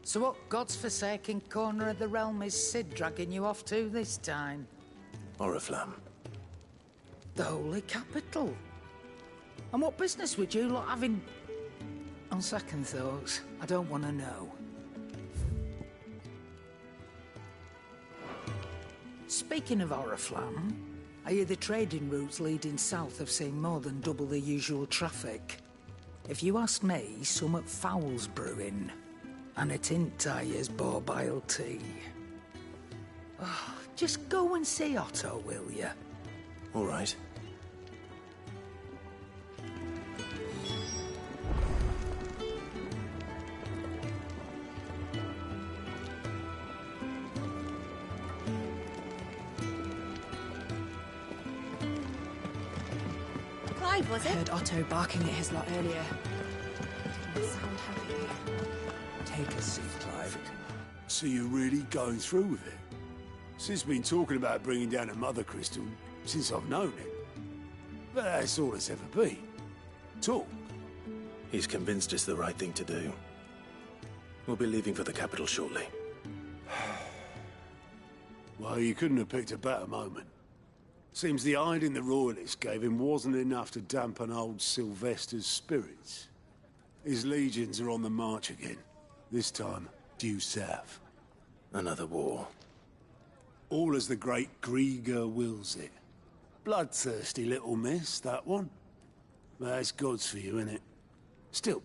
So what God's forsaken corner of the realm is Cid dragging you off to this time? Oriflamme. The Holy Capital. And what business would you lot having... On second thoughts, I don't want to know. Speaking of Oriflamme, I hear the trading routes leading south have seen more than double the usual traffic. If you ask me, somewhat foul's brewing. And it ain't Tyre's borbile tea. Oh, just go and see Otto, will you? All right. Clive, was I it? heard Otto barking at his lot earlier. Didn't sound happy. Take a seat, Clive. So you're really going through with it? Cid's been talking about bringing down a mother crystal since I've known him. But that's all it's ever been. Talk. He's convinced it's the right thing to do. We'll be leaving for the capital shortly. Well, you couldn't have picked a better moment. Seems the hiding the royalists gave him wasn't enough to dampen old Sylvester's spirits. His legions are on the march again. This time, due south. Another war. All as the great Grieger wills it. Bloodthirsty little miss, that one. That's God's for you, innit? Still,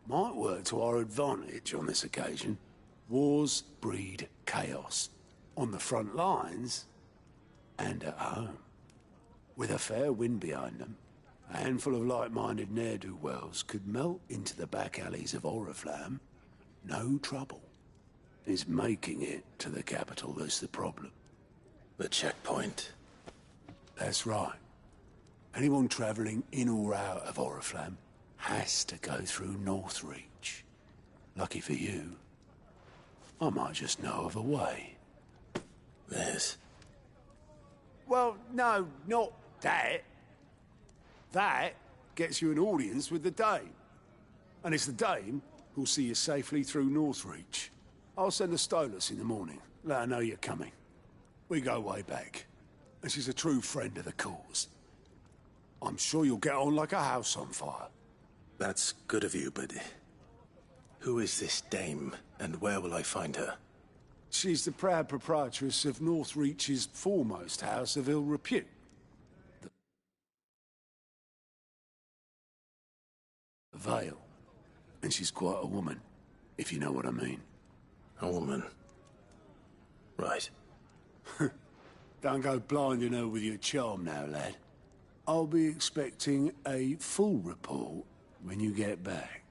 might work to our advantage on this occasion. Wars breed chaos. On the front lines, and at home. With a fair wind behind them, a handful of like-minded ne'er-do-wells could melt into the back alleys of Oriflamme. No trouble. It's making it to the capital that's the problem. The checkpoint. That's right. Anyone travelling in or out of Oriflamme has to go through Northreach. Lucky for you, I might just know of a way. There's... Well, no, not that. That gets you an audience with the Dame. And it's the Dame who'll see you safely through Northreach. I'll send a Stolas in the morning. Let her know you're coming. We go way back. And she's a true friend of the cause. I'm sure you'll get on like a house on fire. That's good of you, but... Who is this dame, and where will I find her? She's the proud proprietress of Northreach's foremost house of ill repute. The Vale. And she's quite a woman, if you know what I mean. A woman. Right. Don't go blinding her with your charm now, lad. I'll be expecting a full report when you get back.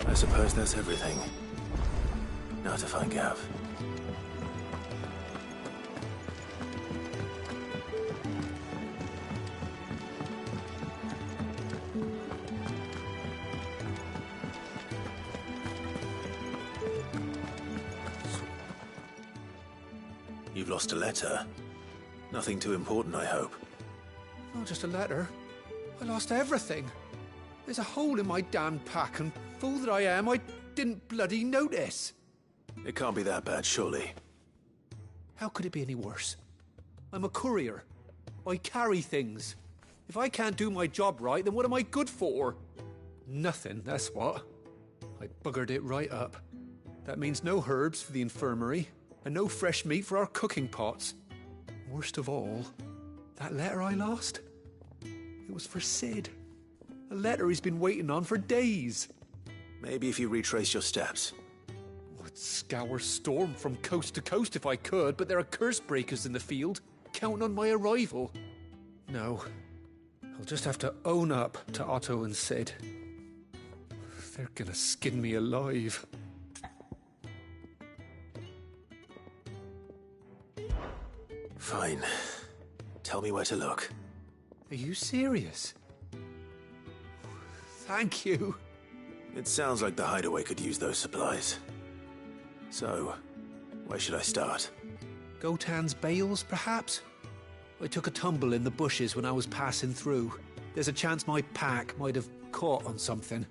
I suppose that's everything. Now to find Gav. You've lost a letter. Nothing too important, I hope. Not just a letter. I lost everything. There's a hole in my damn pack, and fool that I am, I didn't bloody notice. It can't be that bad, surely. How could it be any worse? I'm a courier. I carry things. If I can't do my job right, then what am I good for? Nothing, that's what. I buggered it right up. That means no herbs for the infirmary, and no fresh meat for our cooking pots. Worst of all, that letter I lost, it was for Cid. A letter he's been waiting on for days. Maybe if you retrace your steps. I'd scour Storm from coast to coast if I could, but there are curse breakers in the field, counting on my arrival. No, I'll just have to own up to Otto and Cid. They're gonna skin me alive. Fine. Tell me where to look. Are you serious? Thank you. It sounds like the hideaway could use those supplies. So, where should I start? Gotan's bales, perhaps? I took a tumble in the bushes when I was passing through. There's a chance my pack might have caught on something.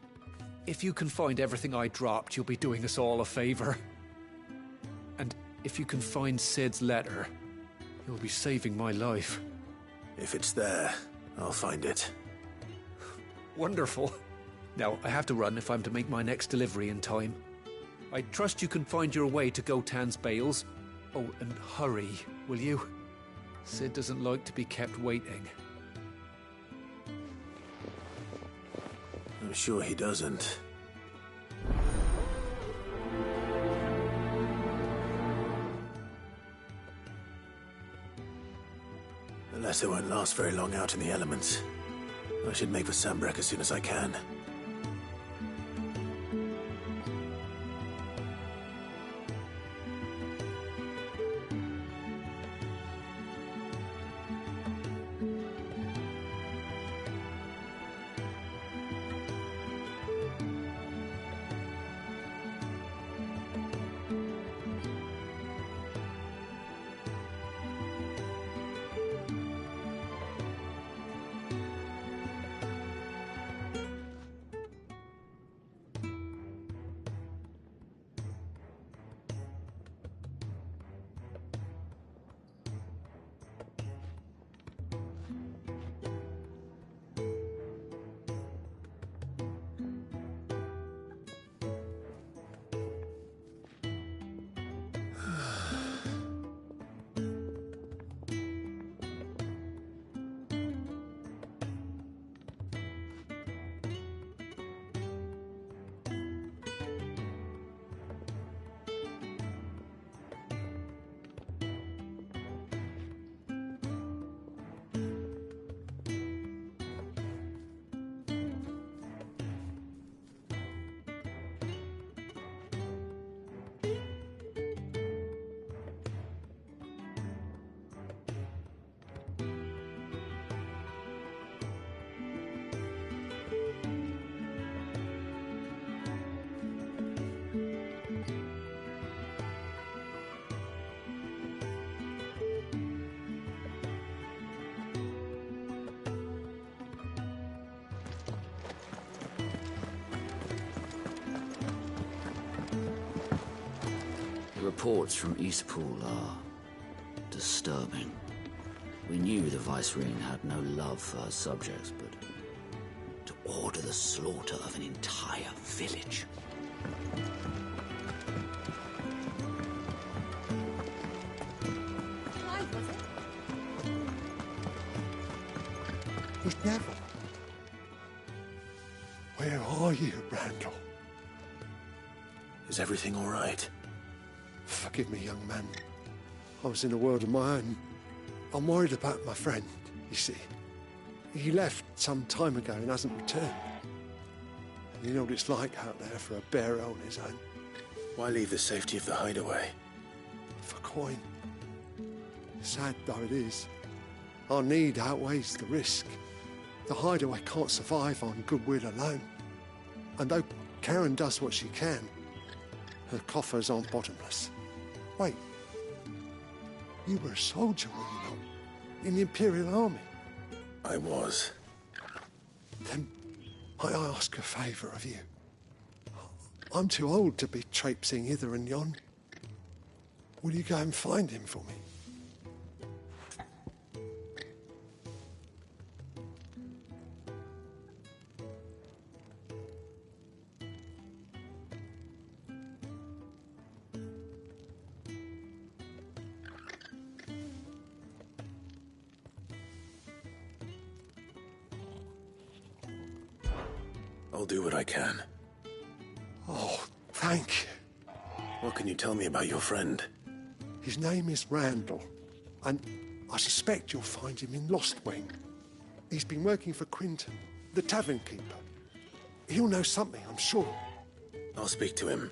If you can find everything I dropped, you'll be doing us all a favor. And if you can find Cid's letter, you'll be saving my life. If it's there, I'll find it. Wonderful. Now, I have to run if I'm to make my next delivery in time. I trust you can find your way to Gotan's bales. Oh, and hurry, will you? Cid doesn't like to be kept waiting. I'm sure he doesn't. The letter won't last very long out in the elements. I should make for Sambrek as soon as I can. Reports from Eastpool are disturbing. We knew the Vicereine had no love for her subjects, but to order the slaughter of an entire village. He's never. Where are you, Randall? Is everything all right? Forgive me, young man. I was in a world of my own. I'm worried about my friend, you see. He left some time ago and hasn't returned. And you know what it's like out there for a bearer on his own. Why leave the safety of the hideaway? For coin. Sad though it is, our need outweighs the risk. The hideaway can't survive on goodwill alone. And though Karen does what she can, her coffers aren't bottomless. Wait, you were a soldier, were you not? In the Imperial Army? I was. Then I ask a favour of you. I'm too old to be traipsing hither and yon. Will you go and find him for me? I'll do what I can. Oh, thank you. What can you tell me about your friend? His name is Randall, and I suspect you'll find him in Lost Wing. He's been working for Quinton, the tavern keeper. He'll know something, I'm sure. I'll speak to him.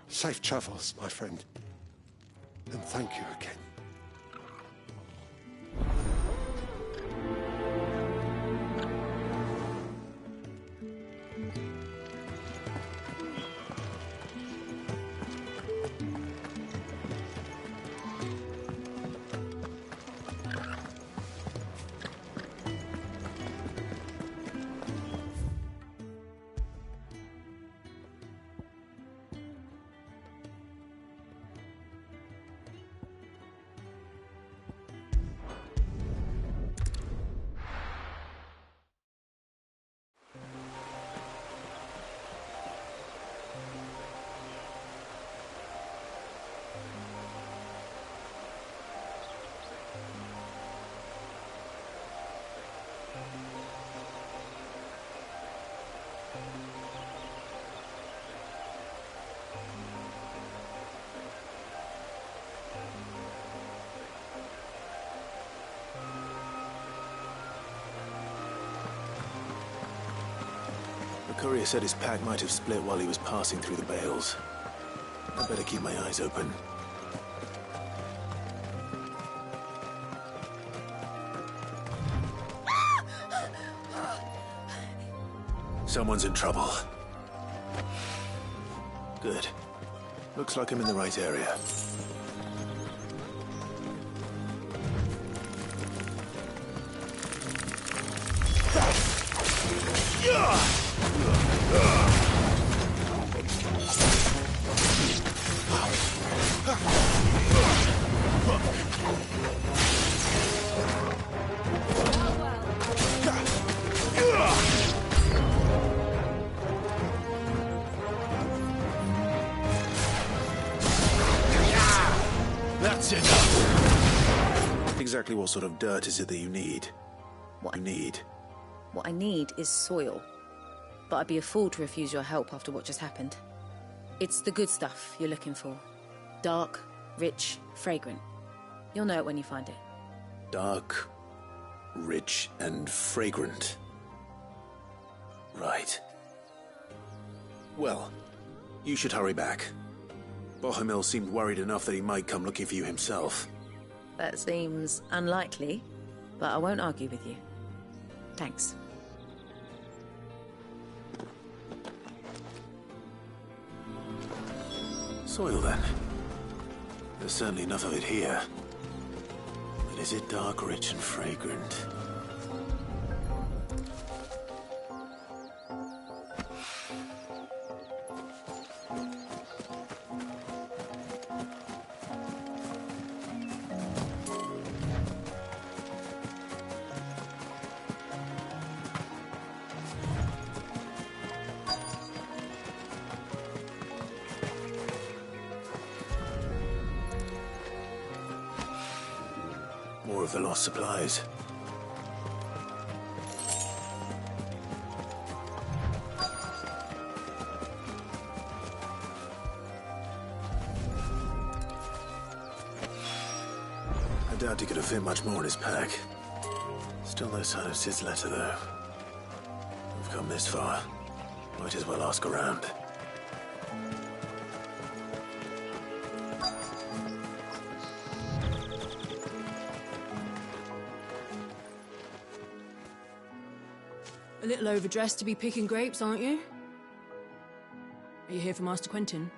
Safe travels, my friend. And thank you again. courier said his pack might have split while he was passing through the bales. I better keep my eyes open. Someone's in trouble. Good. Looks like I'm in the right area. That's enough. Exactly what sort of dirt is it that you need? What you need? What I need is soil. But I'd be a fool to refuse your help after what just happened. It's the good stuff you're looking for. Dark, rich, fragrant. You'll know it when you find it. Dark, rich, and fragrant. Right. Well, you should hurry back. Bohemil seemed worried enough that he might come looking for you himself. That seems unlikely, but I won't argue with you. Thanks. Soil, then. There's certainly enough of it here. But is it dark, rich, and fragrant? More of the lost supplies. I doubt he could have fit much more in his pack. Still no sign of Cid's letter, though. We've come this far. Might as well ask around. A little overdressed to be picking grapes, aren't you? Are you here for Master Quentin?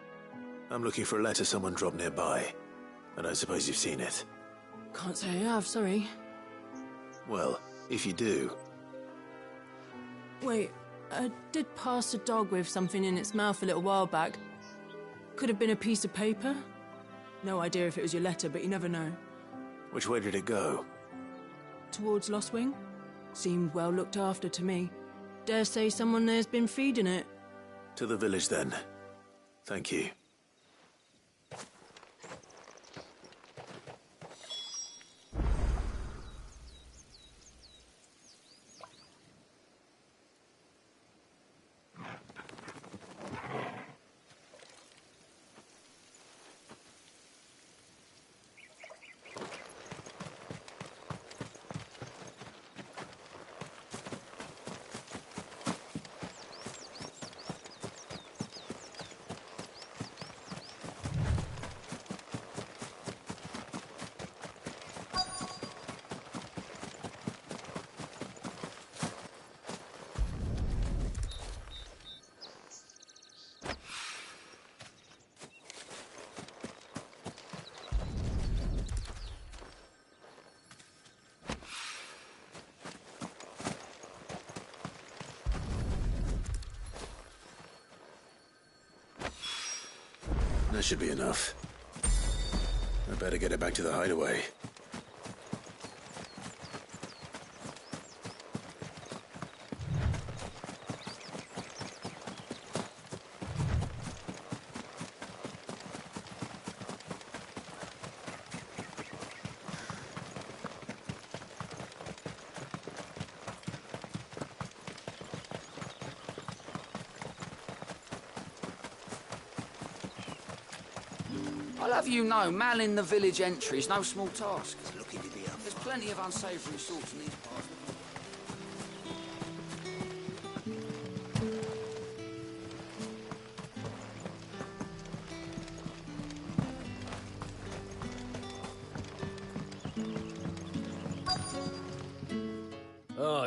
I'm looking for a letter someone dropped nearby. And I suppose you've seen it. Can't say I have, sorry. Well, if you do... Wait, I did pass a dog with something in its mouth a little while back. Could have been a piece of paper. No idea if it was your letter, but you never know. Which way did it go? Towards Lost Wing? Seemed well looked after to me. Dare say someone there's been feeding it. To the village, then. Thank you. That should be enough. I better get it back to the hideaway. I'll have you know, manning the village entry is no small task. There's plenty of unsavoury sorts in these parts.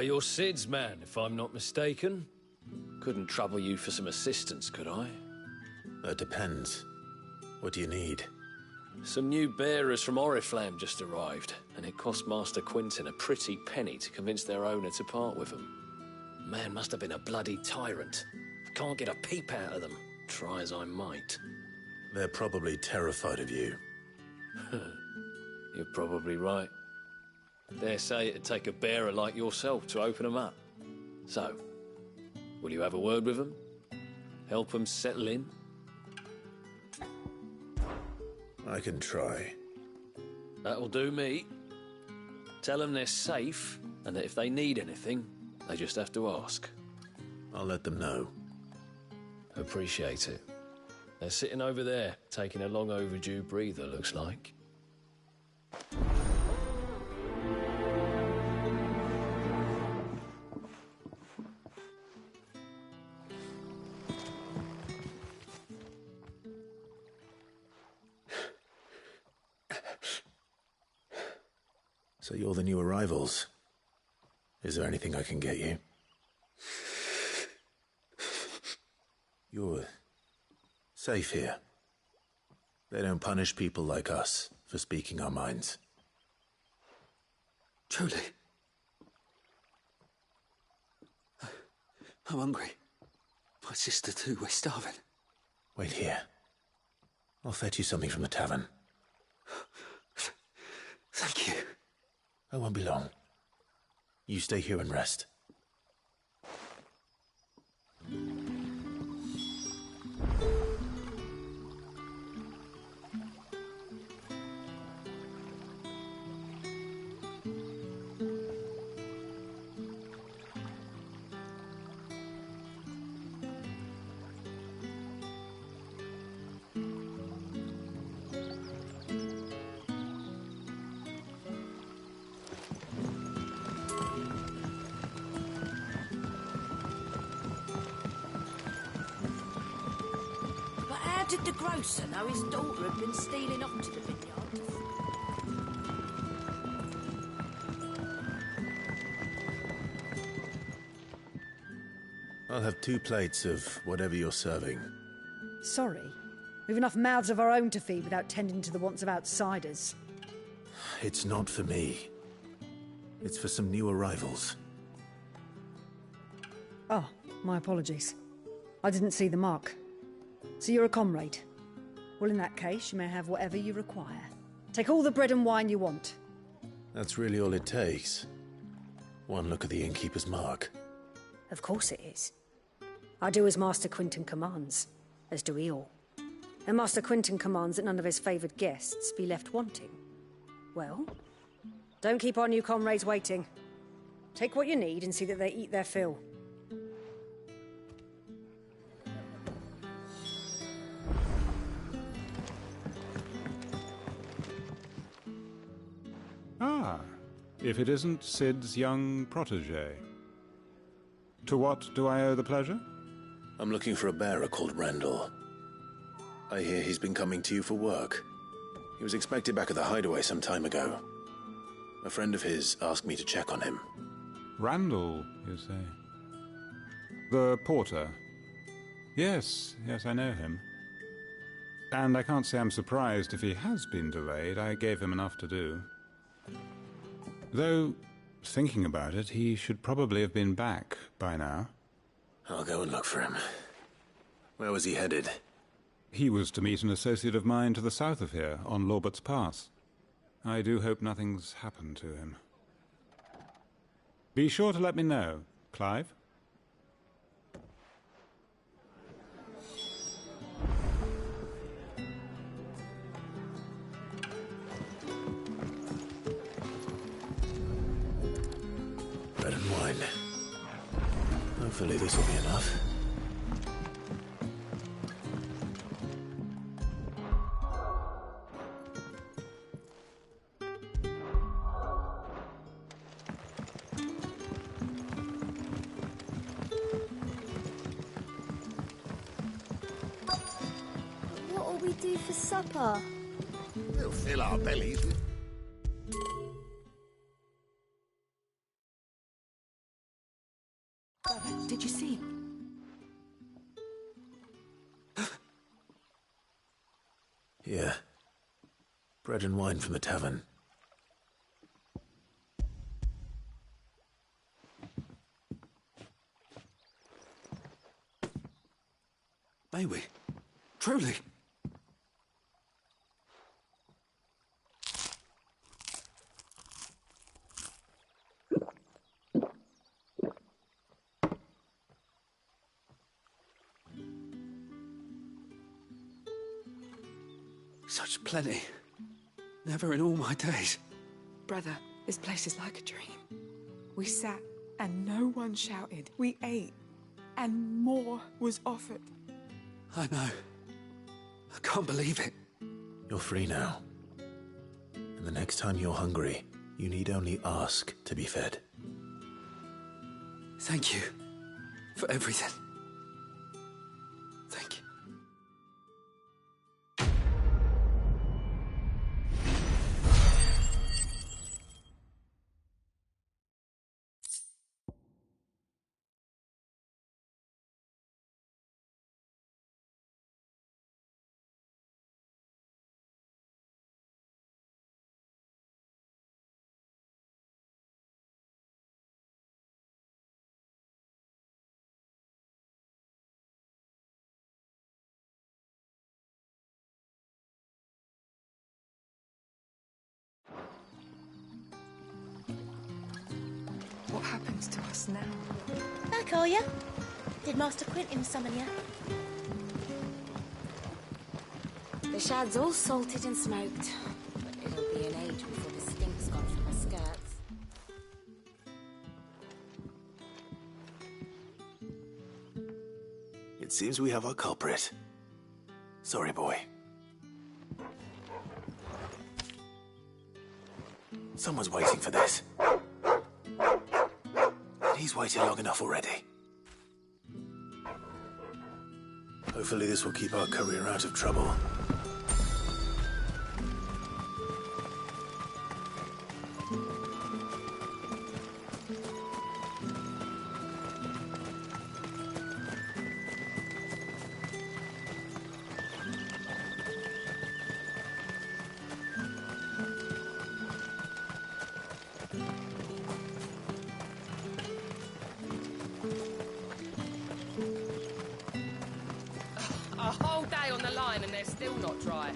You're Cid's man, if I'm not mistaken. Couldn't trouble you for some assistance, could I? That depends. What do you need? Some new bearers from Oriflamme just arrived, and it cost Master Quinton a pretty penny to convince their owner to part with them. Man must have been a bloody tyrant. Can't get a peep out of them, try as I might. They're probably terrified of you. You're probably right. Dare say it'd take a bearer like yourself to open them up. So, will you have a word with them? Help them settle in? I can try. That'll do me. Tell them they're safe, and that if they need anything, they just have to ask. I'll let them know. Appreciate it. They're sitting over there, taking a long overdue breather, looks like. So you're the new arrivals. Is there anything I can get you? You're safe here. They don't punish people like us for speaking our minds. Truly. I'm hungry. My sister too, we're starving. Wait here. I'll fetch you something from the tavern. Thank you. I won't be long. You stay here and rest. Did the grocer know his daughter had been stealing off to the vineyard? I'll have 2 plates of whatever you're serving. Sorry. We've enough mouths of our own to feed without tending to the wants of outsiders. It's not for me. It's for some new arrivals. Oh, my apologies. I didn't see the mark. So you're a comrade? Well, in that case, you may have whatever you require. Take all the bread and wine you want. That's really all it takes. One look at the innkeeper's mark. Of course it is. I do as Master Quinton commands, as do we all. And Master Quinton commands that none of his favoured guests be left wanting. Well, don't keep our new comrades waiting. Take what you need and see that they eat their fill. Ah, if it isn't Cid's young protege. To what do I owe the pleasure? I'm looking for a bearer called Randall. I hear he's been coming to you for work. He was expected back at the hideaway some time ago. A friend of his asked me to check on him. Randall, you say? The porter? Yes, I know him. And I can't say I'm surprised if he has been delayed. I gave him enough to do. Though, thinking about it, he should probably have been back by now. I'll go and look for him. Where was he headed? He was to meet an associate of mine to the south of here, on Lorbert's Pass. I do hope nothing's happened to him. Be sure to let me know, Clive. Bread and wine. Hopefully this will be enough. What'll we do for supper? We'll fill our bellies with Here. Bread and wine from the tavern. May we? Truly? Such plenty. Never in all my days. Brother, this place is like a dream. We sat and no one shouted. We ate and more was offered. I know. I can't believe it. You're free now. And the next time you're hungry, you need only ask to be fed. Thank you for everything. Thank you. What happens to us now? Back, are you? Did Master Quentin summon you? The shad's all salted and smoked, but it'll be an age before the stink's gone from her skirts. It seems we have our culprit. Sorry, boy. Someone's waiting for this. And he's waited long enough already. Hopefully this will keep our courier out of trouble. A whole day on the line and they're still not dry.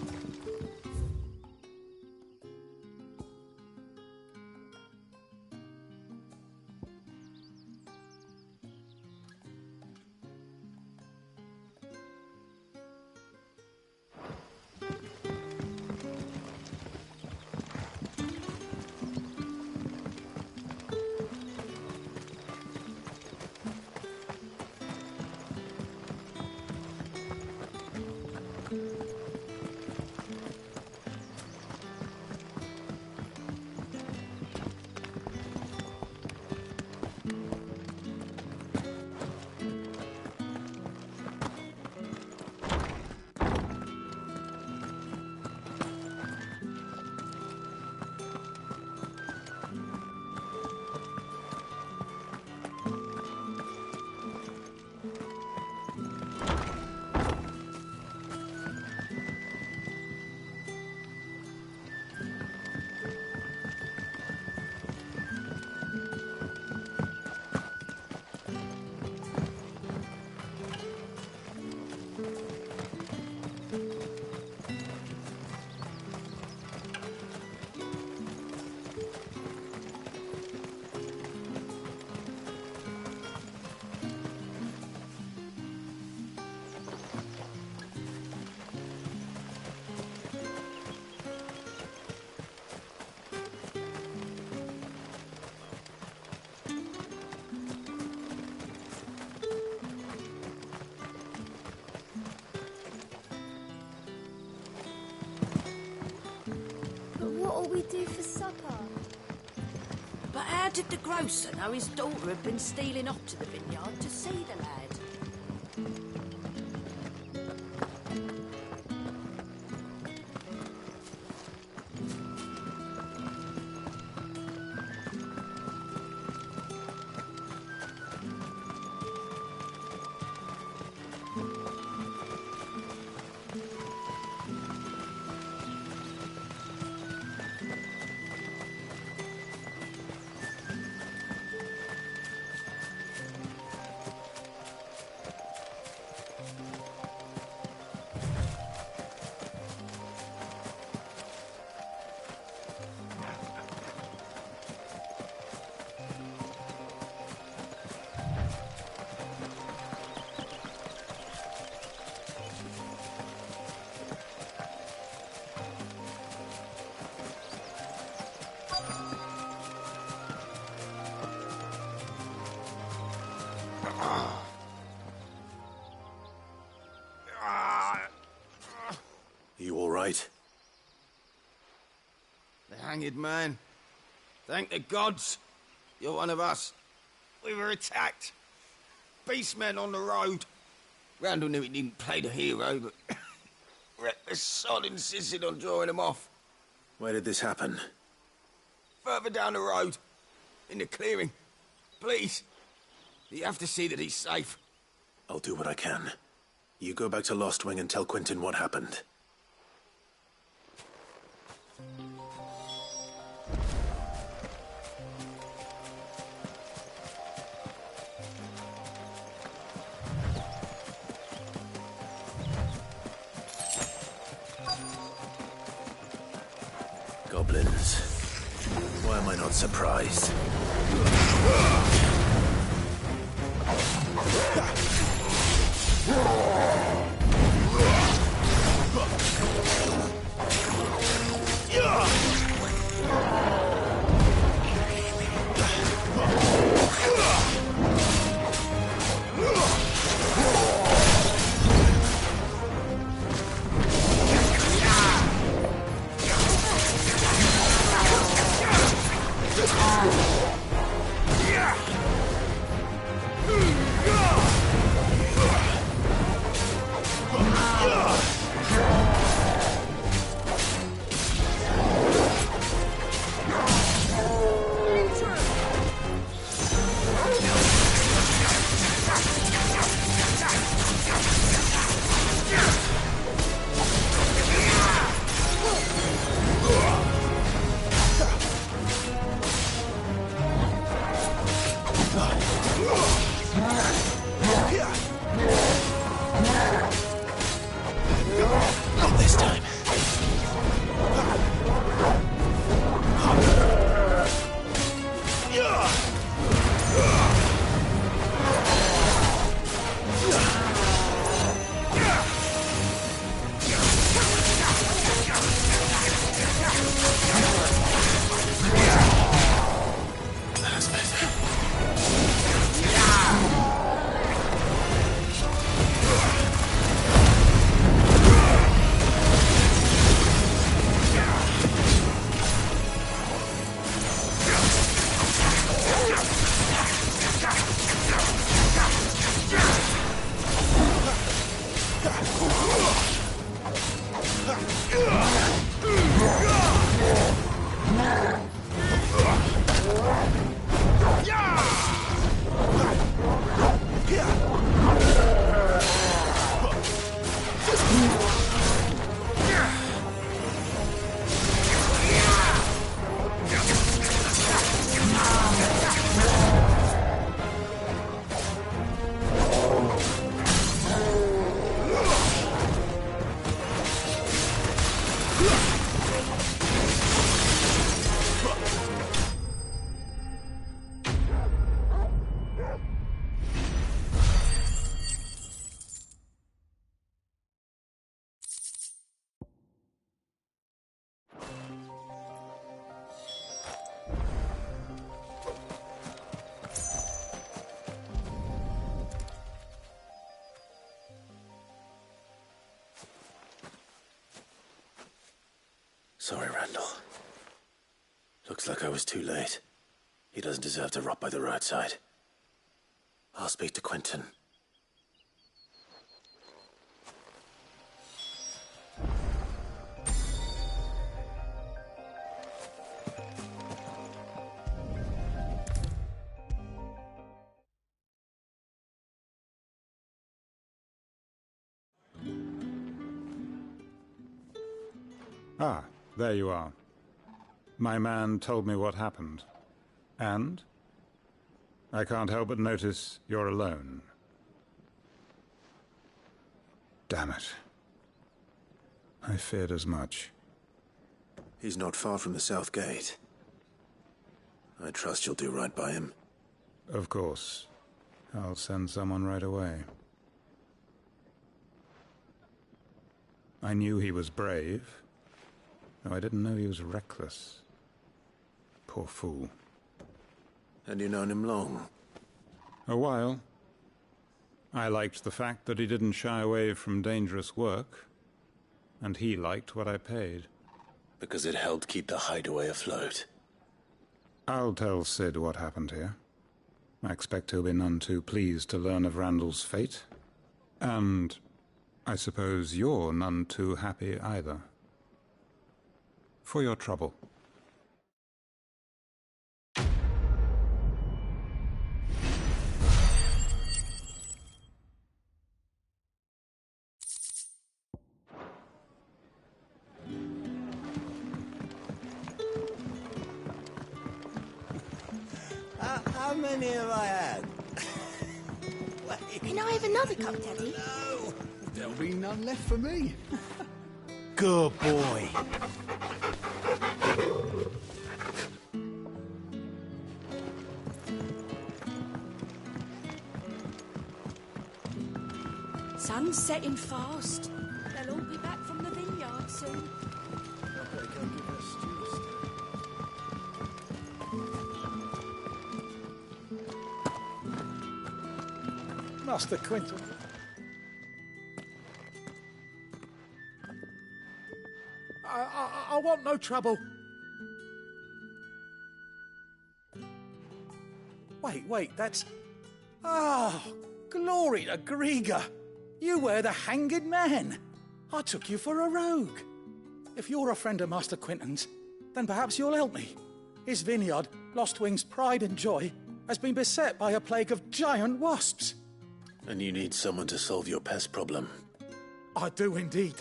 What'll we do for supper? But how did the grocer know his daughter had been stealing off to the vineyard to see the lad? hanged man. Thank the gods. You're one of us. We were attacked. Beastmen on the road. Randall knew he didn't play the hero, but reckless sod insisted on drawing him off. Where did this happen? Further down the road. In the clearing. Please. You have to see that he's safe. I'll do what I can. You go back to Lost Wing and tell Quentin what happened. Goblins. Why am I not surprised? Not this time. That's better. Sorry, Randall. Looks like I was too late. He doesn't deserve to rot by the roadside. I'll speak to Quentin. Ah, there you are. My man told me what happened. And? I can't help but notice you're alone. Damn it. I feared as much. He's not far from the South Gate. I trust you'll do right by him. Of course. I'll send someone right away. I knew he was brave, though I didn't know he was reckless. Poor fool. And you known him long? A while. I liked the fact that he didn't shy away from dangerous work, and he liked what I paid. Because it helped keep the hideaway afloat. I'll tell Cid what happened here. I expect he'll be none too pleased to learn of Randall's fate. And I suppose you're none too happy either. For your trouble. How many have I had? Can I have another cup, Daddy? No! There'll be none left for me. Good boy. Sun's setting fast. They'll all be back from the vineyard soon. I better go give her stew. Master Quinton. I want no trouble. Wait, that's... Oh, glory to Grieger. You were the hanged man. I took you for a rogue. If you're a friend of Master Quinton's, then perhaps you'll help me. His vineyard, Lostwing's pride and joy, has been beset by a plague of giant wasps. And you need someone to solve your pest problem. I do indeed.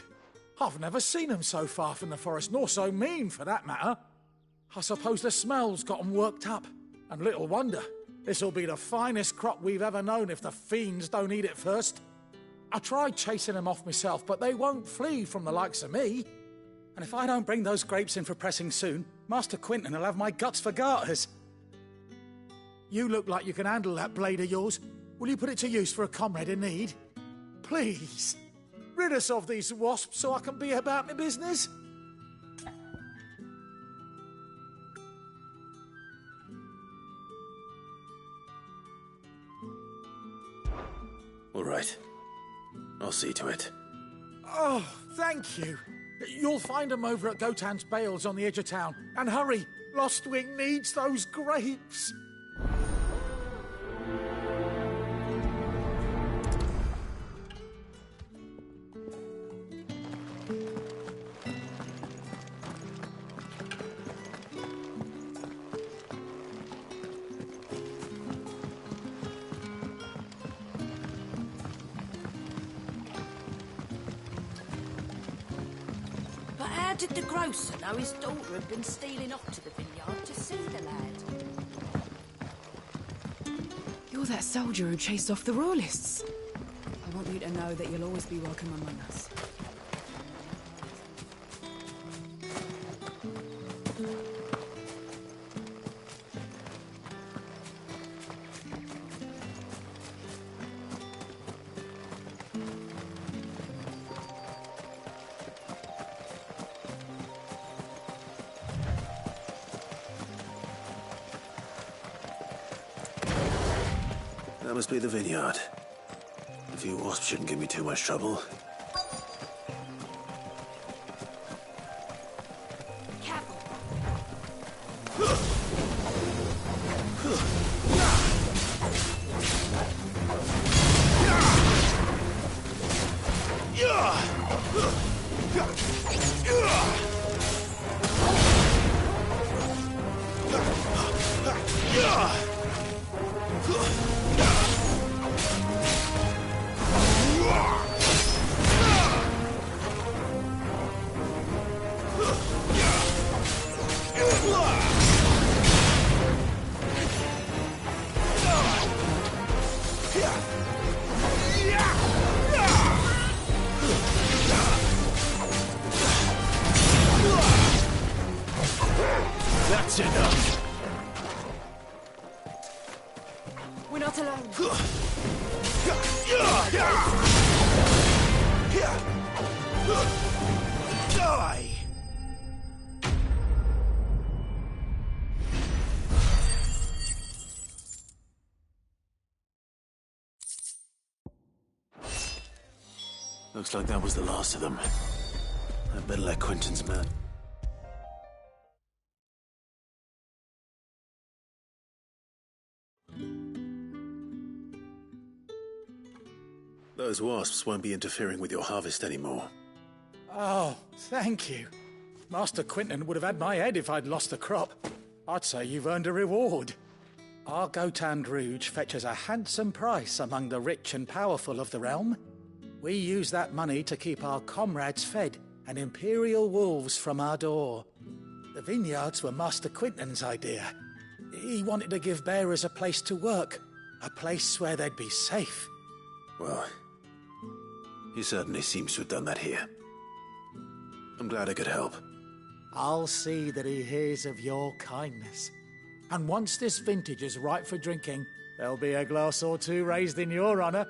I've never seen them so far from the forest, nor so mean, for that matter. I suppose the smell's got 'em worked up, and little wonder. This'll be the finest crop we've ever known if the fiends don't eat it first. I tried chasing them off myself, but they won't flee from the likes of me. And if I don't bring those grapes in for pressing soon, Master Quinton will have my guts for garters. You look like you can handle that blade of yours. Will you put it to use for a comrade in need? Please, rid us of these wasps so I can be about my business. All right. I'll see to it. Oh, thank you. You'll find them over at Gotan's Bales on the edge of town. And hurry, Lostwing needs those grapes. How did the grocer know his daughter had been stealing off to the vineyard to see the lad? You're that soldier who chased off the royalists. I want you to know that you'll always be welcome among us. That must be the vineyard. A few wasps shouldn't give me too much trouble. That's enough. We're not alone. Die! Looks like that was the last of them. I'd better let Quinton's man... those wasps won't be interfering with your harvest anymore. Oh, thank you. Master Quinton would have had my head if I'd lost the crop. I'd say you've earned a reward. Our Gotand Rouge fetches a handsome price among the rich and powerful of the realm. We use that money to keep our comrades fed and imperial wolves from our door. The vineyards were Master Quinton's idea. He wanted to give bearers a place to work, a place where they'd be safe. Well, he certainly seems to have done that here. I'm glad I could help. I'll see that he hears of your kindness. And once this vintage is ripe for drinking, there'll be a glass or two raised in your honour.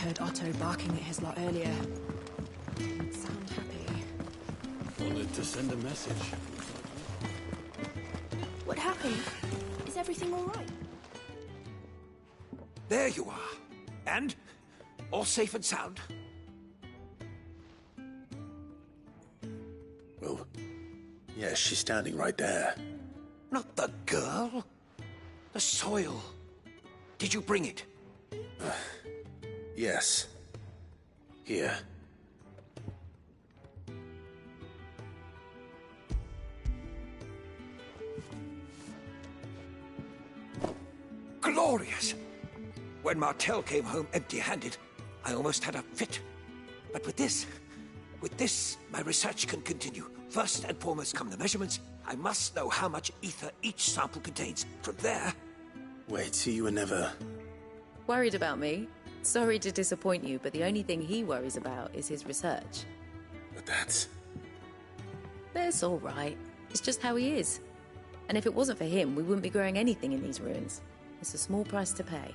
Heard Otto barking at his lot earlier. Didn't sound happy. Wanted to send a message. What happened? Is everything all right? There you are. And? All safe and sound? Well, yes, she's standing right there. Not the girl. The soil. Did you bring it? Yes. Here. Glorious! When Martel came home empty-handed, I almost had a fit. But with this, my research can continue. First and foremost come the measurements. I must know how much ether each sample contains. From there... Wait, so you were never... Worried about me? Sorry to disappoint you, but the only thing he worries about is his research. But that's all right. It's just how he is. And if it wasn't for him, we wouldn't be growing anything in these ruins. It's a small price to pay.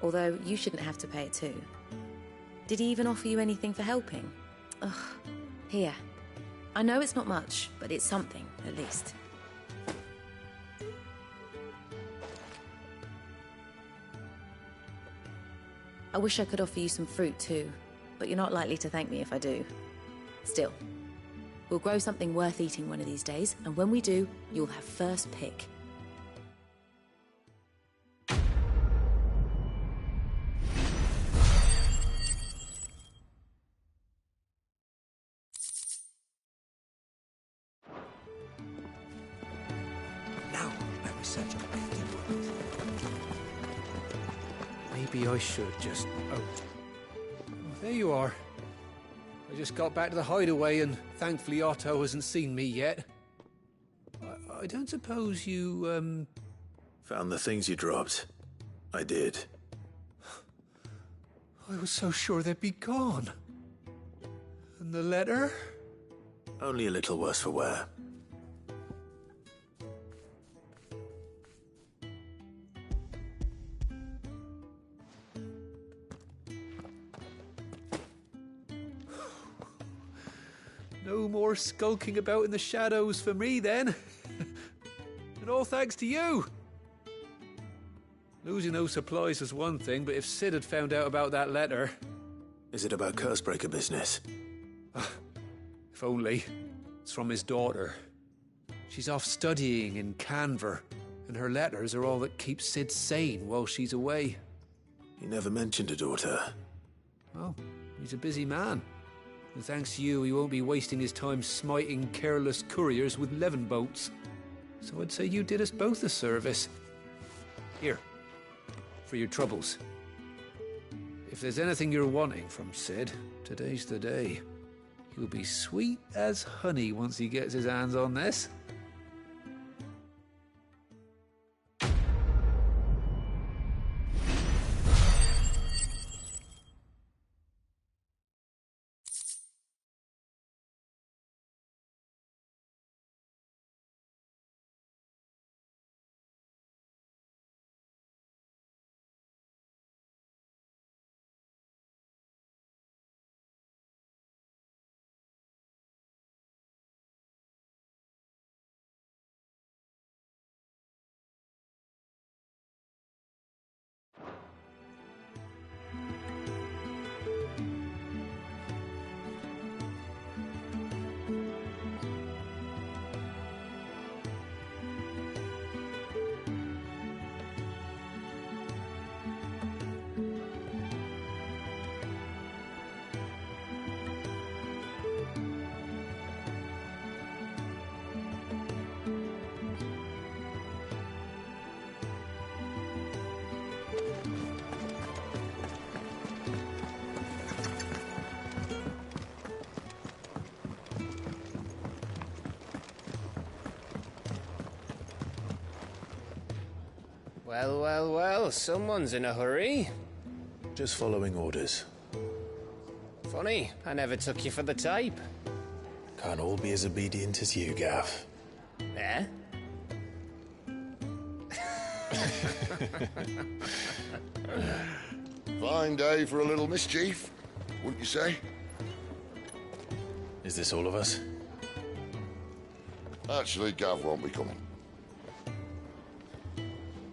Although, you shouldn't have to pay it too. Did he even offer you anything for helping? Ugh. Here. I know it's not much, but it's something, at least. I wish I could offer you some fruit too, but you're not likely to thank me if I do. Still, we'll grow something worth eating one of these days, and when we do, you'll have first pick. Now, my research can begin. Maybe I should just... Oh, there you are. I just got back to the hideaway and thankfully Otto hasn't seen me yet. I don't suppose you, Found the things you dropped. I did. I was so sure they'd be gone. And the letter? Only a little worse for wear. No more skulking about in the shadows for me, then. And all thanks to you. Losing those supplies was one thing, but if Cid had found out about that letter... Is it about Cursebreaker business? If only. It's from his daughter. She's off studying in Canver, and her letters are all that keep Cid sane while she's away. He never mentioned a daughter. Oh, he's a busy man. And thanks to you, he won't be wasting his time smiting careless couriers with levin boats. So I'd say you did us both a service. Here, for your troubles. If there's anything you're wanting from Cid, today's the day. He'll be sweet as honey once he gets his hands on this. Well, well, well, someone's in a hurry. Just following orders. Funny, I never took you for the type. Can't all be as obedient as you, Gav. Eh? Fine day for a little mischief, wouldn't you say? Is this all of us? Actually, Gav won't be coming.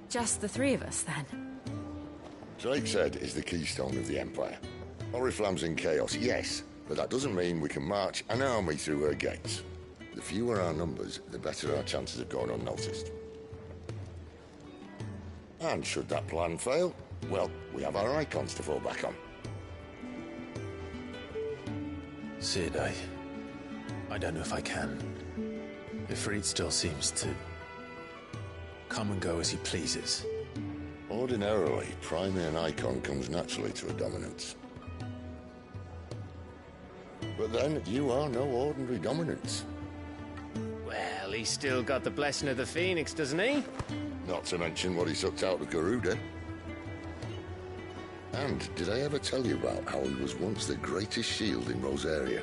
Just the three of us, then? Drakeshead is the keystone of the Empire. Oriflamme's in chaos, yes, but that doesn't mean we can march an army through her gates. The fewer our numbers, the better our chances of going unnoticed. And should that plan fail, well, we have our icons to fall back on. Cid, I don't know if I can. Ifrit still seems to come and go as he pleases. Ordinarily, priming an icon comes naturally to a dominance. But then, you are no ordinary dominance. Well, he's still got the blessing of the Phoenix, doesn't he? Not to mention what he sucked out of Garuda. And did I ever tell you about how he was once the greatest shield in Rosaria?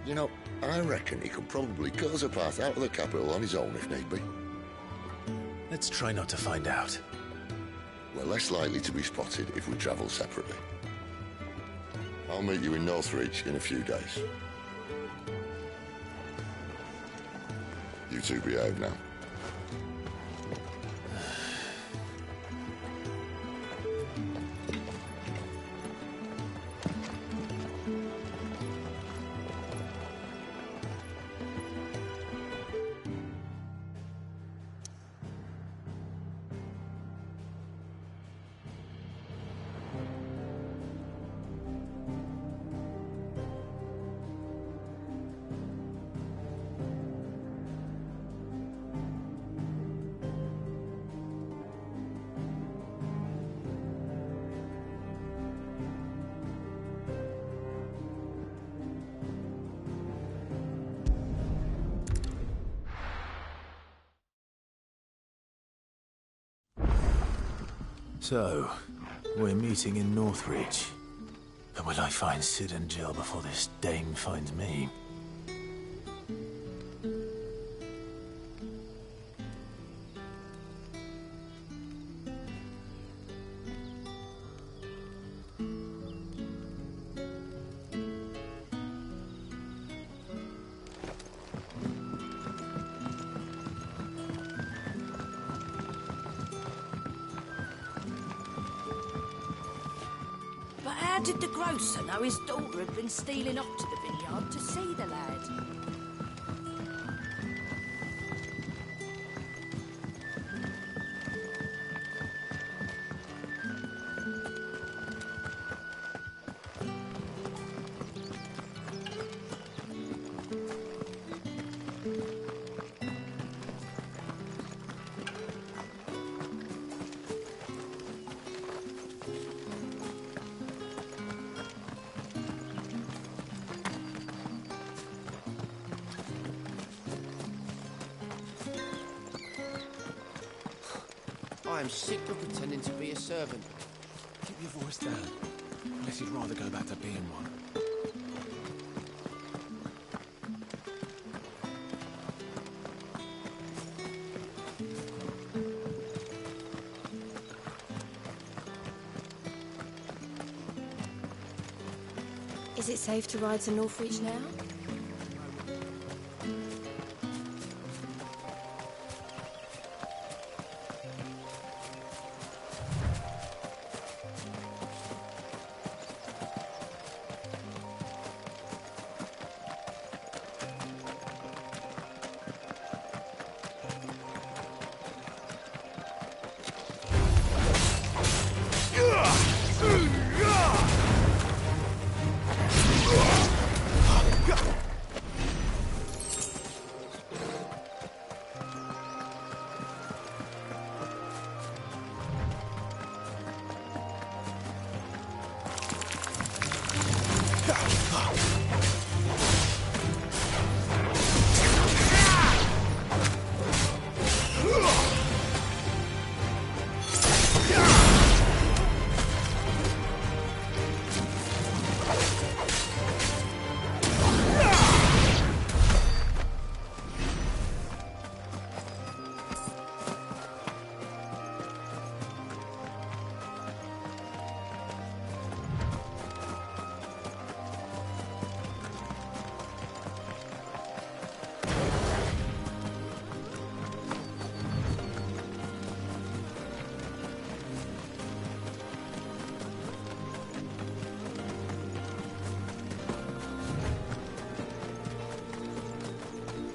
You know, I reckon he could probably cut us a path out of the capital on his own if need be. Let's try not to find out. We're less likely to be spotted if we travel separately. I'll meet you in Northreach in a few days. You two behave now. So, we're meeting in Northreach. But will I find Cid and Jill before this dame finds me? How did the grocer know his daughter had been stealing off to the vineyard to see the lad? I am sick of pretending to be a servant. Keep your voice down, unless you'd rather go back to being one. Is it safe to ride to Northreach now?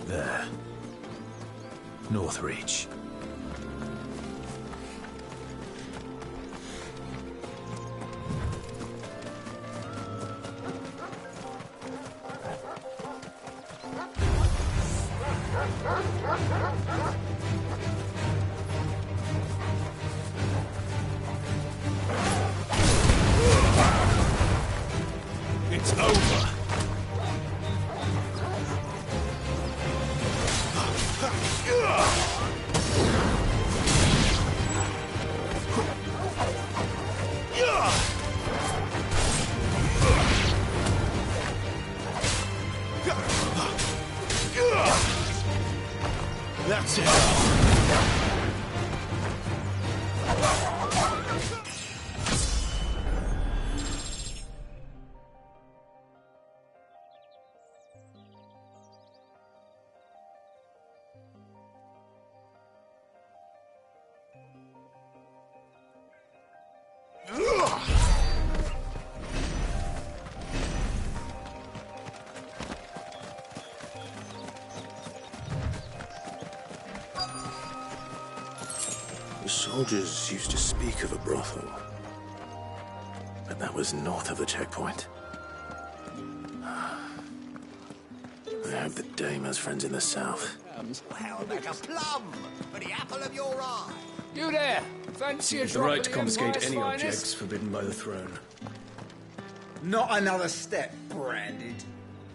There. Northreach. It's over. That's it. The soldiers used to speak of a brothel, but that was north of the checkpoint. I hope the dame has friends in the south. How about a plum for the apple of your eye? You there! Fancy a The drop right of to the confiscate Empire's any finest? objects forbidden by the throne. Not another step, Branded,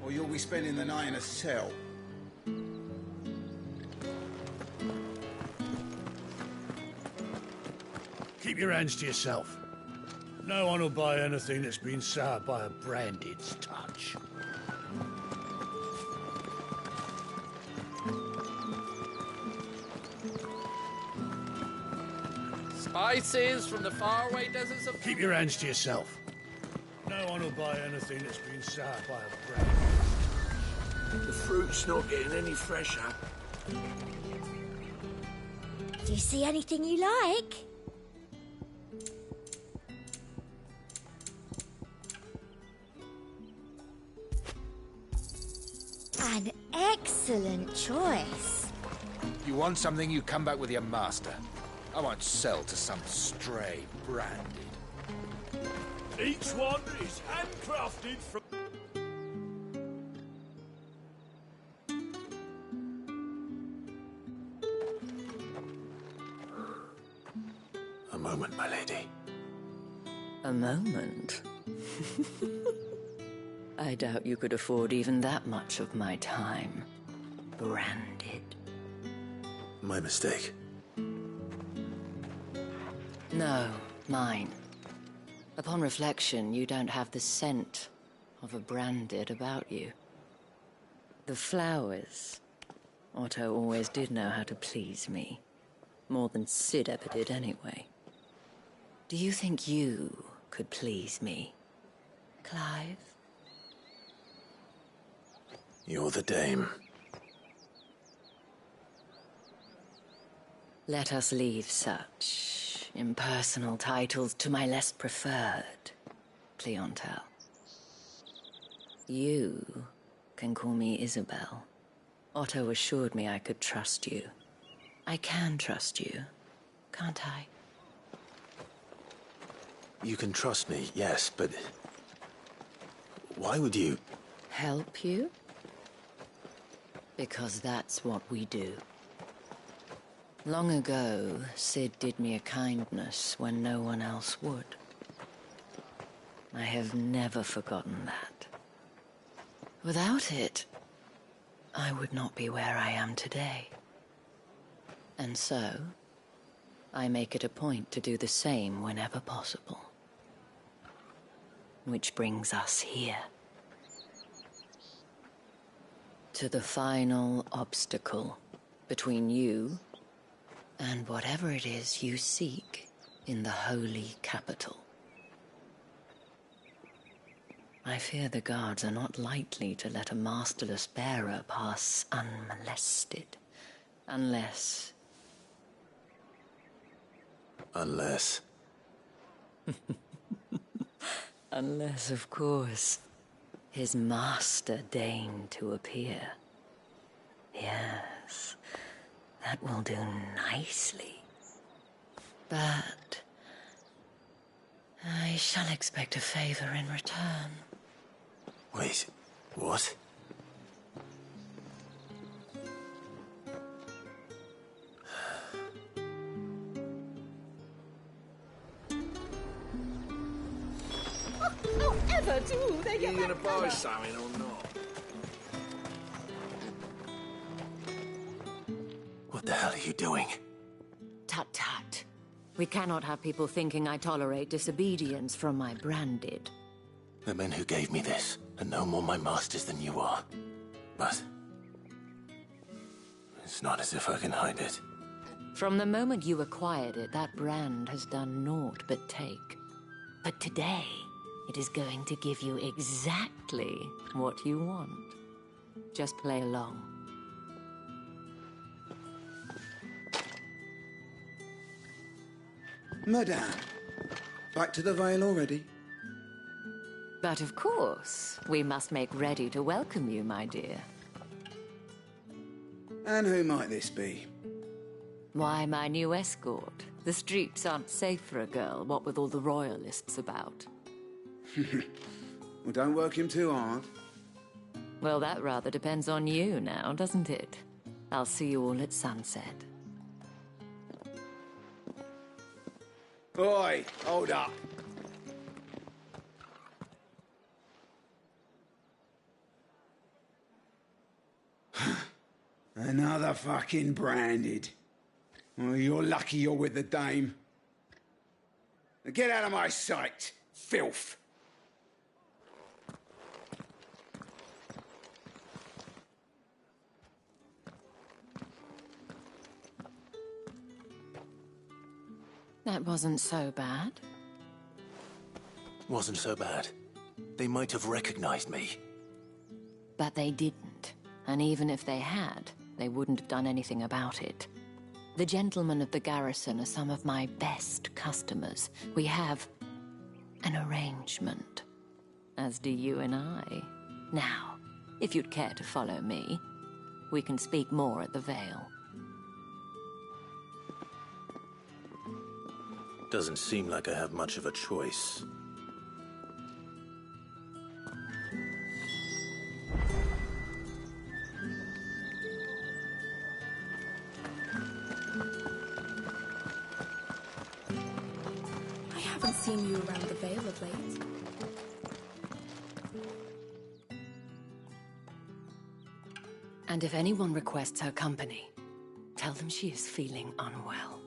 or you'll be spending the night in a cell. Keep your hands to yourself. No one will buy anything that's been soured by a Branded's touch. Spices from the faraway deserts of... Keep your hands to yourself. No one will buy anything that's been soured by a Branded. The fruit's not getting any fresher. Do you see anything you like? An excellent choice. You want something, you come back with your master. I won't sell to some stray Branded. Each one is handcrafted from... A moment, my lady. A moment? I doubt you could afford even that much of my time. Branded. My mistake. No, mine. Upon reflection, you don't have the scent of a Branded about you. The flowers. Otto always did know how to please me. More than Cid ever did anyway. Do you think you could please me, Clive? You're the dame. Let us leave such impersonal titles to my less preferred clientele. You can call me Isabel. Otto assured me I could trust you. I can trust you, can't I? You can trust me, yes, but... why would you... Help you? Because that's what we do. Long ago, Cid did me a kindness when no one else would. I have never forgotten that. Without it, I would not be where I am today. And so, I make it a point to do the same whenever possible. Which brings us here. To the final obstacle between you and whatever it is you seek in the holy capital. I fear the guards are not likely to let a masterless bearer pass unmolested, unless... Unless... Unless, of course, his master deigned to appear. Yes, that will do nicely. But I shall expect a favor in return. Wait, what? Oh, ever do they Are get you gonna that buy colour? something or not? What the hell are you doing? Tut-tut. We cannot have people thinking I tolerate disobedience from my Branded. The men who gave me this are no more my masters than you are. But... It's not as if I can hide it. From the moment you acquired it, that brand has done naught but take. But today, it is going to give you exactly what you want. Just play along. Madame, back to the Vale already? But of course, we must make ready to welcome you, my dear. And who might this be? Why, my new escort. The streets aren't safe for a girl, what with all the royalists about. Well, don't work him too hard. Well, that rather depends on you now, doesn't it? I'll see you all at sunset. Oi, hold up. Another fucking branded. Well, you're lucky you're with the dame. Now get out of my sight, filth. That wasn't so bad. Wasn't so bad. They might have recognized me. But they didn't. And even if they had, they wouldn't have done anything about it. The gentlemen of the garrison are some of my best customers. We have an arrangement, as do you and I. Now, if you'd care to follow me, we can speak more at the Vale. Doesn't seem like I have much of a choice. I haven't seen you around the Vale of late. And if anyone requests her company, tell them she is feeling unwell.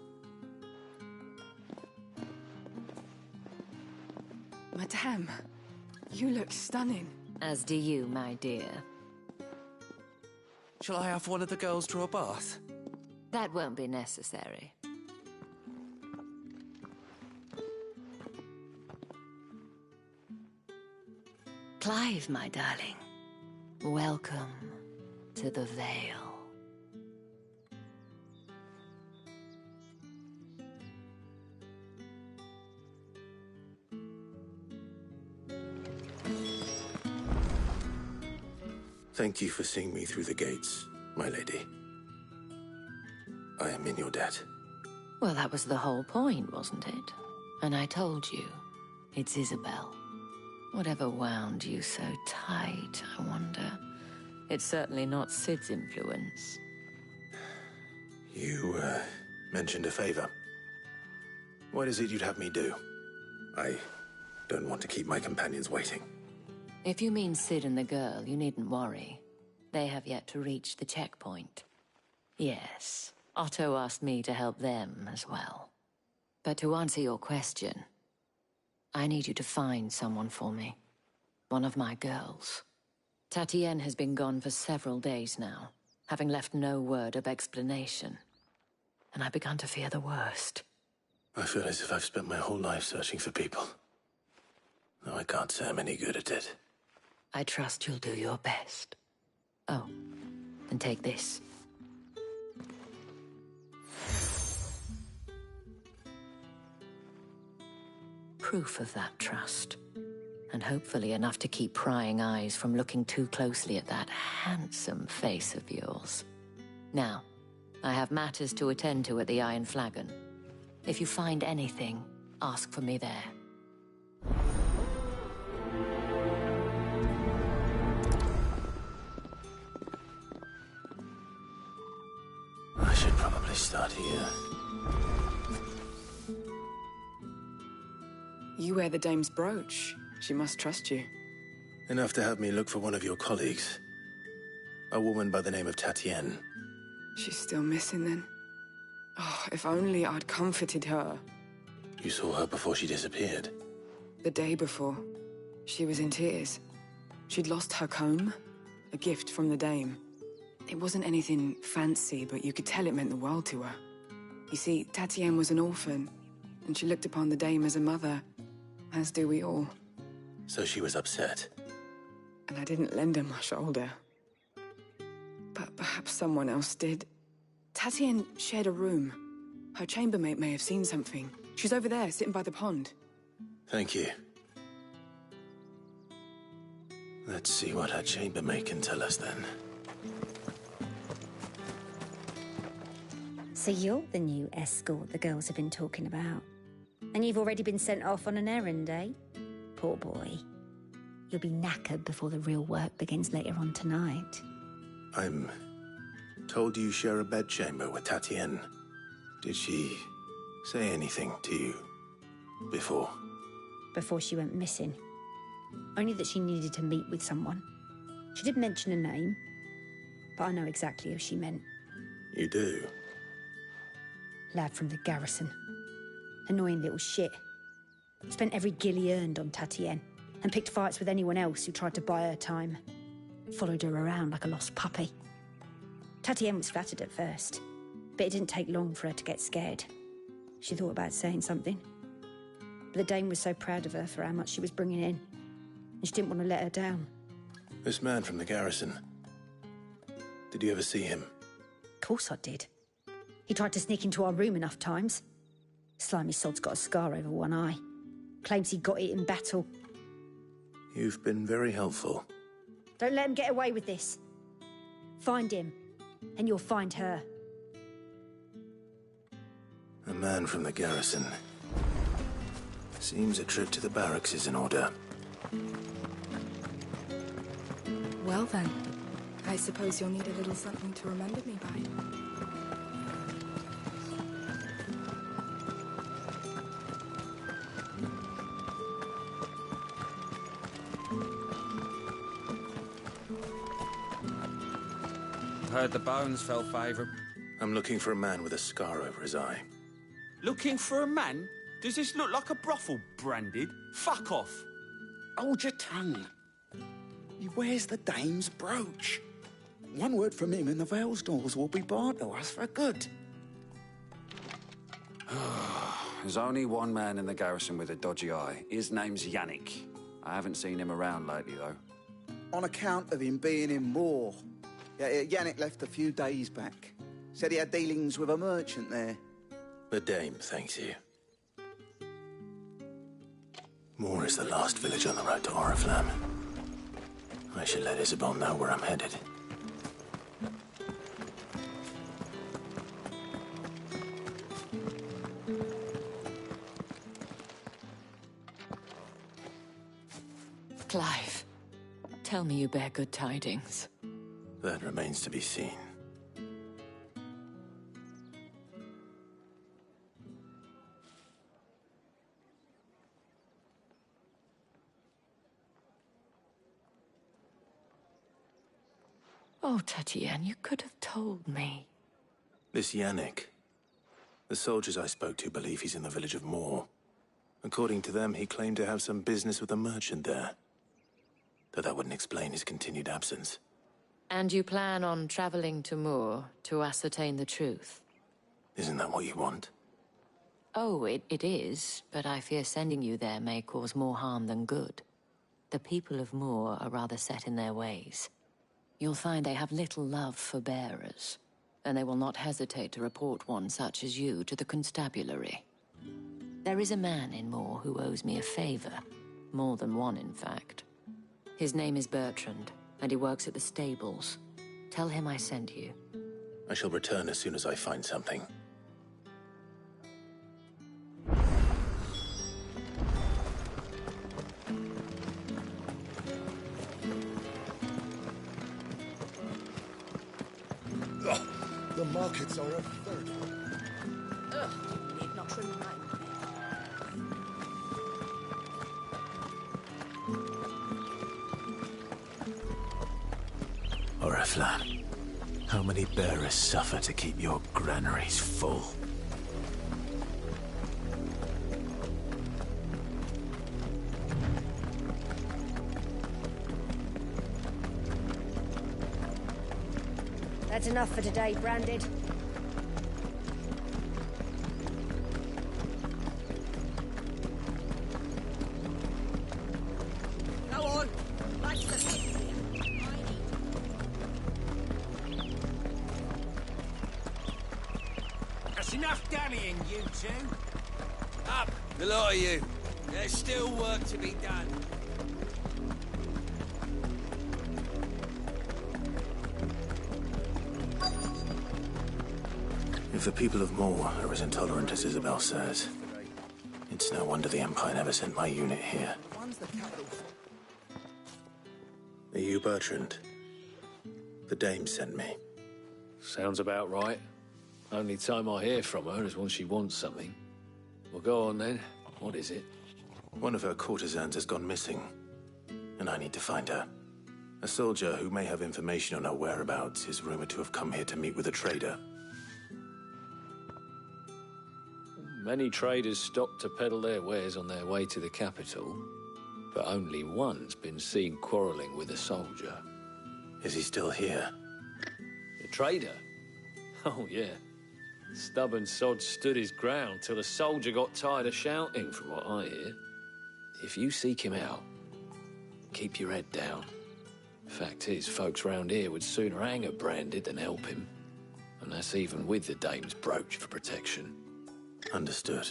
Madame, you look stunning. As do you, my dear. Shall I have one of the girls draw a bath? That won't be necessary. Clive, my darling. Welcome to the Vale. Thank you for seeing me through the gates, my lady. I am in your debt. Well, that was the whole point, wasn't it? And I told you, it's Isabel. Whatever wound you so tight, I wonder. It's certainly not Cid's influence. You, mentioned a favor. What is it you'd have me do? I don't want to keep my companions waiting. If you mean Cid and the girl, you needn't worry. They have yet to reach the checkpoint. Yes, Otto asked me to help them as well. But to answer your question, I need you to find someone for me. One of my girls. Tatienne has been gone for several days now, having left no word of explanation. And I've begun to fear the worst. I feel as if I've spent my whole life searching for people. Though I can't say I'm any good at it. I trust you'll do your best. Oh, and take this. Proof of that trust. And hopefully enough to keep prying eyes from looking too closely at that handsome face of yours. Now, I have matters to attend to at the Iron Flagon. If you find anything, ask for me there. I should probably start here. You wear the dame's brooch. She must trust you. Enough to have me look for one of your colleagues. A woman by the name of Tatienne. She's still missing then. Oh, if only I'd comforted her. You saw her before she disappeared? The day before. She was in tears. She'd lost her comb, a gift from the dame. It wasn't anything fancy, but you could tell it meant the world to her. You see, Tatienne was an orphan, and she looked upon the dame as a mother, as do we all. So she was upset. And I didn't lend her my shoulder. But perhaps someone else did. Tatienne shared a room. Her chambermaid may have seen something. She's over there, sitting by the pond. Thank you. Let's see what her chambermaid can tell us then. So you're the new escort the girls have been talking about. And you've already been sent off on an errand, eh? Poor boy. You'll be knackered before the real work begins later on tonight. I'm told you share a bedchamber with Tatienne. Did she say anything to you before? Before she went missing. Only that she needed to meet with someone. She did mention a name, but I know exactly who she meant. You do? Lad from the garrison. Annoying little shit. Spent every guil he earned on Tatienne, and picked fights with anyone else who tried to buy her time. Followed her around like a lost puppy. Tatienne was flattered at first, but it didn't take long for her to get scared. She thought about saying something. But the dame was so proud of her for how much she was bringing in, and she didn't want to let her down. This man from the garrison. Did you ever see him? Of course I did. He tried to sneak into our room enough times. Slimy sod's got a scar over one eye. Claims he got it in battle. You've been very helpful. Don't let him get away with this. Find him, and you'll find her. A man from the garrison. Seems a trip to the barracks is in order. Well then, I suppose you'll need a little something to remember me by. Heard the bones fell favourite. I'm looking for a man with a scar over his eye. Looking for a man? Does this look like a brothel, Branded? Fuck off! Hold your tongue. He wears the dame's brooch. One word from him and the Vale's doors will be barred to us for good. There's only one man in the garrison with a dodgy eye. His name's Yannick. I haven't seen him around lately, though. On account of him being in war. Yeah, Yannick left a few days back. Said he had dealings with a merchant there. The dame thanks you. Moor is the last village on the road to Oriflamme. I should let Isabel know where I'm headed. Clive, tell me you bear good tidings. That remains to be seen. Oh, Tatienne, you could have told me. This Yannick. The soldiers I spoke to believe he's in the village of Moor. According to them, he claimed to have some business with a merchant there. Though that wouldn't explain his continued absence. And you plan on traveling to Moor to ascertain the truth? Isn't that what you want? Oh, it is, but I fear sending you there may cause more harm than good. The people of Moor are rather set in their ways. You'll find they have little love for bearers, and they will not hesitate to report one such as you to the constabulary. There is a man in Moor who owes me a favor. More than one, in fact. His name is Bertrand, and he works at the stables. Tell him I sent you. I shall return as soon as I find something. The markets are a third. Ugh, you need not remind me. Oriflamme, how many bearers suffer to keep your granaries full? That's enough for today, Branded. Go on. That's enough dallying, you two. Up, the lot of you. There's still work to be done. If the people of Moor are as intolerant as Isabel says, it's no wonder the Empire never sent my unit here. Are you Bertrand? The dame sent me. Sounds about right. Only time I hear from her is when she wants something. Well, go on then. What is it? One of her courtesans has gone missing, and I need to find her. A soldier who may have information on her whereabouts is rumored to have come here to meet with a trader. Many traders stop to peddle their wares on their way to the capital, but only one's been seen quarrelling with a soldier. Is he still here? The trader? Oh, yeah. Stubborn sod stood his ground till the soldier got tired of shouting, from what I hear. If you seek him out, keep your head down. Fact is, folks round here would sooner hang a Branded than help him. And that's even with the dame's brooch for protection. Understood.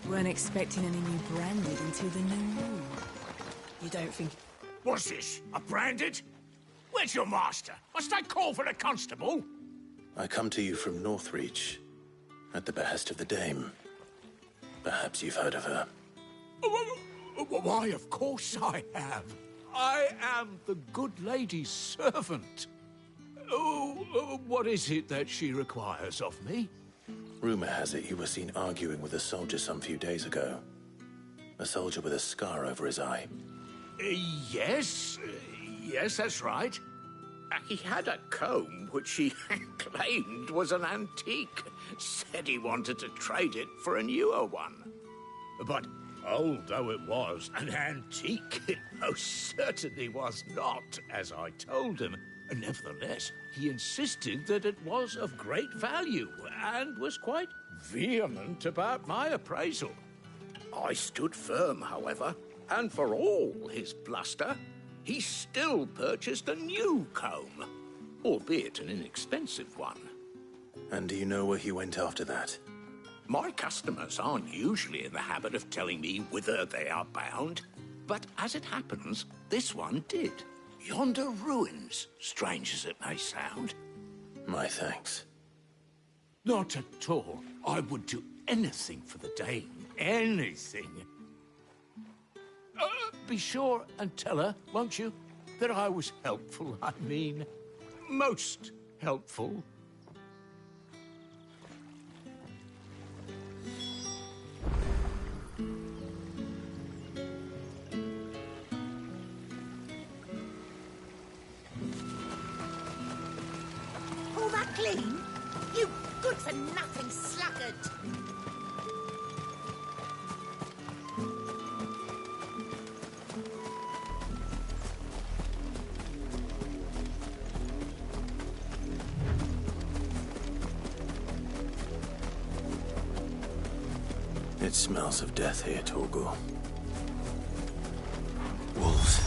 Weren't expecting any new Branded until the new moon. You don't think... What's this? A Branded? Where's your master? Must I call for the constable? I come to you from Northreach, at the behest of the dame. Perhaps you've heard of her. Why, of course I have. I am the good lady's servant. Oh, what is it that she requires of me? Rumor has it you were seen arguing with a soldier some few days ago. A soldier with a scar over his eye. Yes, that's right. He had a comb which he claimed was an antique. Said he wanted to trade it for a newer one. But old though it was, an antique it most certainly was not, as I told him. Nevertheless, he insisted that it was of great value, and was quite vehement about my appraisal. I stood firm, however, and for all his bluster, he still purchased a new comb, albeit an inexpensive one. And do you know where he went after that? My customers aren't usually in the habit of telling me whither they are bound, but as it happens, this one did. Yonder ruins, strange as it may sound. My thanks. Not at all. I would do anything for the dame. Anything. Be sure and tell her, won't you, that I was helpful. I mean, most helpful. All that clean? You good-for-nothing sluggard! It smells of death here, Torgal. Wolves.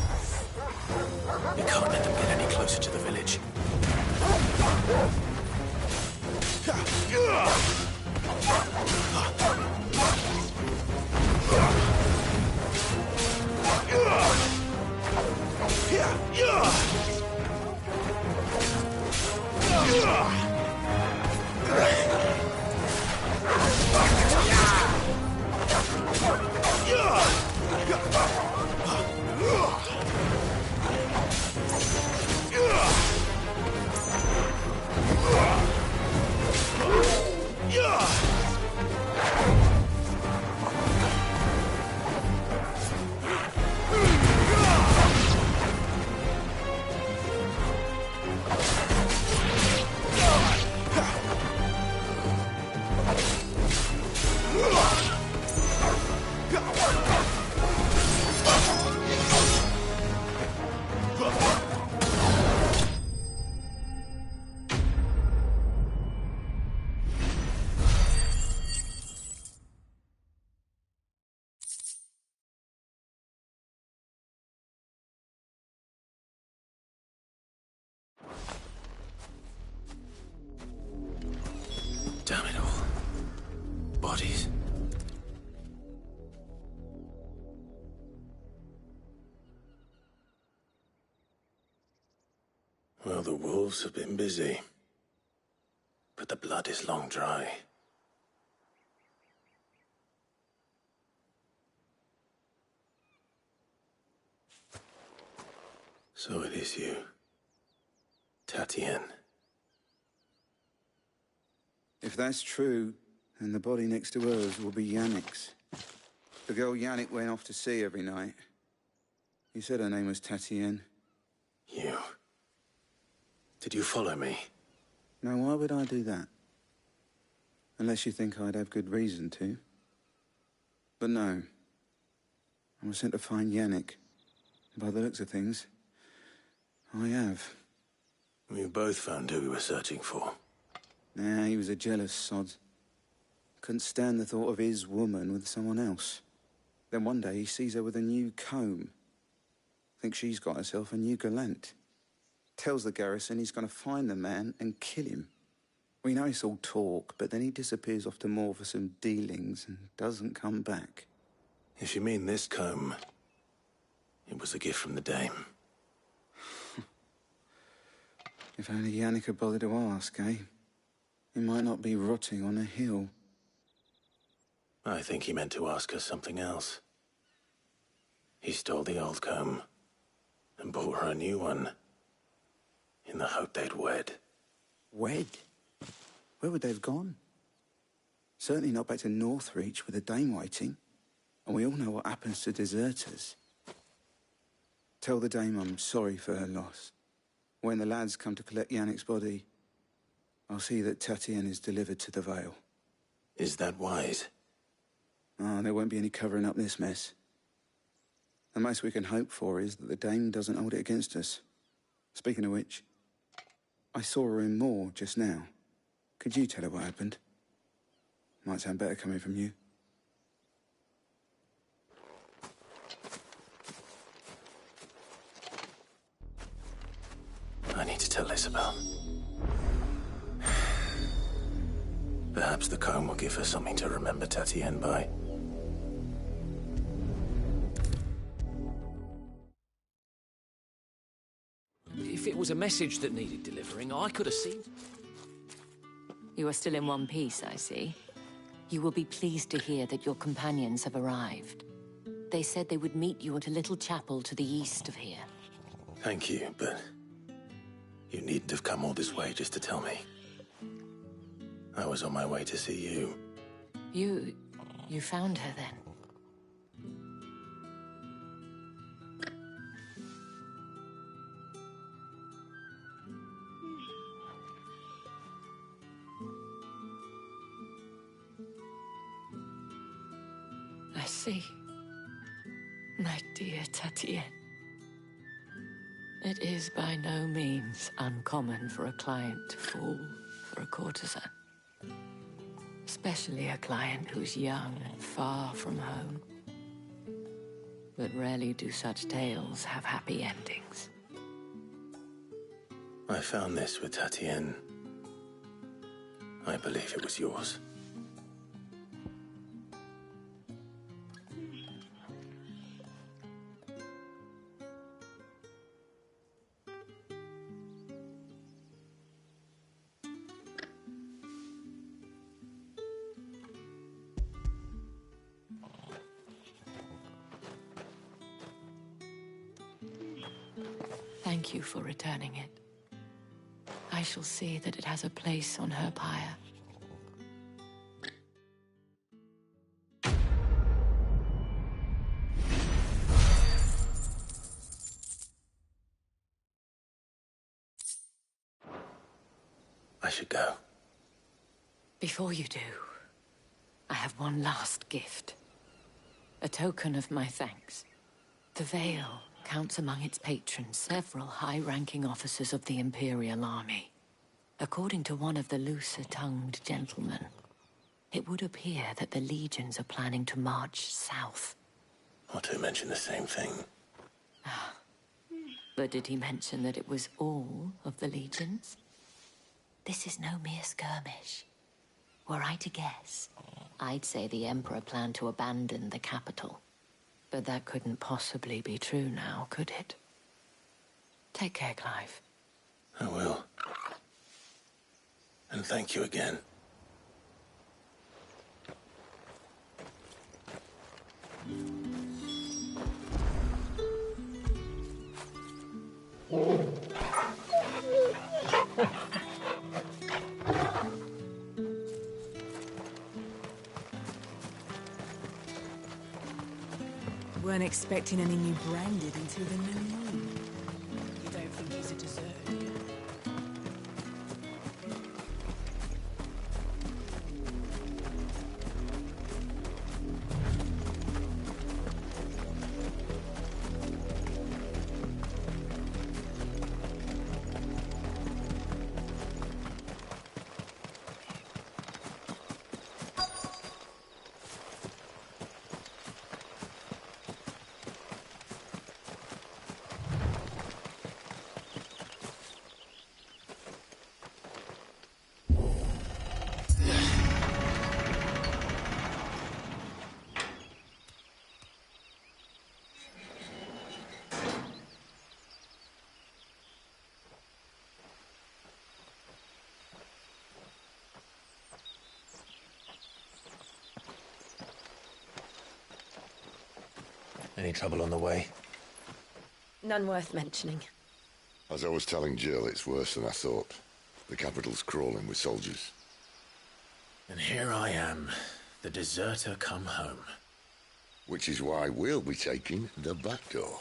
We can't let them get any closer to the village. wolves have been busy, but the blood is long dry. So it is you, Tatien. If that's true, then the body next to hers will be Yannick's. The girl Yannick went off to see every night. You said her name was Tatien. You... Did you follow me? Now, why would I do that? Unless you think I'd have good reason to. But no. I was sent to find Yannick. By the looks of things, I have. We both found who we were searching for. Nah, he was a jealous sod. Couldn't stand the thought of his woman with someone else. Then one day he sees her with a new comb. Thinks she's got herself a new gallant. Tells the garrison he's going to find the man and kill him. We know it's all talk, but then he disappears off to Moor for some dealings and doesn't come back. If you mean this comb, it was a gift from the dame. If only Yannick had bothered to ask, eh? He might not be rotting on a hill. I think he meant to ask her something else. He stole the old comb and bought her a new one in the hope they'd wed. Wed? Where would they have gone? Certainly not back to Northreach with a dame waiting. And we all know what happens to deserters. Tell the dame I'm sorry for her loss. When the lads come to collect Yannick's body, I'll see that Tatien is delivered to the Vale. Is that wise? Oh, there won't be any covering up this mess. The most we can hope for is that the dame doesn't hold it against us. Speaking of which, I saw her in Moor just now. Could you tell her what happened? Might sound better coming from you. I need to tell Isabel. Perhaps the comb will give her something to remember Tatien by. If it was a message that needed delivering, I could have seen... You are still in one piece, I see. You will be pleased to hear that your companions have arrived. They said they would meet you at a little chapel to the east of here. Thank you, but you needn't have come all this way just to tell me. I was on my way to see you. You found her then? I see. My dear Tatien. It is by no means uncommon for a client to fall for a courtesan. Especially a client who's young and far from home. But rarely do such tales have happy endings. I found this with Tatien. I believe it was yours. Thank you for returning it. I shall see that it has a place on her pyre. I should go. Before you do, I have one last gift. A token of my thanks. The Vale counts among its patrons several high-ranking officers of the Imperial Army. According to one of the looser-tongued gentlemen, it would appear that the legions are planning to march south. Otto mentioned the same thing. But did he mention that it was all of the legions? This is no mere skirmish. Were I to guess, I'd say the Emperor planned to abandon the capital. But that couldn't possibly be true now, could it? Take care, Clive. I will. And thank you again. Weren't expecting any new branded until the new moon. You don't think he's a deserter, do you? Any trouble on the way? None worth mentioning. As I was telling Jill, it's worse than I thought. The capital's crawling with soldiers. And here I am, the deserter come home. Which is why we'll be taking the back door.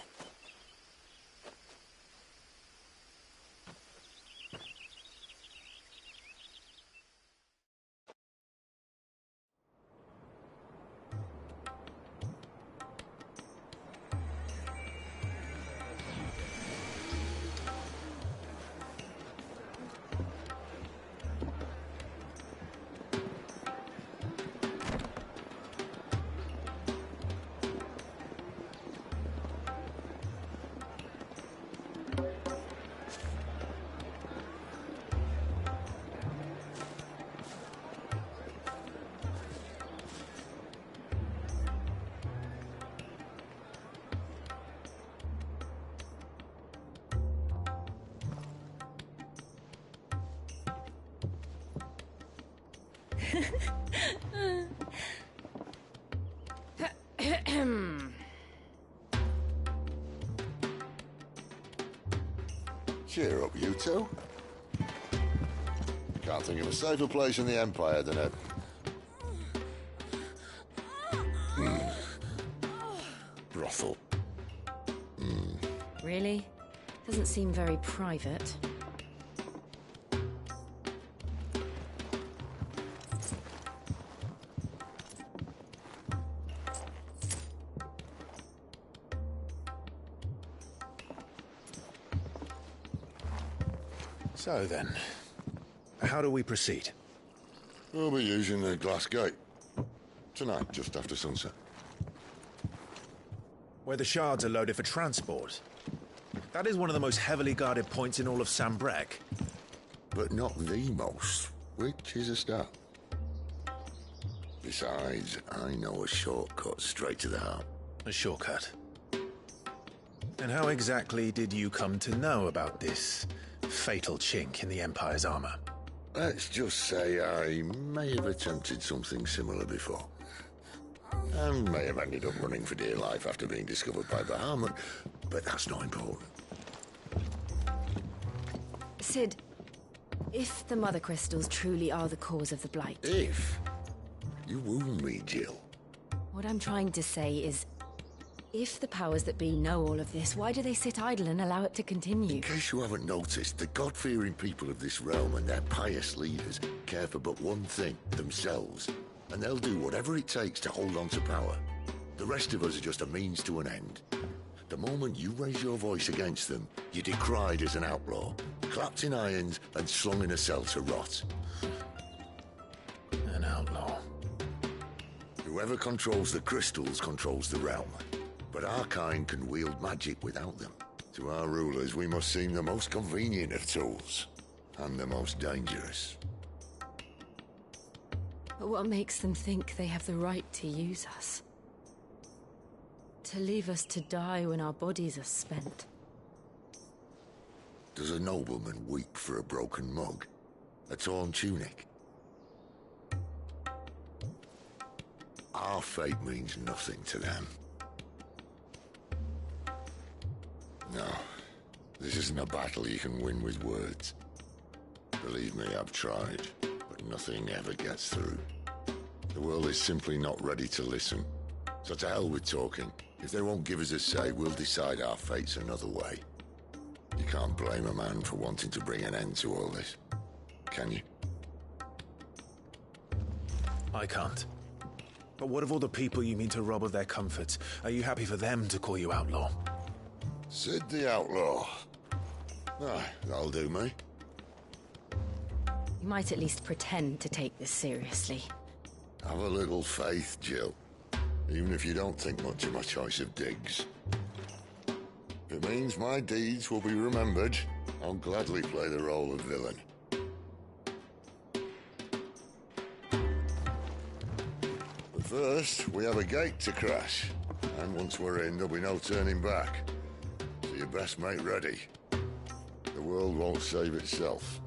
Cheer up, you two. Can't think of a safer place in the Empire than a... brothel. Really? Doesn't seem very private. So then, how do we proceed? We'll be using the glass gate. Tonight, just after sunset. Where the shards are loaded for transport. That is one of the most heavily guarded points in all of Sambrec. But not the most, which is a start. Besides, I know a shortcut straight to the heart. A shortcut? And how exactly did you come to know about this fatal chink in the Empire's armor? Let's just say I may have attempted something similar before. And may have ended up running for dear life after being discovered by Bahamut, but that's not important. Cid, if the Mother Crystals truly are the cause of the Blight... If? You wound me, Jill. What I'm trying to say is, if the powers that be know all of this, why do they sit idle and allow it to continue? In case you haven't noticed, the God-fearing people of this realm and their pious leaders care for but one thing, themselves. And they'll do whatever it takes to hold on to power. The rest of us are just a means to an end. The moment you raise your voice against them, you're decried as an outlaw, clapped in irons and slung in a cell to rot. An outlaw. Whoever controls the crystals controls the realm. But our kind can wield magic without them. To our rulers, we must seem the most convenient of tools. And the most dangerous. But what makes them think they have the right to use us? To leave us to die when our bodies are spent? Does a nobleman weep for a broken mug? A torn tunic? Our fate means nothing to them. No, this isn't a battle you can win with words. Believe me, I've tried, but nothing ever gets through. The world is simply not ready to listen. So to hell with talking. If they won't give us a say, we'll decide our fates another way. You can't blame a man for wanting to bring an end to all this, can you? I can't. But what of all the people you mean to rob of their comforts? Are you happy for them to call you outlaw? Cid the Outlaw. That'll do me. You might at least pretend to take this seriously. Have a little faith, Jill. Even if you don't think much of my choice of digs. If it means my deeds will be remembered, I'll gladly play the role of villain. But first, we have a gate to crash. And once we're in, there'll be no turning back. So you best make ready. The world won't save itself.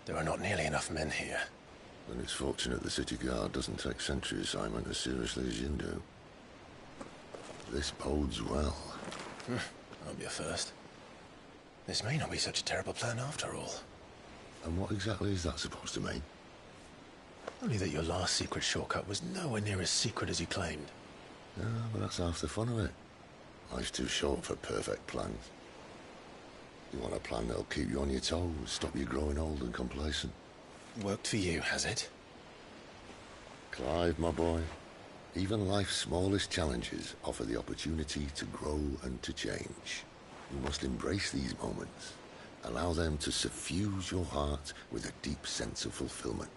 There are not nearly enough men here. Then it's fortunate the city guard doesn't take sentry assignment as seriously as you do. This bodes well. That'll be a first. This may not be such a terrible plan after all. And what exactly is that supposed to mean? Only that your last secret shortcut was nowhere near as secret as you claimed. Yeah, but that's half the fun of it. Life's too short for perfect plans. You want a plan that'll keep you on your toes, stop you growing old and complacent. Worked for you, has it? Clive, my boy, even life's smallest challenges offer the opportunity to grow and to change. You must embrace these moments. Allow them to suffuse your heart with a deep sense of fulfillment.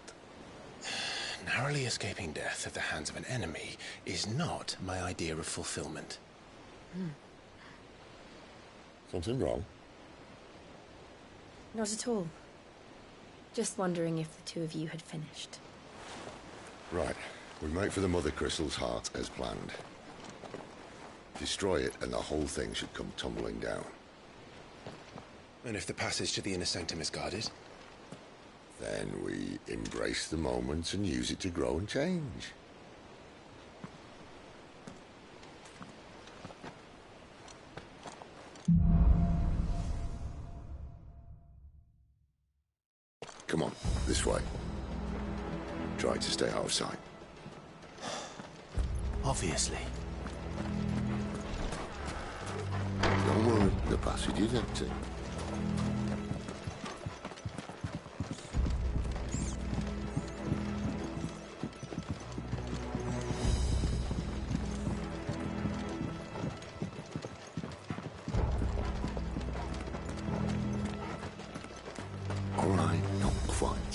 Narrowly escaping death at the hands of an enemy is not my idea of fulfillment. Something wrong? Not at all. Just wondering if the two of you had finished. Right. We make for the Mother Crystal's heart as planned. Destroy it and the whole thing should come tumbling down. And if the passage to the inner sanctum is guarded? Then we embrace the moment and use it to grow and change. Come on, this way. Try to stay out of sight. Obviously. Don't worry, the passage is empty.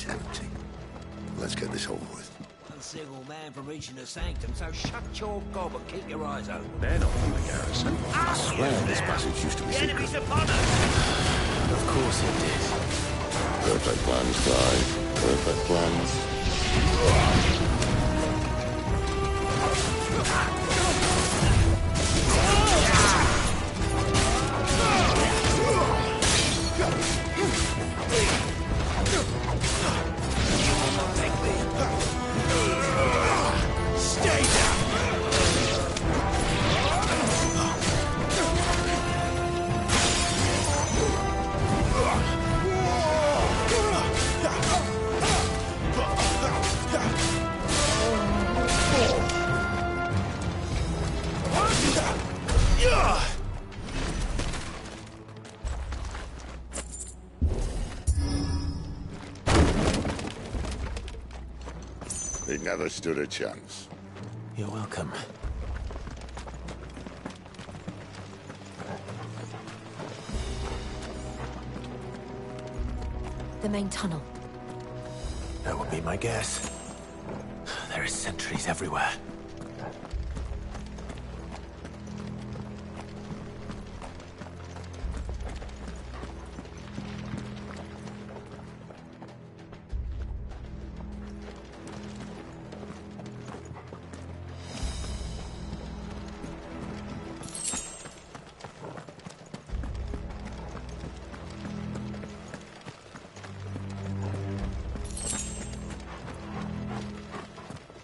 Empty. Let's get this over with. One single man from reaching the sanctum, so shut your gob and keep your eyes open. They're not from the garrison. I swear this passage used to be secret. Enemies upon us! Of course it did. Perfect plans, Clive. Perfect plans. It never stood a chance. You're welcome. The main tunnel. That would be my guess. There are sentries everywhere.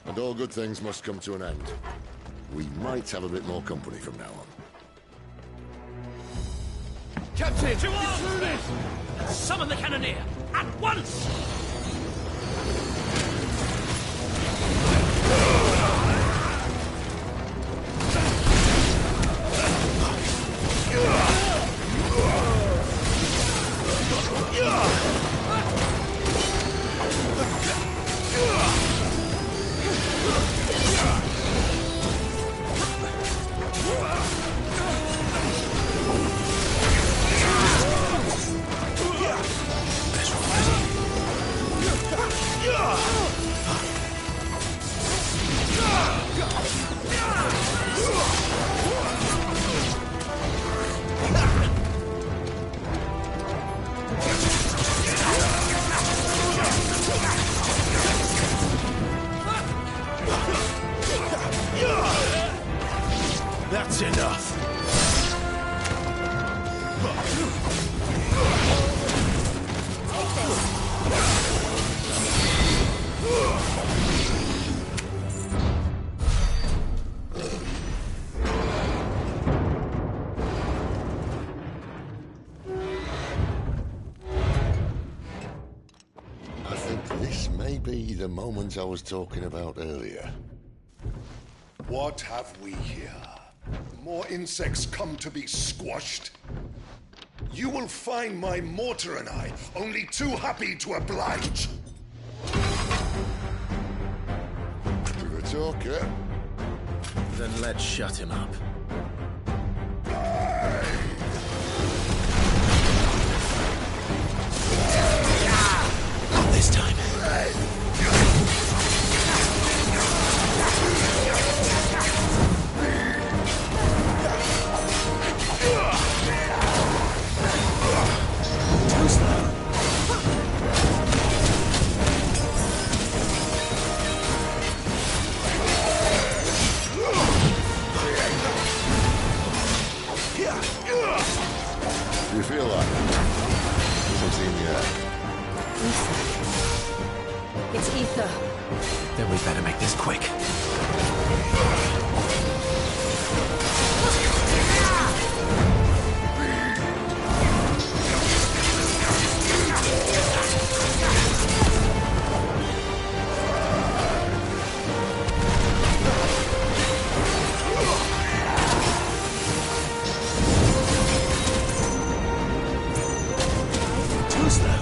And all good things must come to an end. We might have a bit more company from now on. Captain! To arms, men! Summon the cannoneer! At once! That's enough. I think this may be the moment I was talking about earlier. What have we here? More insects come to be squashed? You will find my mortar and I only too happy to oblige. With a talker. Then let's shut him up. Not this time. Too slow. You feel like something in the air? It's ether. Then we better make this quick. Too slow.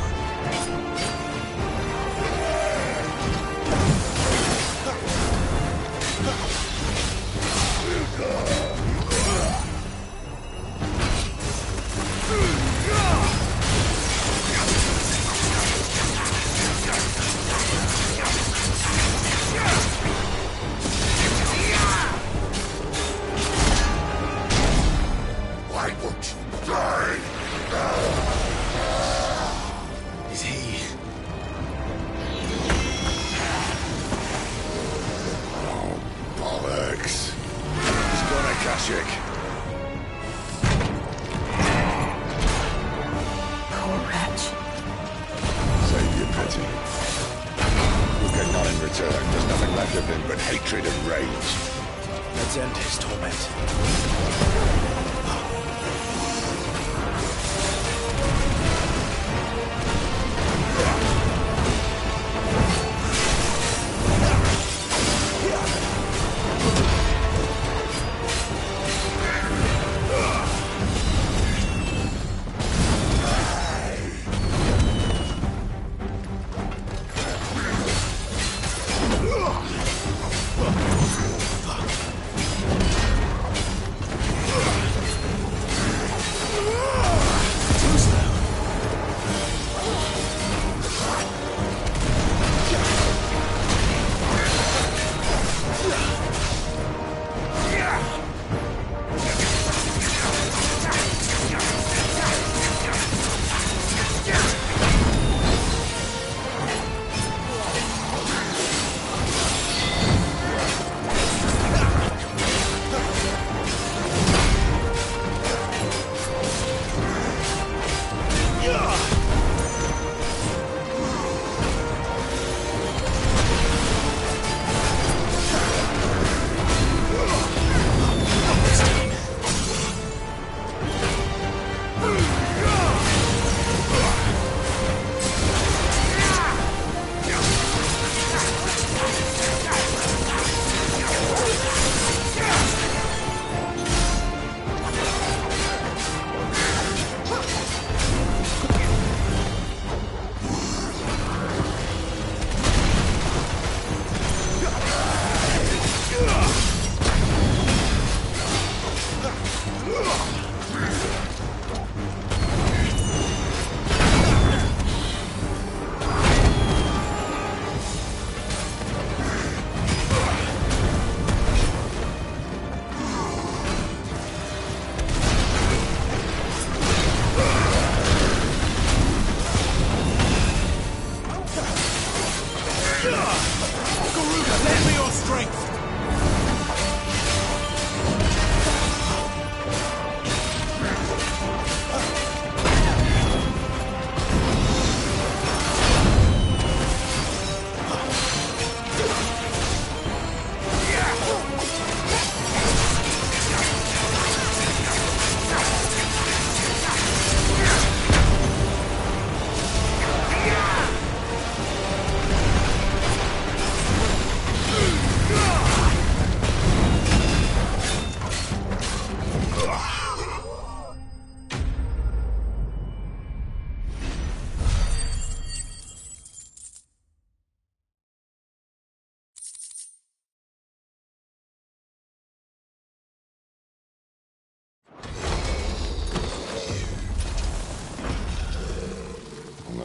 Why won't you die? Is he? Oh, bollocks. He's gonna Kashyyyk. Poor wretch. Save your pity. You'll get none in return. There's nothing left of him but hatred and rage. Let's end his torment.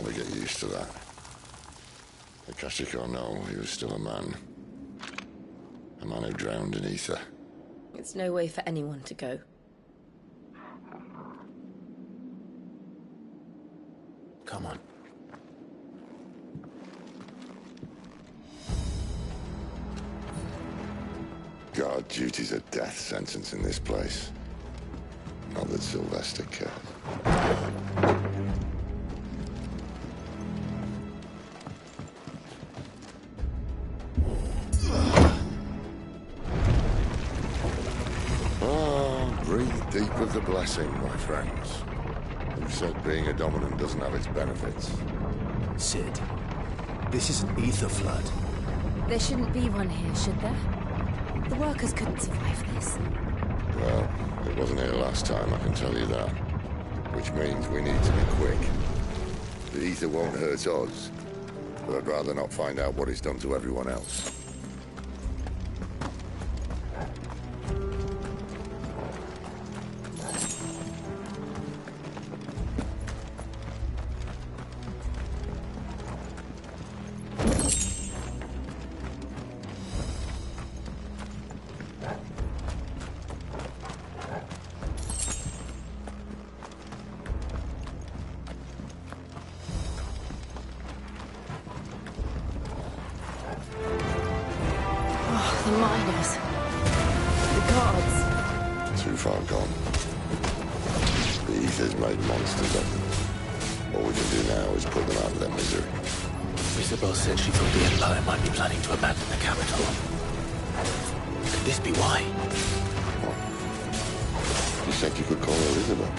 never get used to that. Akashic or no, he was still a man. A man who drowned in ether. It's no way for anyone to go. Come on. Guard duty's a death sentence in this place. Not that Sylvester cared. Breathe deep of the blessing, my friends. Who said being a dominant doesn't have its benefits? Cid, this is an ether flood. There shouldn't be one here, should there? The workers couldn't survive this. Well, it wasn't here last time, I can tell you that. Which means we need to be quick. The ether won't hurt us, but I'd rather not find out what it's done to everyone else. The miners. The guards. Too far gone. The ether's made monsters of them. All we can do now is put them out of their misery. Isabel said she thought the Empire might be planning to abandon the capital. Could this be why? What? You said you could call her Isabel.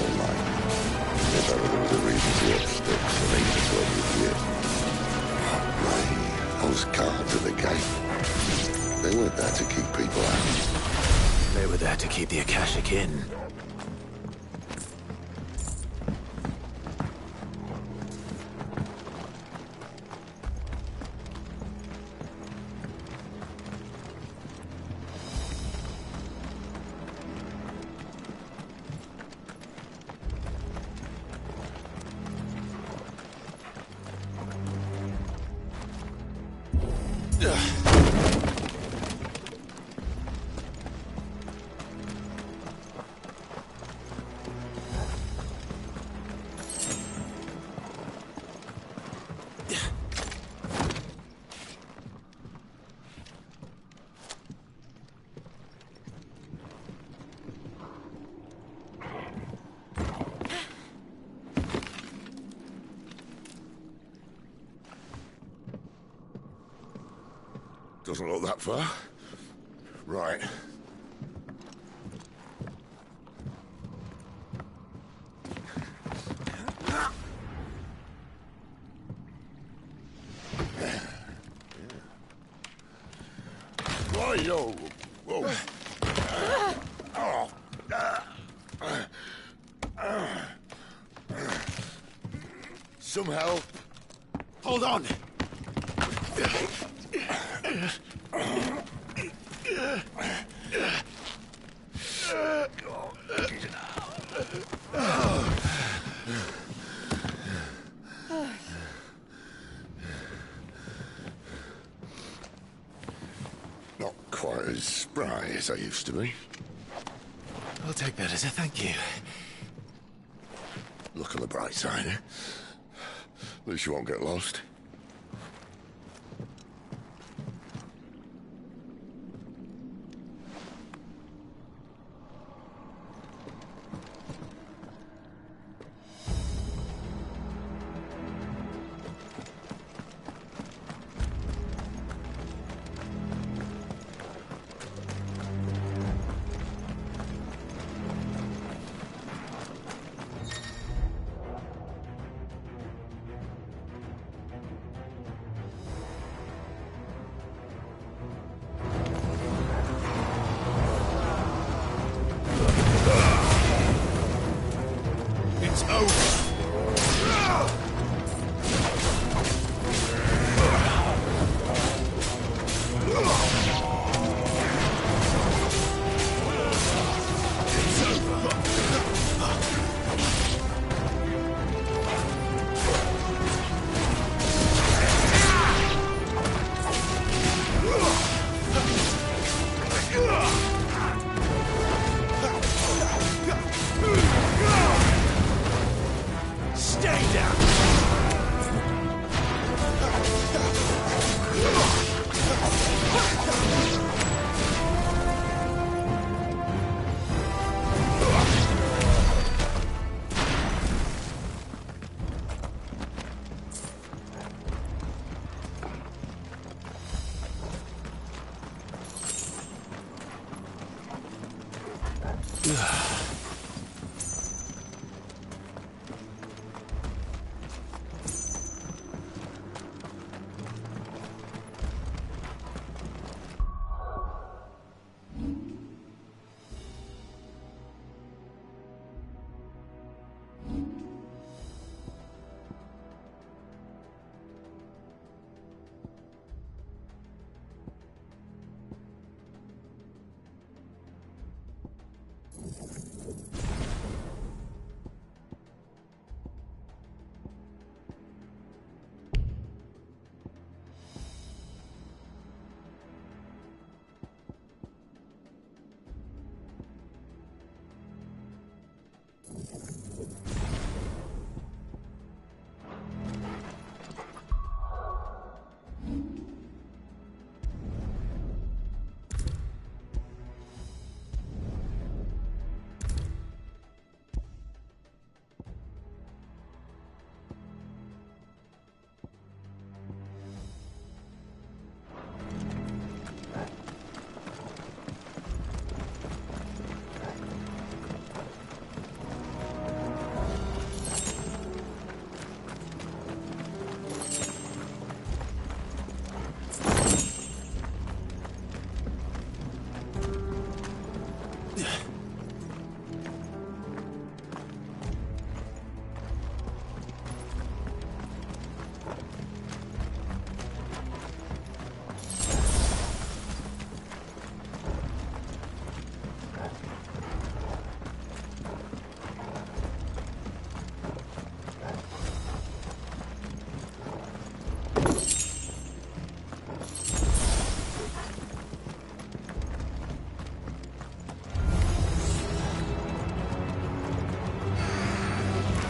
Oh my. If ever there was a reason to up sticks, I think that's what you did. My. Those guards at the gate. They weren't there to keep people out. They were there to keep the Akashic in. Doesn't look that far. Right. Whoa, whoa. Some help. Hold on. Not quite as spry as I used to be. I'll take that as a thank you. Look on the bright side, eh? At least you won't get lost.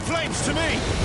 Flames to me!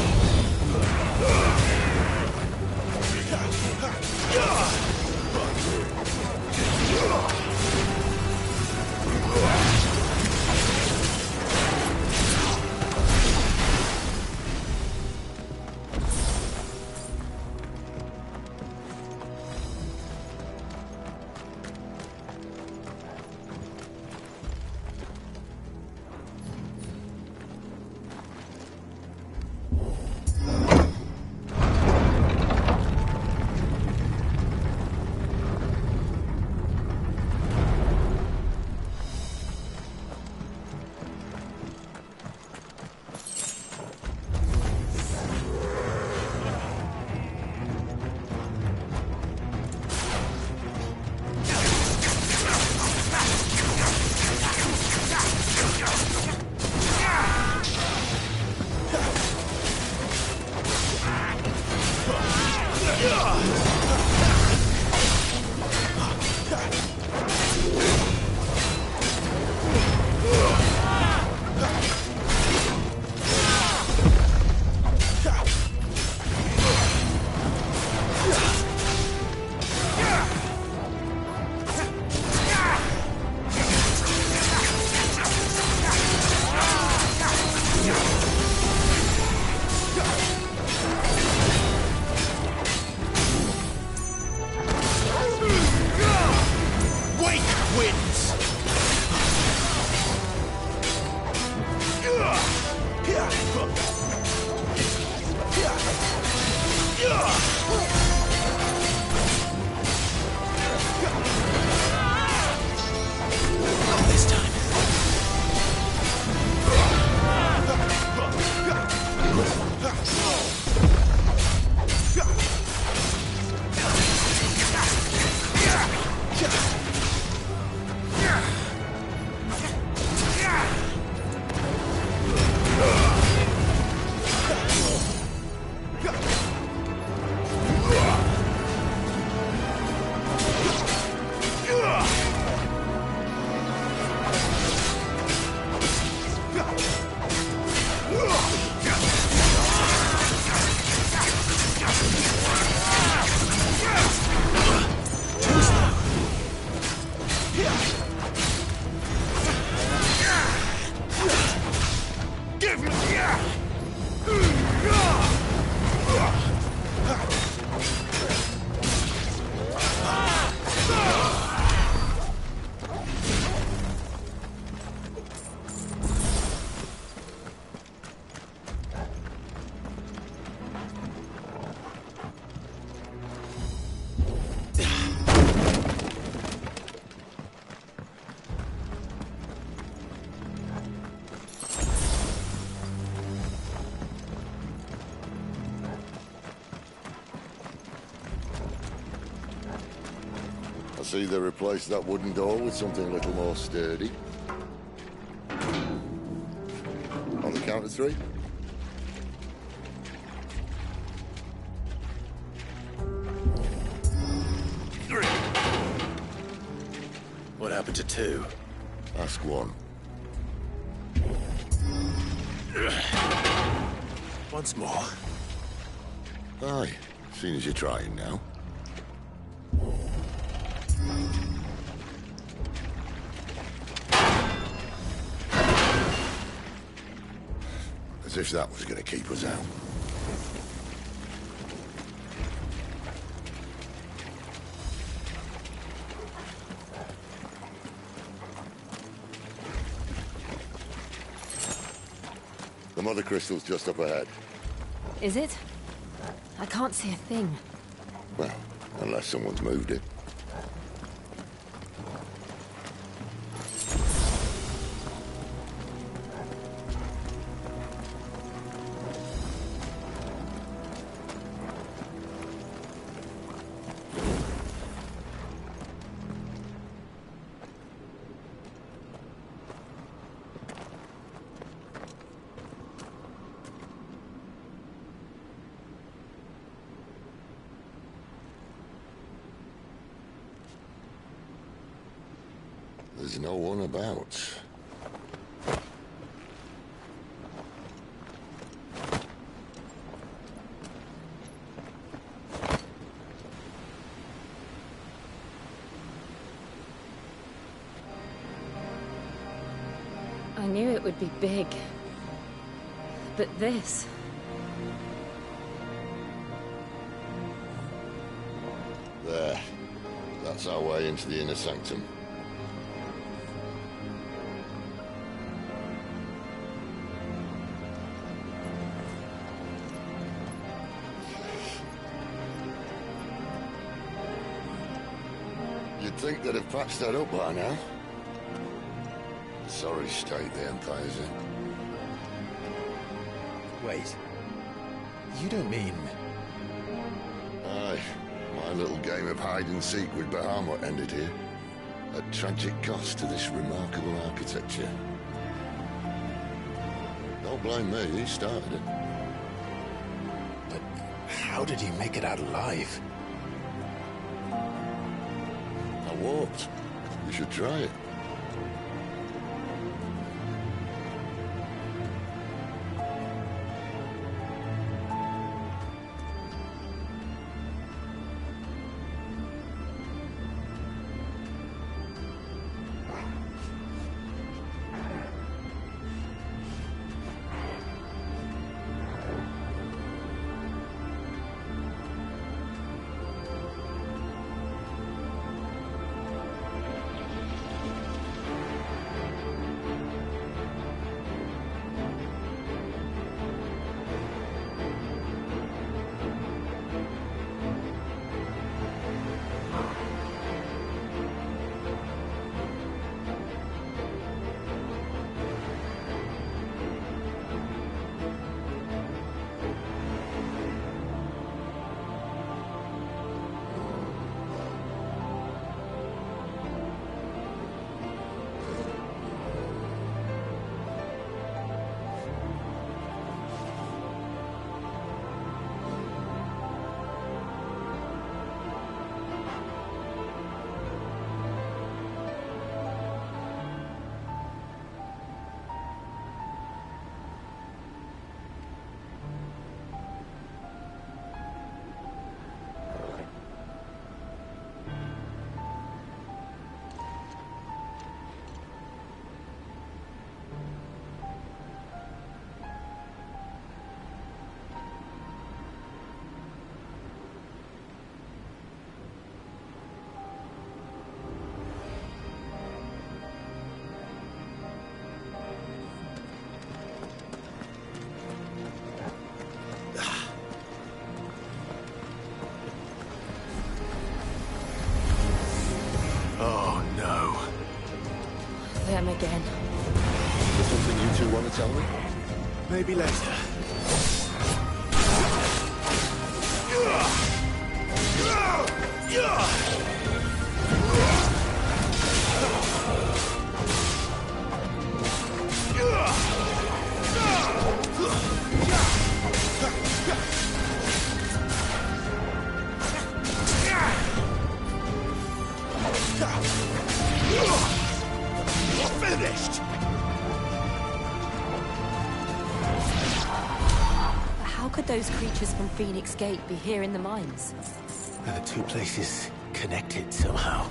see they replaced that wooden door with something a little more sturdy. On the count of 3. What happened to 2? Ask 1. Once more. Aye, seeing as you're trying now. As if that was going to keep us out. The mother crystal's just up ahead. Is it? I can't see a thing. Well, unless someone's moved it. There's no one about. I knew it would be big. But this... There. That's our way into the inner sanctum. You'd think they'd have patched that up by now. Sorry state the Empire's in. Wait. You don't mean... Aye. My little game of hide-and-seek with Bahamut ended here. At tragic cost to this remarkable architecture. Don't blame me, he started it. But how did he make it out alive? I walked. You should try it. Them again. Is there something you two want to tell me? Maybe later. Yeah! could those creatures from Phoenix Gate be here in the mines? Are the two places connected somehow?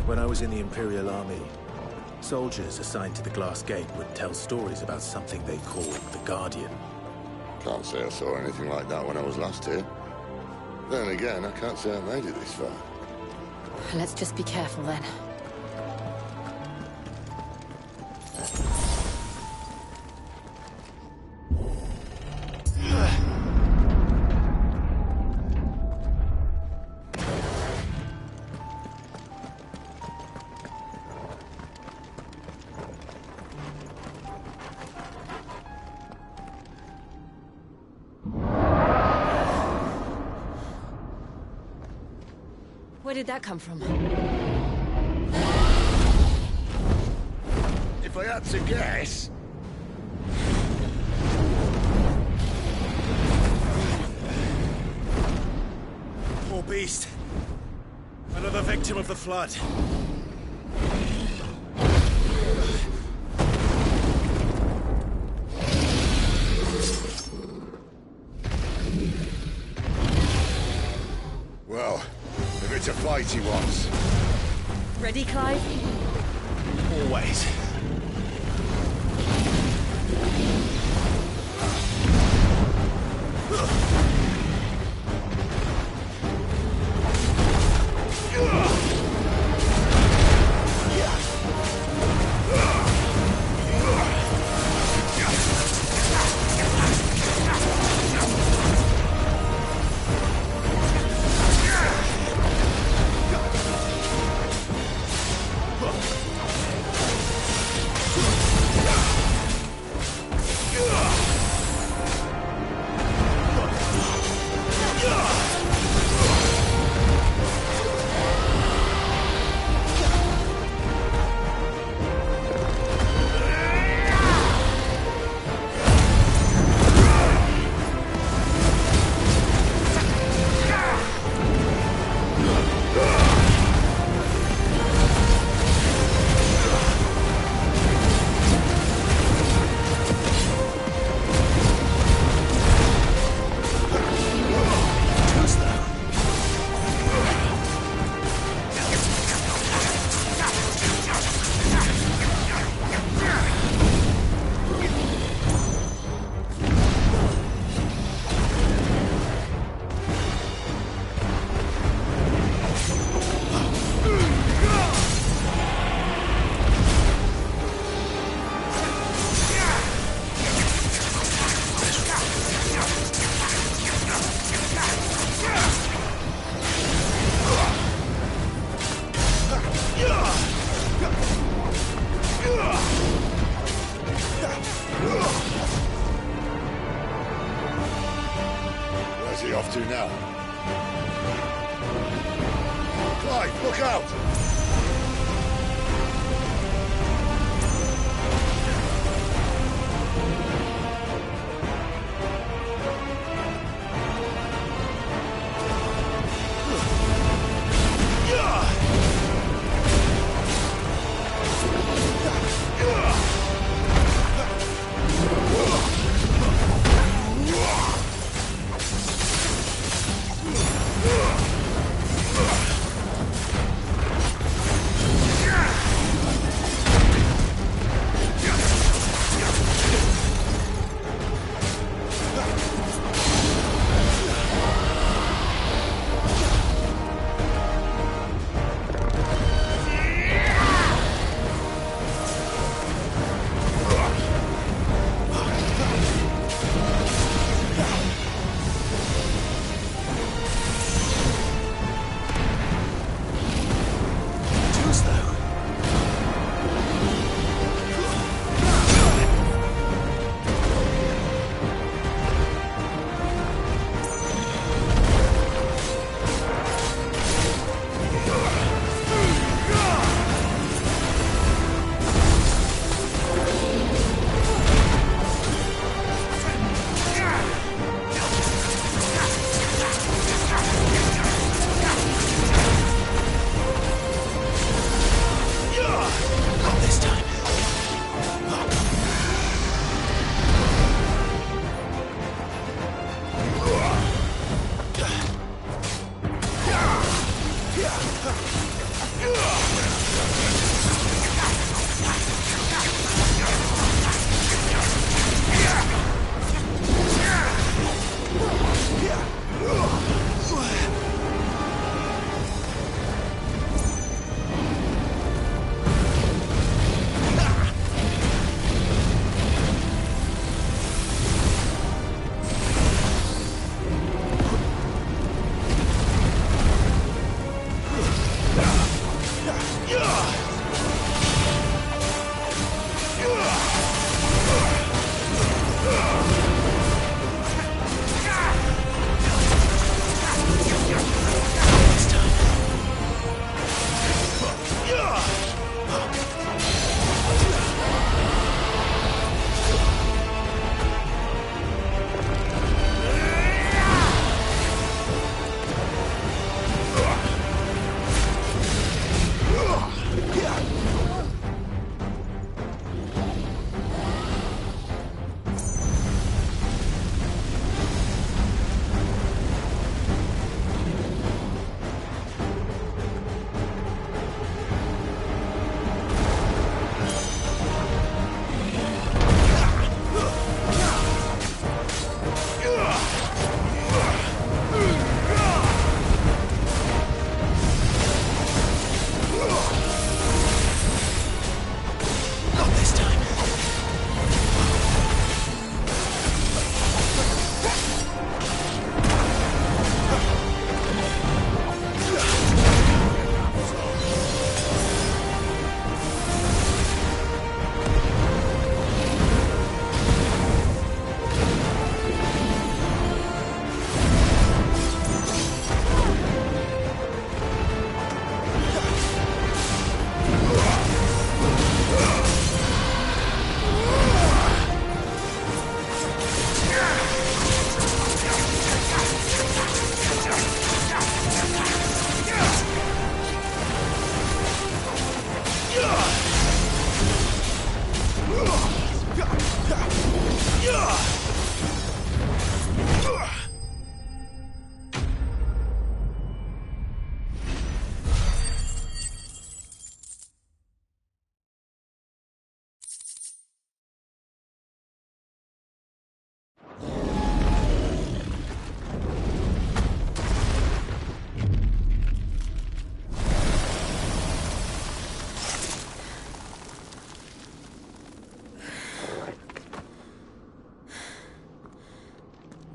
When I was in the Imperial Army, soldiers assigned to the Glass Gate would tell stories about something they called the Guardian. Can't say I saw anything like that when I was last here. Then again, I can't say I made it this far. Let's just be careful then. Where did that come from? If I had to guess... Poor beast. Another victim of the Flood. to fight he was. Ready, Clive? Always. Where's he off to now? Clive, look out!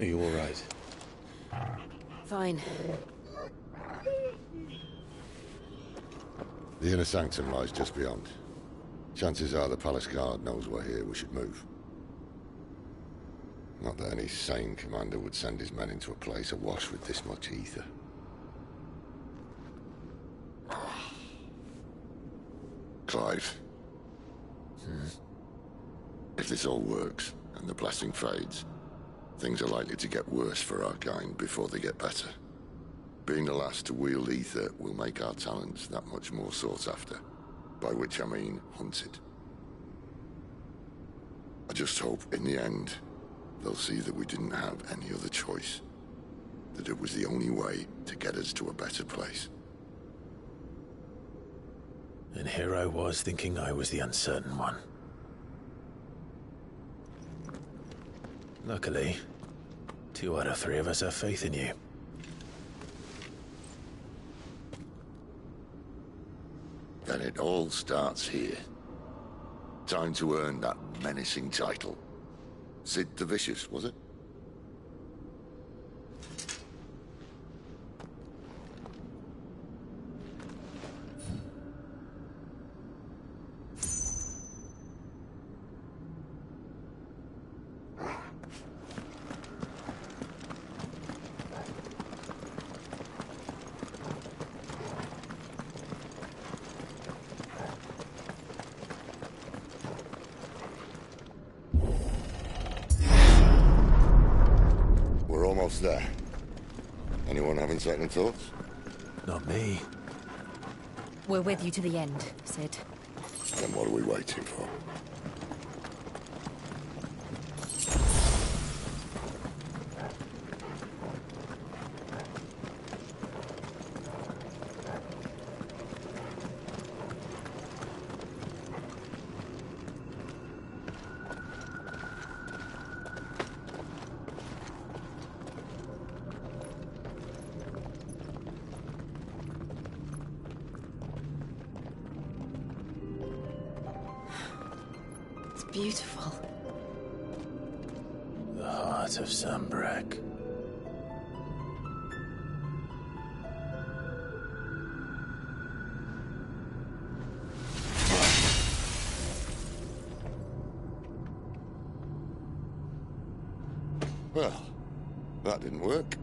Are you all right? Fine. The inner sanctum lies just beyond. Chances are the palace guard knows we're here. We should move. Not that any sane commander would send his men into a place awash with this much ether. Clive. If this all works, and the blessing fades, things are likely to get worse for our kind before they get better. Being the last to wield ether will make our talents that much more sought after. By which I mean hunted. I just hope, in the end, they'll see that we didn't have any other choice. That it was the only way to get us to a better place. And here I was thinking I was the uncertain one. Luckily, 2 out of 3 of us have faith in you. Then it all starts here. Time to earn that menacing title. Cid the Vicious, was it? There. Anyone having second thoughts? Not me. We're with you to the end, Cid. Then what are we waiting for? Beautiful. The heart of Sambrek. Well, that didn't work.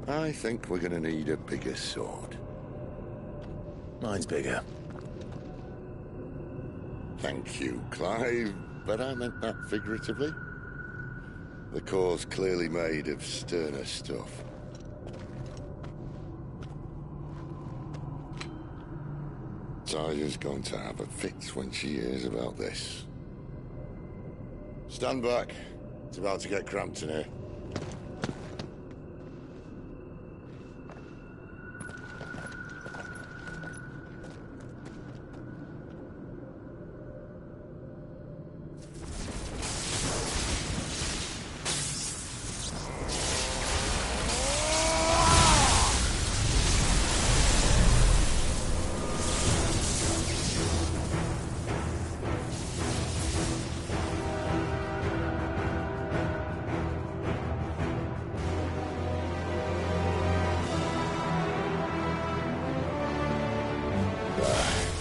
I think we're gonna need a bigger sword. Mine's bigger. Thank you, Clive, but I meant that figuratively. The core's clearly made of sterner stuff. Taya's going to have a fit when she hears about this. Stand back. It's about to get cramped in here.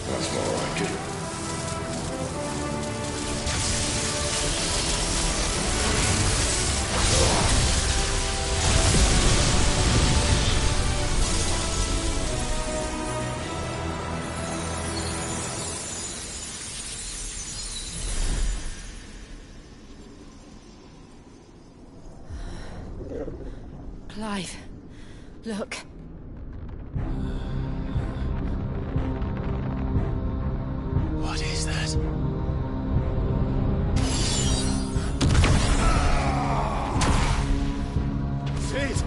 That's more like it. Clive, look. What is that? Cid!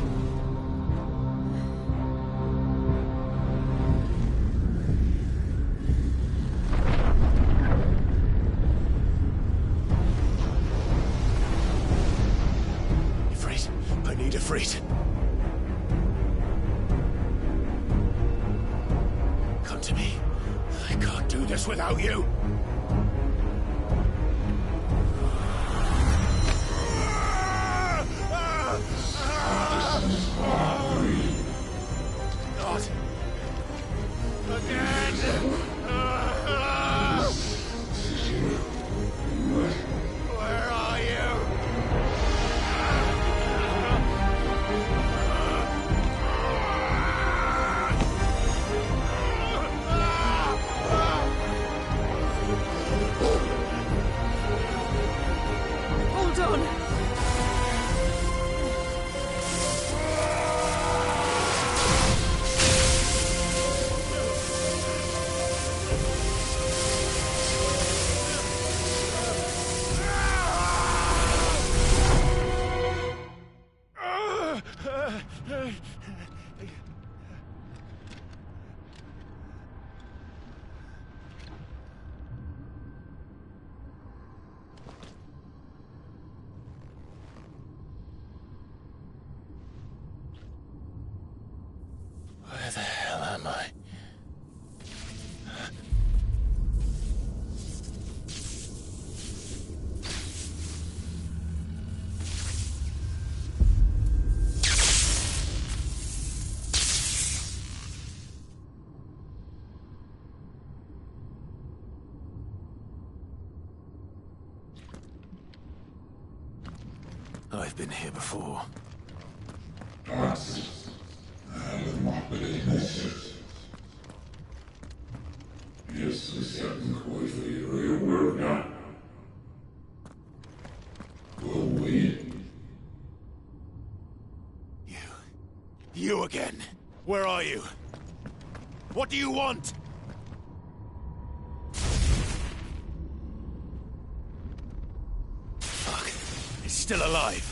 Ifrit, I need Ifrit. Come to me. I can't do this without you. I've been here before. You again. Where are you? What do you want? Fuck. It's still alive.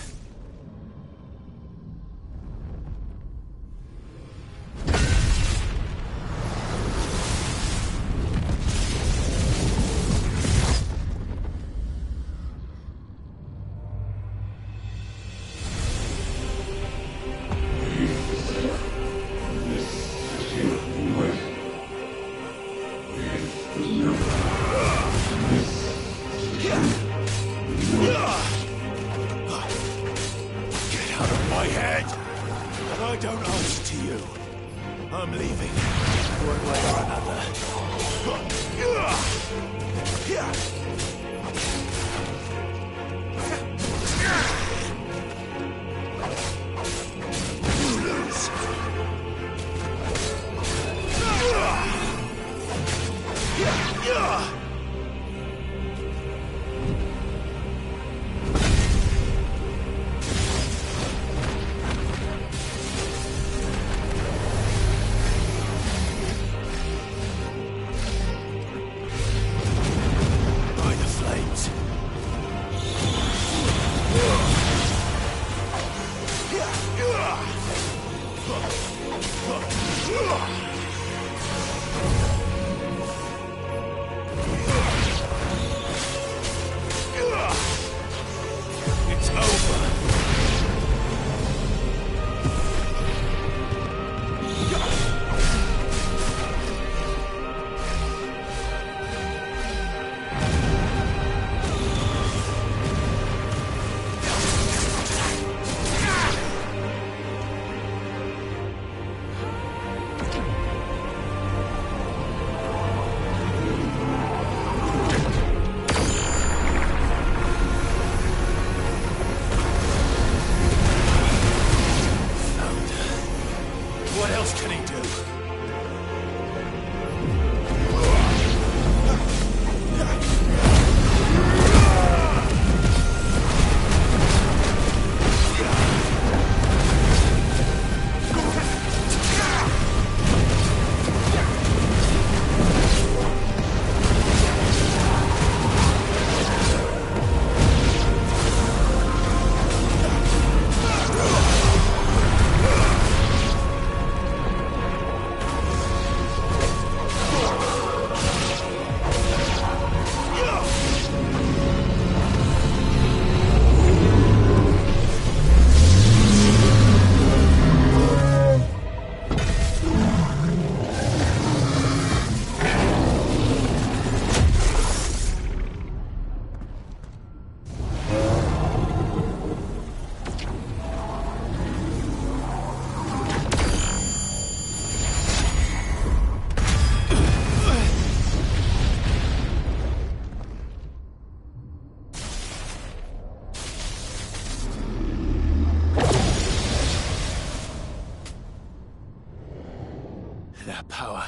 That power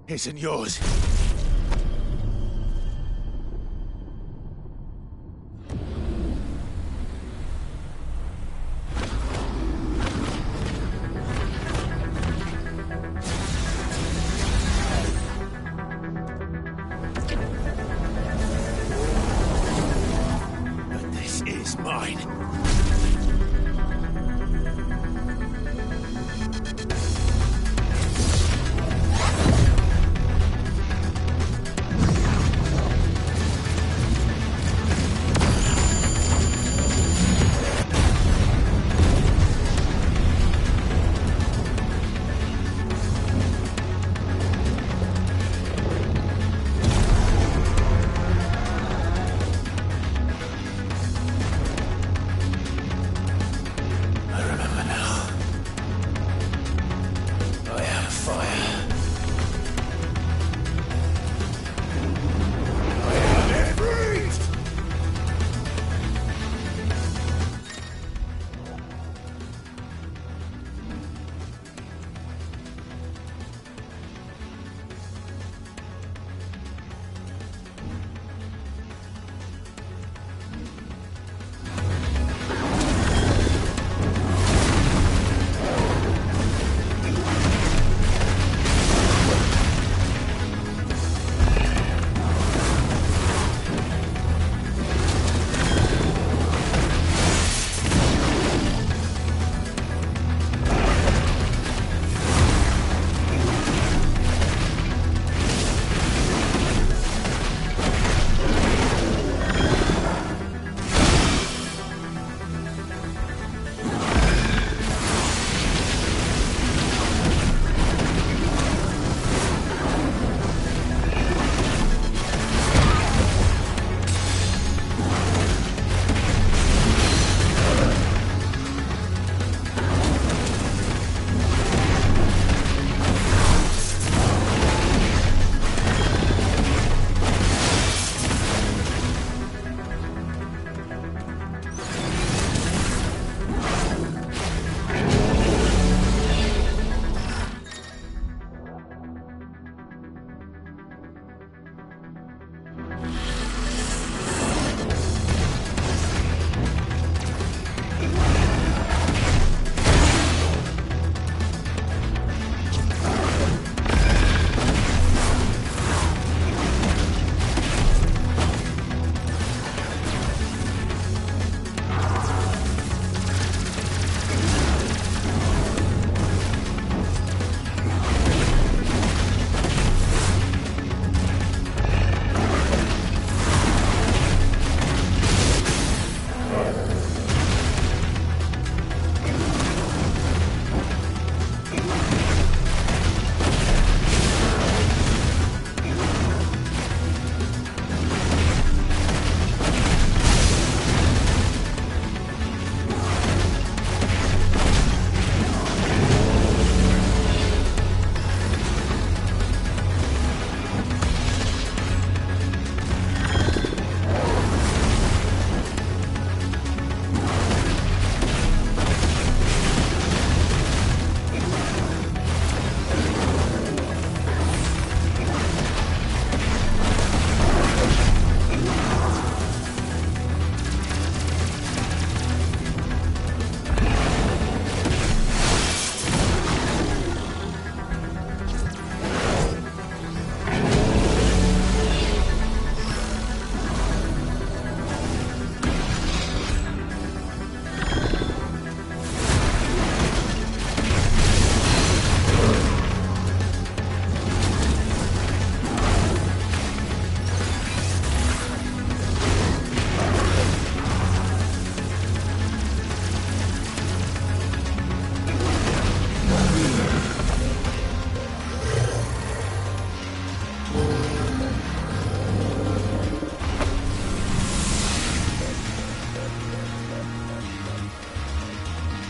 isn't yours. But this is mine.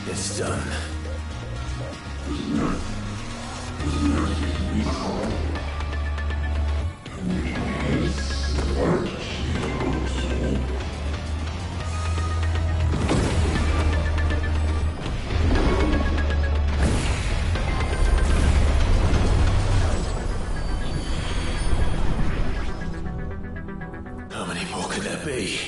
It's done. How many more could there be?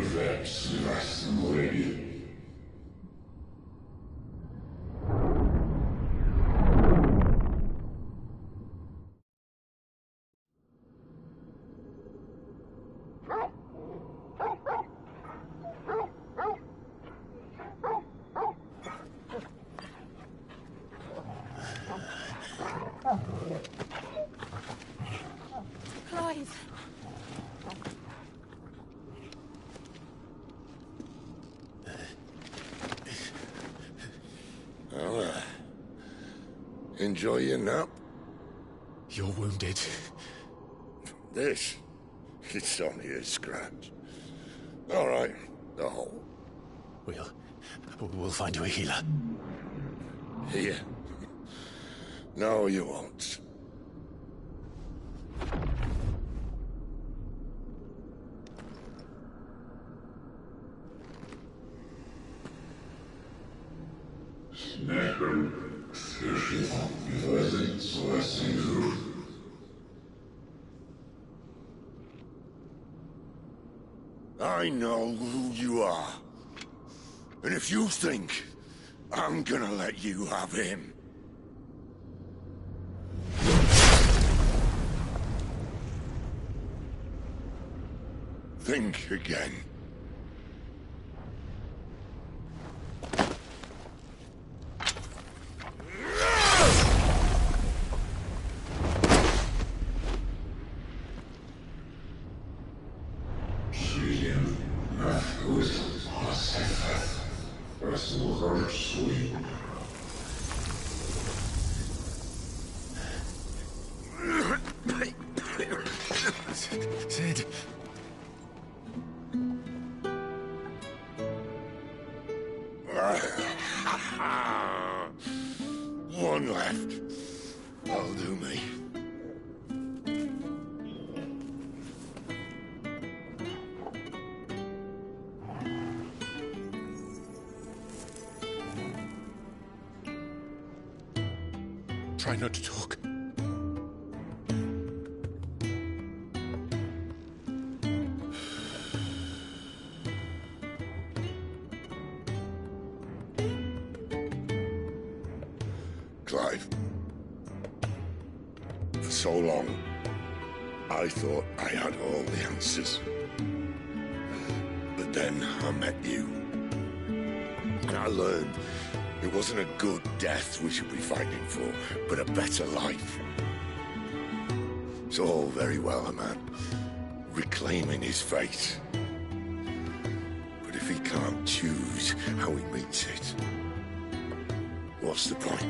ffxvi. Clive. Well, enjoy your nap. You're wounded. This? It's only a scratch. All right, the hole. We'll find you a healer. Here. No, you won't. I know who you are. And if you think I'm gonna let you have him... think again. Cid. One left. That'll do me. Try not to talk. Clive. For so long, I thought I had all the answers. But then I met you. And I learned it wasn't a good death we should be fighting for, but a better life. It's all very well, a man reclaiming his fate. But if he can't choose how he meets it, what's the point?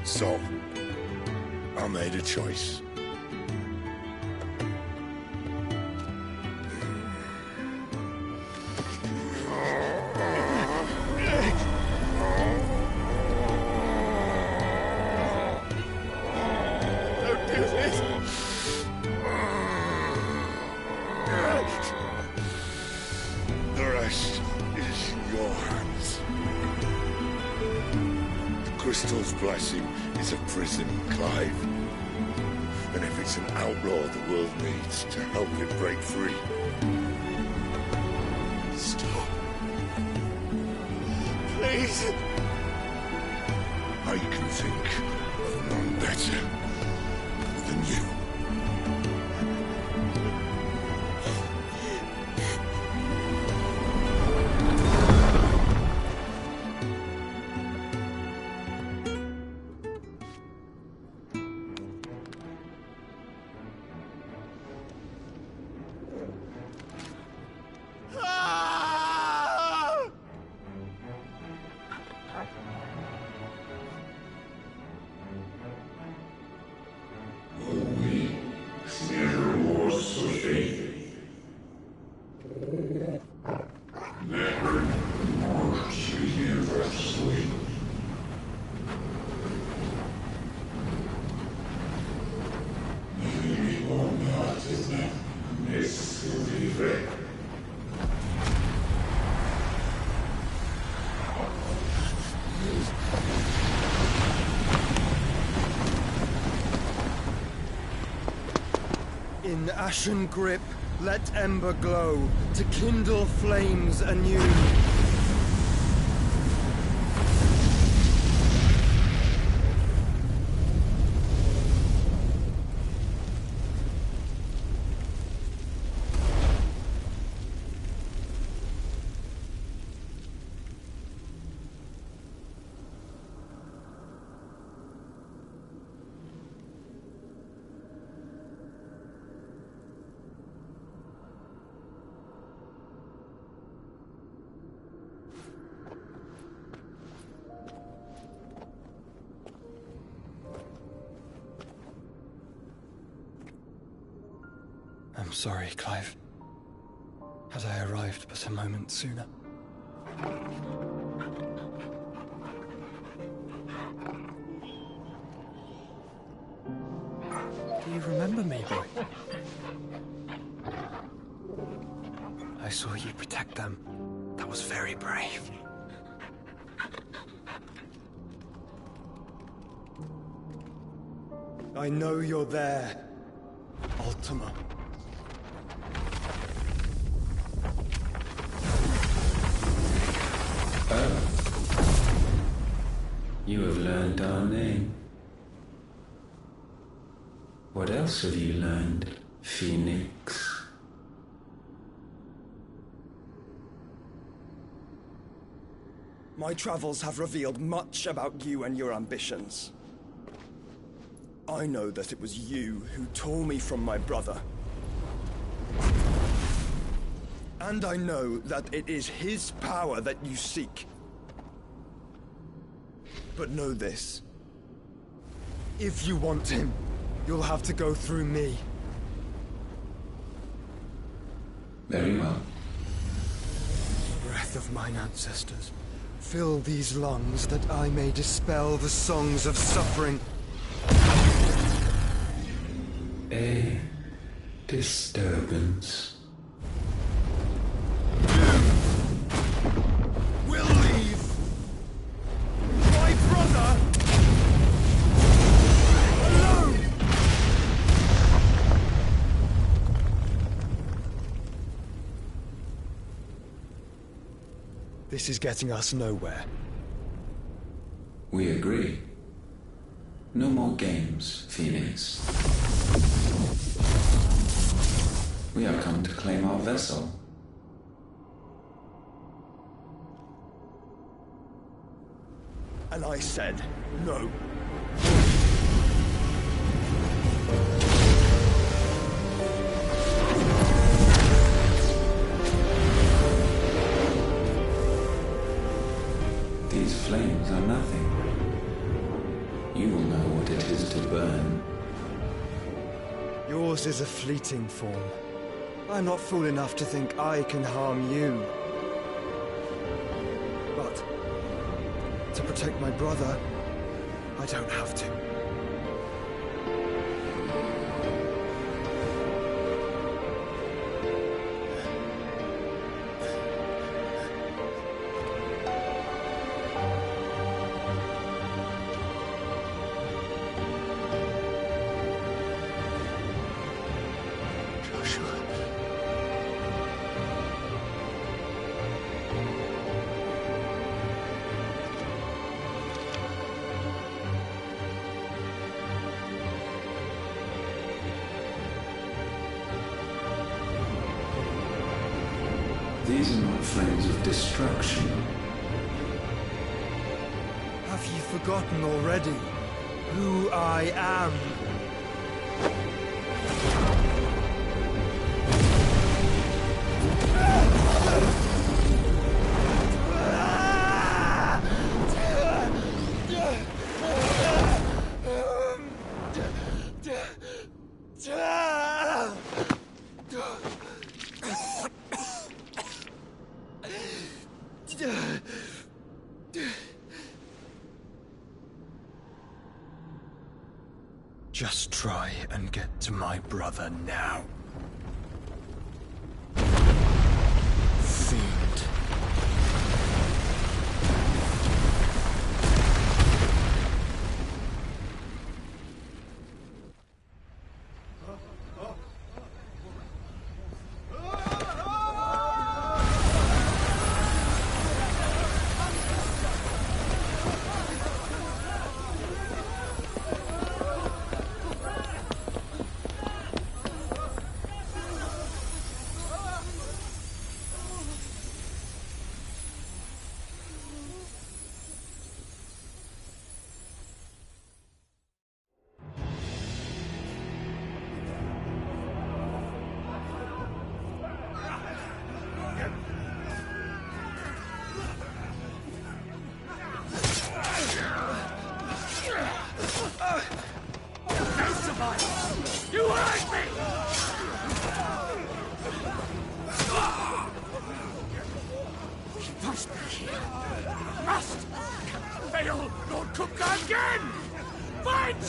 So, I made a choice. Don't do this! The rest is in your hands. The Crystal's blessing is a prison, Clive. And if it's an outlaw the world needs to help it break free... Stop. Please. I can think of none better than you. We In ashen grip, let ember glow, to kindle flames anew. I'm sorry, Clive. Had I arrived but a moment sooner. Do you remember me, boy? I saw you protect them. That was very brave. I know you're there, Ultima. You have learned our name. What else have you learned, Phoenix? My travels have revealed much about you and your ambitions. I know that it was you who tore me from my brother. And I know that it is his power that you seek. But know this. If you want him, you'll have to go through me. Very well. Breath of mine ancestors, fill these lungs that I may dispel the songs of suffering. A disturbance. We'll leave. My brother alone. This is getting us nowhere. We agree. No more games, Phoenix. We have come to claim our vessel. And I said no. These flames are nothing. You will know what it is to burn. Yours is a fleeting form. I'm not fool enough to think I can harm you. But to protect my brother, I don't have to. These are not flames of destruction. Have you forgotten already who I am? Just try and get to my brother now. Fiend.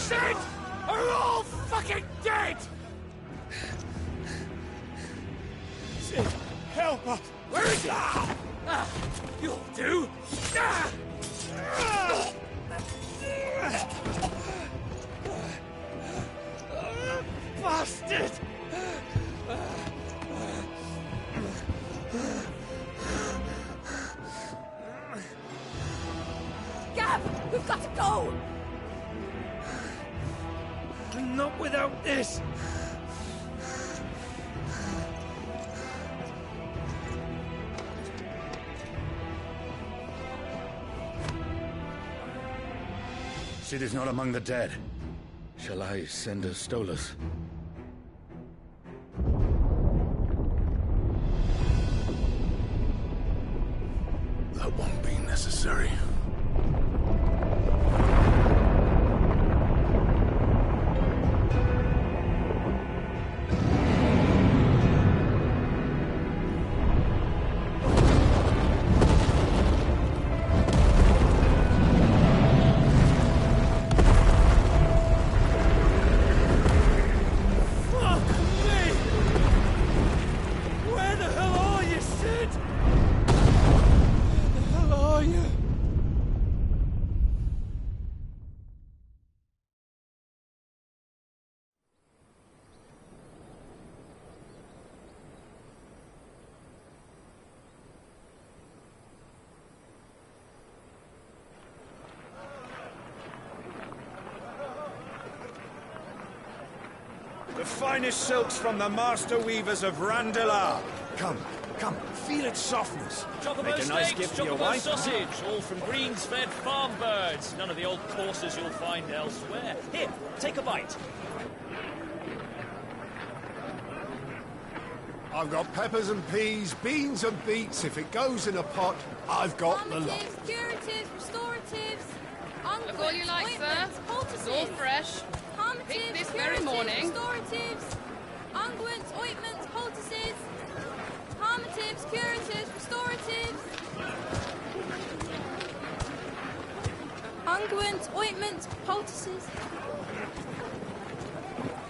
Cid are all fucking dead! Cid, help us! Where is he? You'll do! Bastard! Gab, we've got to go! Not without this! Cid is not among the dead. Shall I send a Stolas? That won't be necessary. The finest silks from the master weavers of Randalar. Come, come, feel its softness. Chocobo Make a nice steaks, gift for your chocobo wife. sausage, all from greens-fed farm birds. None of the old courses you'll find elsewhere. Here, take a bite. I've got peppers and peas, beans and beets. If it goes in a pot, I've got the lot. Curatives, restoratives, Look all you like, sir. It's all fresh. Picked this very morning. Restoratives, unguents, ointments, poultices, harmatives, curatives, restoratives, unguents, ointments, poultices.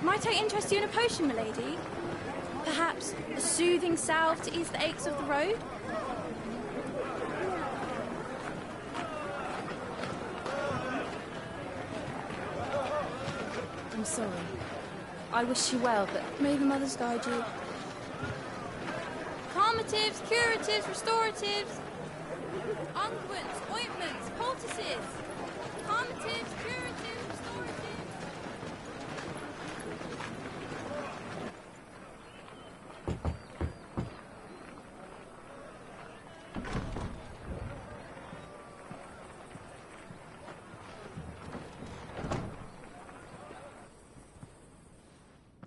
Might I interest you in a potion, milady? Perhaps a soothing salve to ease the aches of the road? I'm sorry. I wish you well, but may the mothers guide you. Calmatives, curatives, restoratives, unguents, ointments, poultices. Calmatives, curatives, restoratives.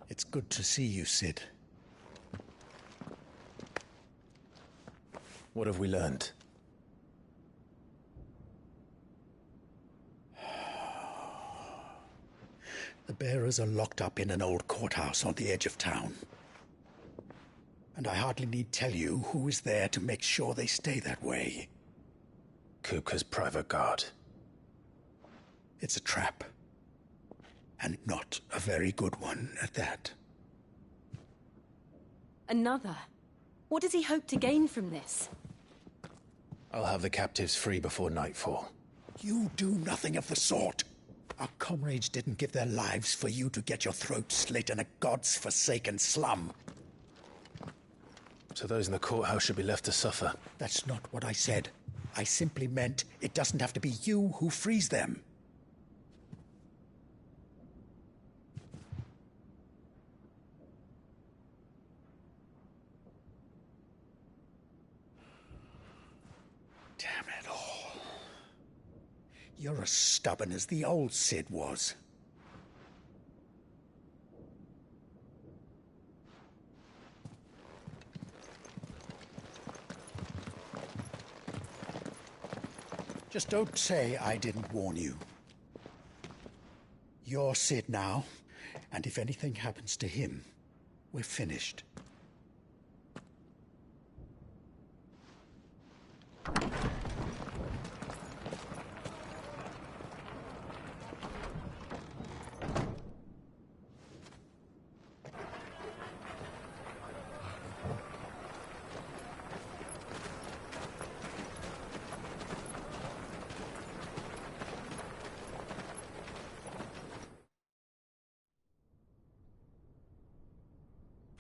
It's good to see you, Cid. What have we learned? The bearers are locked up in an old courthouse on the edge of town. And I hardly need tell you who is there to make sure they stay that way. Kupka's private guard. It's a trap. And not a very good one at that. Another? What does he hope to gain from this? I'll have the captives free before nightfall. You do nothing of the sort. Our comrades didn't give their lives for you to get your throat slit in a god's forsaken slum. So those in the courthouse should be left to suffer. That's not what I said. I simply meant it doesn't have to be you who frees them. Damn it all. You're as stubborn as the old Cid was. Just don't say I didn't warn you. You're Cid now, and if anything happens to him, we're finished.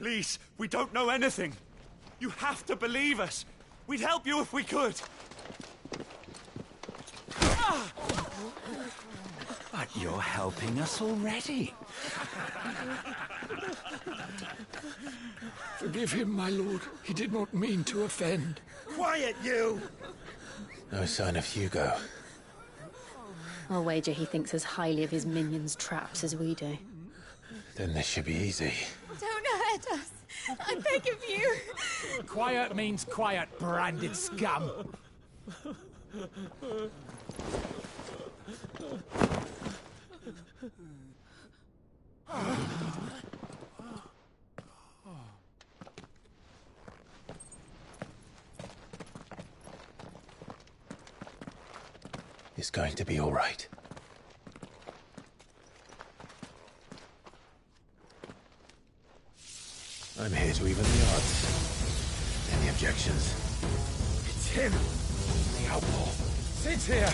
Please, we don't know anything. You have to believe us. We'd help you if we could. But you're helping us already. Forgive him, my lord. He did not mean to offend. Quiet, you! No sign of Hugo. I'll wager he thinks as highly of his minions' traps as we do. Then this should be easy. Don't hurt us. I beg of you. Quiet means quiet, branded scum. It's going to be all right. I'm here to even the odds. Any objections? It's him, the outlaw. Sid's here.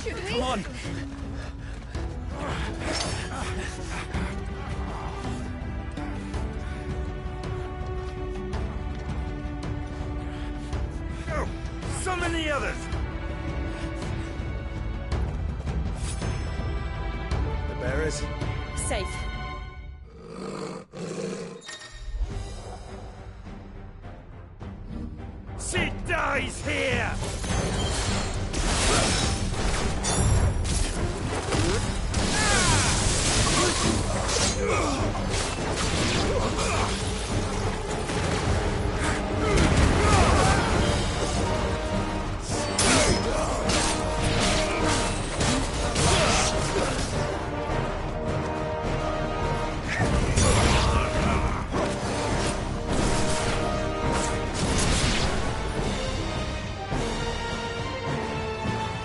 Should we? Come on. Go! Summon the others! The bearers? Safe. Cid dies here!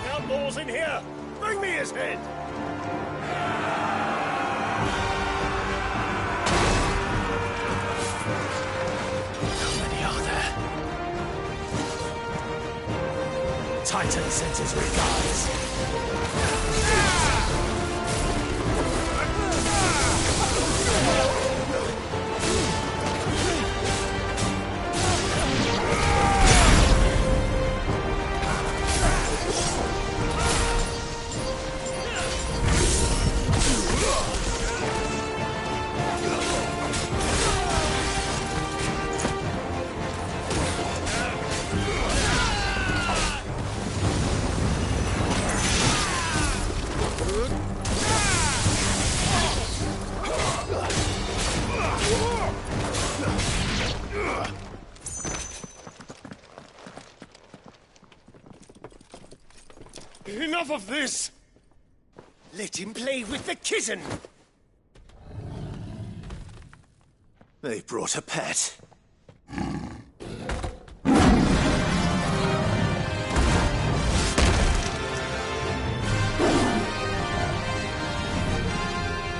Outlaws in here! Bring me his head! How many are there? Titan sends his regards. Enough of this! Let him play with the kitten! They brought a pet.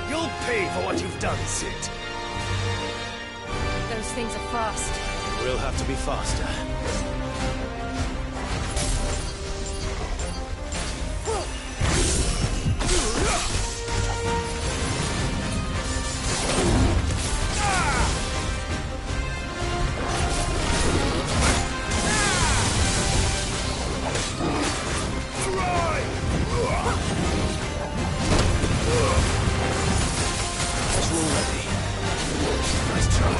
You'll pay for what you've done, Cid. Those things are fast. We'll have to be faster. Nice try.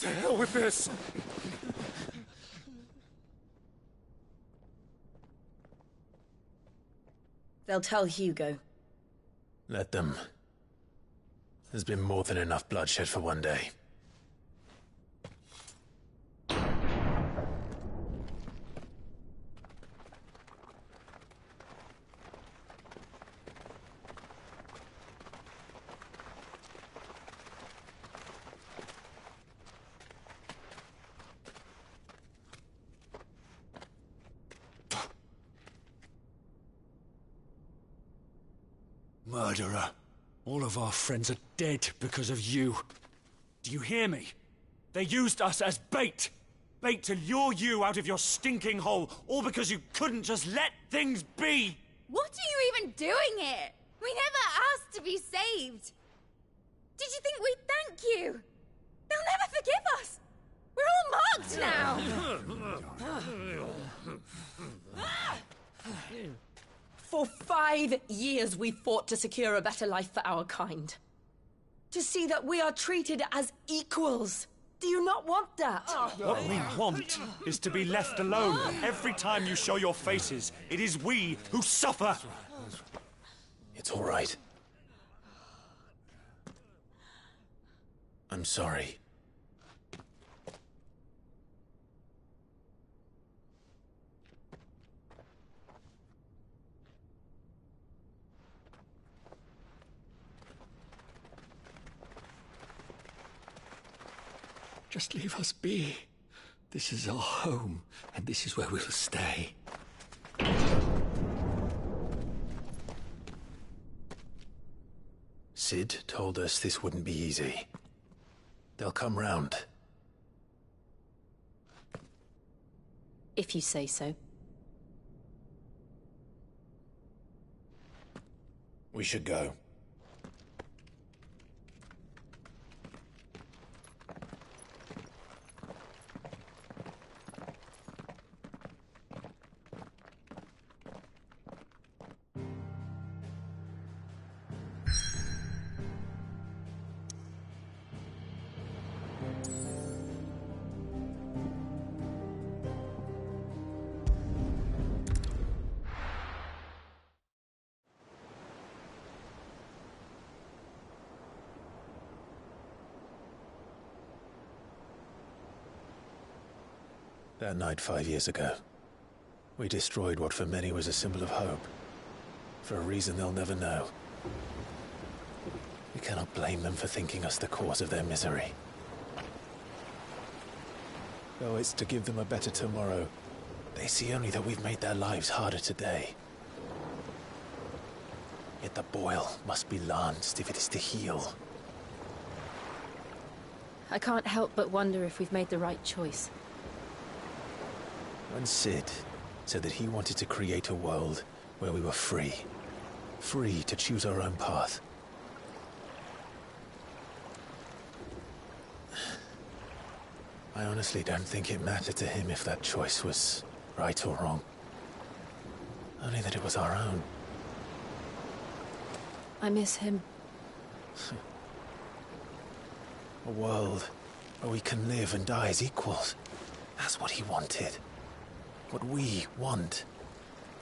To hell with this! They'll tell Hugo. Let them. There's been more than enough bloodshed for one day. Murderer. All of our friends are dead because of you. Do you hear me? They used us as bait. Bait to lure you out of your stinking hole, all because you couldn't just let things be. What are you even doing here? We never asked to be saved. Did you think we'd thank you? They'll never forgive us. We're all marked now. For 5 years we fought to secure a better life for our kind. To see that we are treated as equals. Do you not want that? What we want is to be left alone. Every time you show your faces, it is we who suffer. It's all right. I'm sorry. Just leave us be. This is our home, and this is where we'll stay. Cid told us this wouldn't be easy. They'll come round. If you say so. We should go. That night 5 years ago, we destroyed what for many was a symbol of hope. For a reason they'll never know. We cannot blame them for thinking us the cause of their misery. Though it's to give them a better tomorrow, they see only that we've made their lives harder today. Yet the boil must be lanced if it is to heal. I can't help but wonder if we've made the right choice. When Cid said that he wanted to create a world where we were free. Free to choose our own path. I honestly don't think it mattered to him if that choice was right or wrong. Only that it was our own. I miss him. A world where we can live and die as equals. That's what he wanted. What we want.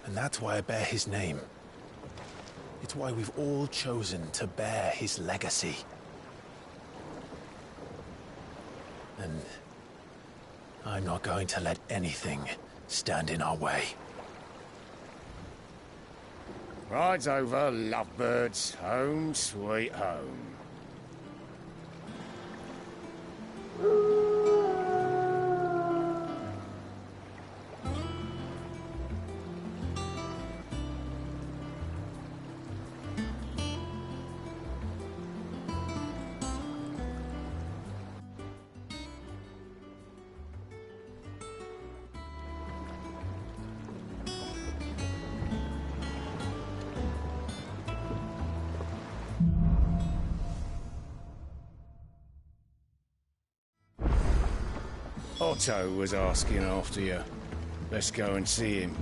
And that's why I bear his name. It's why we've all chosen to bear his legacy. And I'm not going to let anything stand in our way. Rides over, lovebirds. Home, sweet home. Otto was asking after you. Let's go and see him.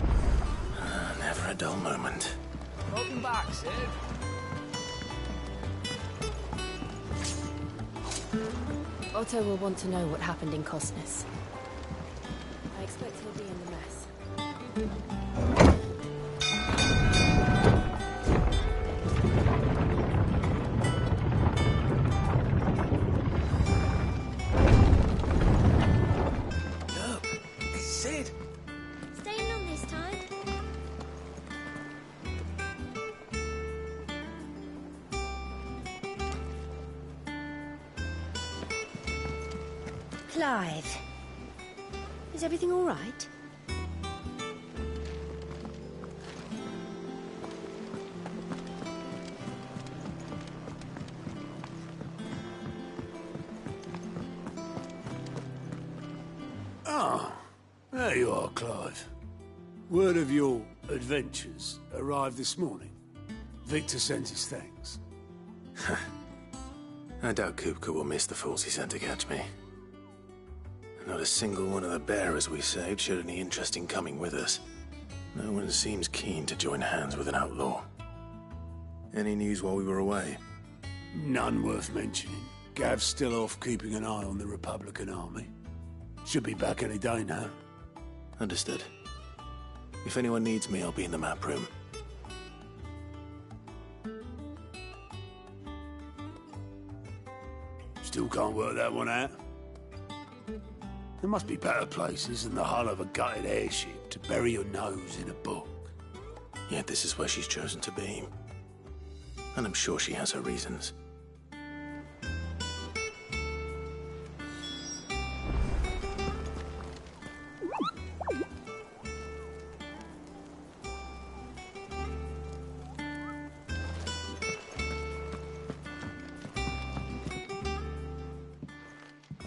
Never a dull moment. Welcome back, Cid. Otto will want to know what happened in Cosnus. I expect he'll be in the mess. Cid! Staying long this time? Clive. Is everything all right? Ah, there you are, Clive. Word of your adventures arrived this morning. Victor sends his thanks. I doubt Kupka will miss the fools he sent to catch me. Not a single one of the bearers we saved showed any interest in coming with us. No one seems keen to join hands with an outlaw. Any news while we were away? None worth mentioning. Gav's still off keeping an eye on the Republican army. Should be back any day now. Understood. If anyone needs me, I'll be in the map room. Still can't work that one out. There must be better places than the hull of a gutted airship to bury your nose in a book. Yet this is where she's chosen to be. And I'm sure she has her reasons.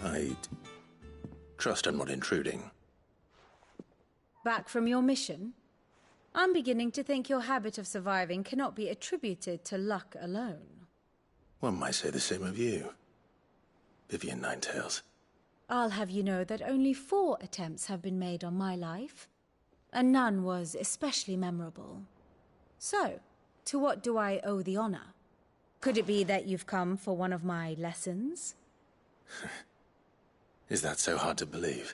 I'd trust I'm not intruding. Back from your mission? I'm beginning to think your habit of surviving cannot be attributed to luck alone. One might say the same of you, Vivian Ninetails. I'll have you know that only 4 attempts have been made on my life, and none was especially memorable. So, to what do I owe the honor? Could it be that you've come for one of my lessons? Is that so hard to believe?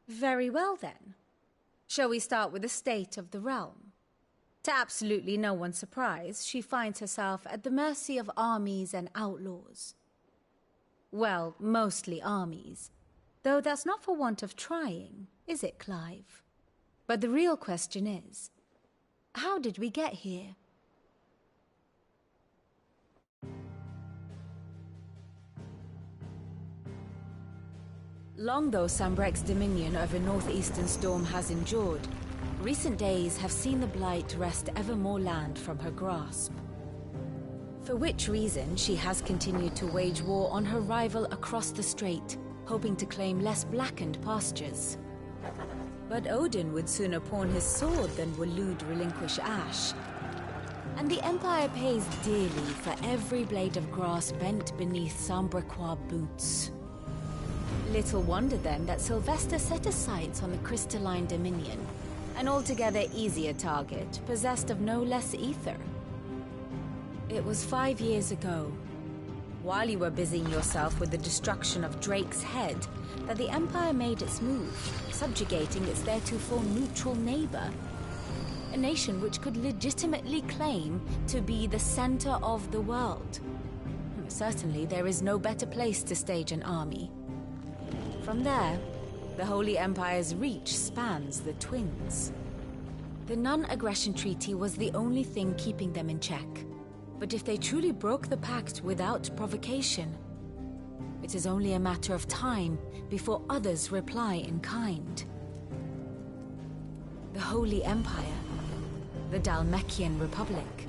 Very well, then. Shall we start with the state of the realm? To absolutely no one's surprise, she finds herself at the mercy of armies and outlaws. Well, mostly armies. Though that's not for want of trying, is it, Clive? But the real question is, how did we get here? Long though Sambrek's dominion over northeastern Storm has endured, recent days have seen the Blight wrest ever more land from her grasp. For which reason she has continued to wage war on her rival across the strait, hoping to claim less blackened pastures. But Odin would sooner pawn his sword than Waloed relinquish Ash. And the Empire pays dearly for every blade of grass bent beneath Sambrequois boots. Little wonder then that Sylvester set his sights on the crystalline dominion, an altogether easier target, possessed of no less ether. It was 5 years ago, while you were busying yourself with the destruction of Drake's head, that the Empire made its move, subjugating its theretofore neutral neighbor. A nation which could legitimately claim to be the center of the world. Certainly there is no better place to stage an army. From there, the Holy Empire's reach spans the Twins. The non-aggression treaty was the only thing keeping them in check. But if they truly broke the pact without provocation, it is only a matter of time before others reply in kind. The Holy Empire, the Dhalmekian Republic,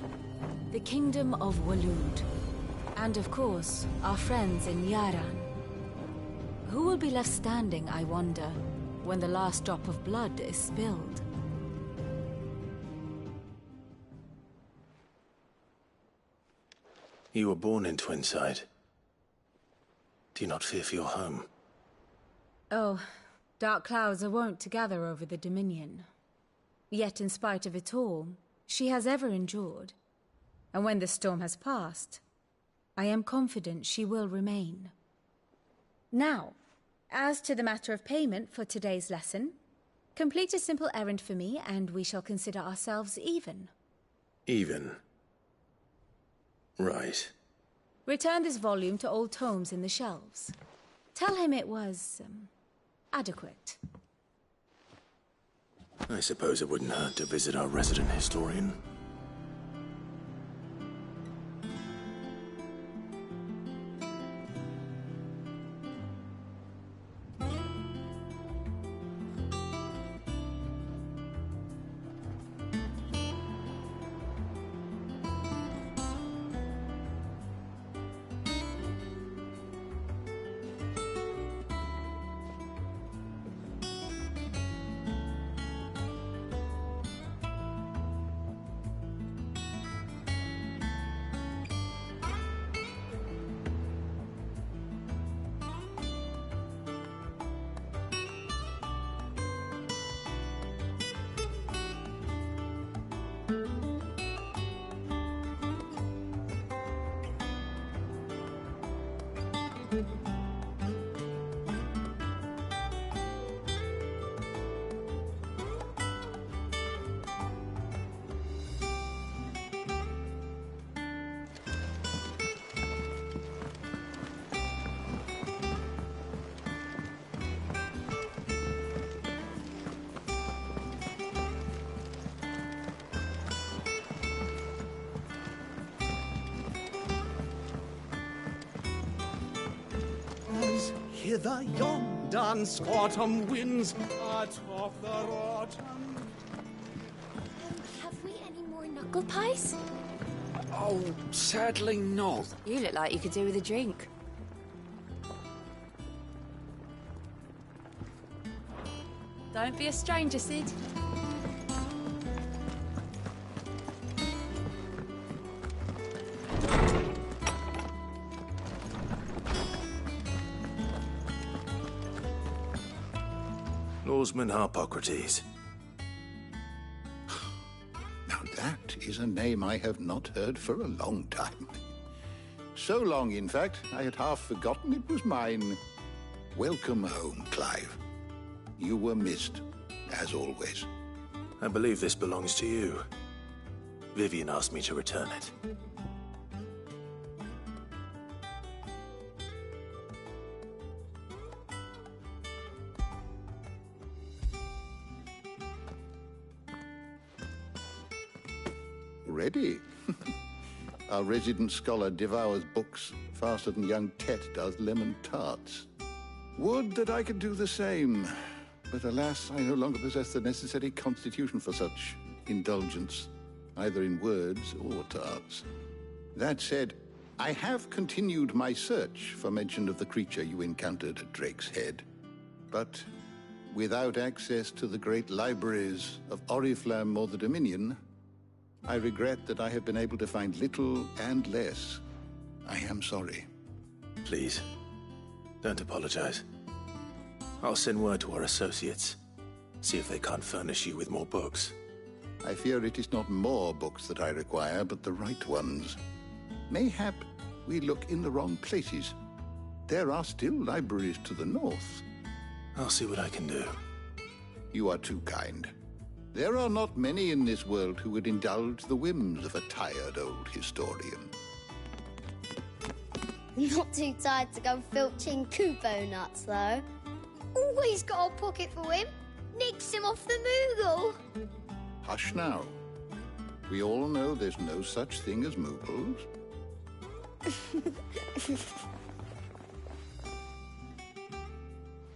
the Kingdom of Waloed, and of course, our friends in Yaran. Who will be left standing, I wonder, when the last drop of blood is spilled? You were born in Twinside. Do you not fear for your home? Oh, dark clouds are wont to gather over the Dominion. Yet in spite of it all, she has ever endured. And when the storm has passed, I am confident she will remain. Now, as to the matter of payment for today's lesson, complete a simple errand for me and we shall consider ourselves even. Even? Right. Return this volume to old tomes in the shelves. Tell him it was, adequate. I suppose it wouldn't hurt to visit our resident historian. Hither yon autumn winds atop the autumn. Have we any more knuckle pies? Oh, sadly not. You look like you could do with a drink. Don't be a stranger, Cid. Norseman Harpocrates. Now that is a name I have not heard for a long time. So long, in fact, I had half forgotten it was mine. Welcome home, Clive. You were missed, as always. I believe this belongs to you. Vivian asked me to return it. Ready? Our resident scholar devours books faster than young Tet does lemon tarts. Would that I could do the same, but alas, I no longer possess the necessary constitution for such indulgence, either in words or tarts. That said, I have continued my search for mention of the creature you encountered at Drake's Head, but without access to the great libraries of Oriflamme or the Dominion, I regret that I have been able to find little and less. I am sorry. Please, don't apologize. I'll send word to our associates. See if they can't furnish you with more books. I fear it is not more books that I require, but the right ones. Mayhap we look in the wrong places. There are still libraries to the north. I'll see what I can do. You are too kind. There are not many in this world who would indulge the whims of a tired old historian. Not too tired to go filching Kupo nuts, though. Always got a pocket for him. Nicks him off the Moogle. Hush now. We all know there's no such thing as Moogles.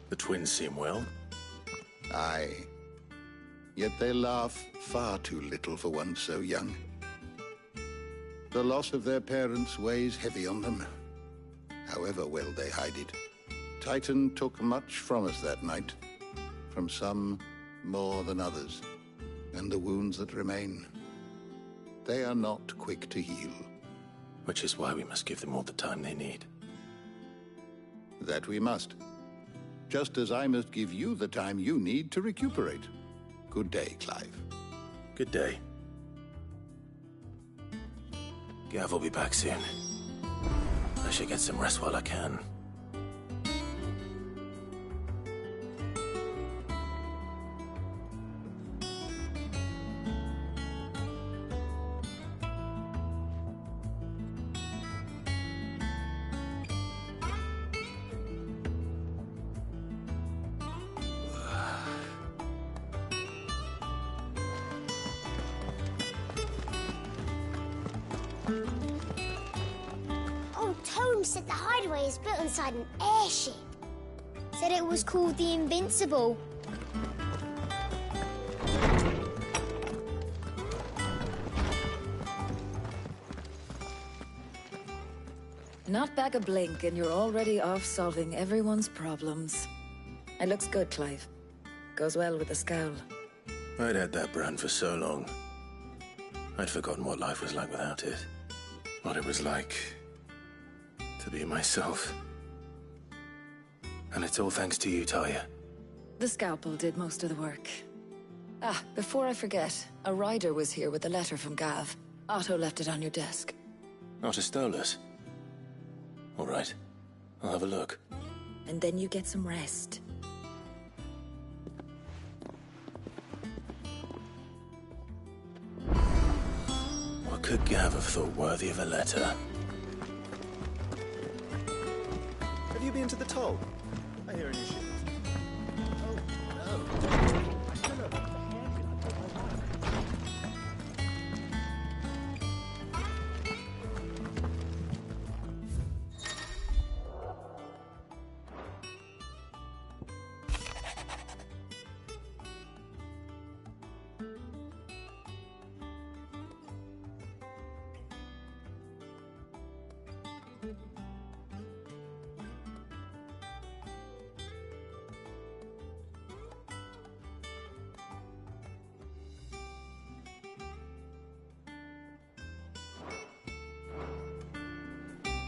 The twins seem well. Aye. Yet they laugh far too little for one so young. The loss of their parents weighs heavy on them, however well they hide it. Titan took much from us that night, from some more than others, and the wounds that remain, they are not quick to heal. Which is why we must give them all the time they need. That we must. Just as I must give you the time you need to recuperate. Good day, Clive. Good day. Gav will be back soon. I should get some rest while I can. Mum said the hideaway is built inside an airship. Said it was called the Invincible. Not back a blink and you're already off solving everyone's problems. It looks good, Clive. Goes well with the scowl. I'd had that brand for so long. I'd forgotten what life was like without it. What it was like to be myself. And it's all thanks to you, Talia. The scalpel did most of the work. Ah, before I forget, a rider was here with a letter from Gav. Otto left it on your desk. Not a Stolas. All right. I'll have a look. And then you get some rest. What could Gav have thought worthy of a letter? Have you been to the toll? I hear a new ship.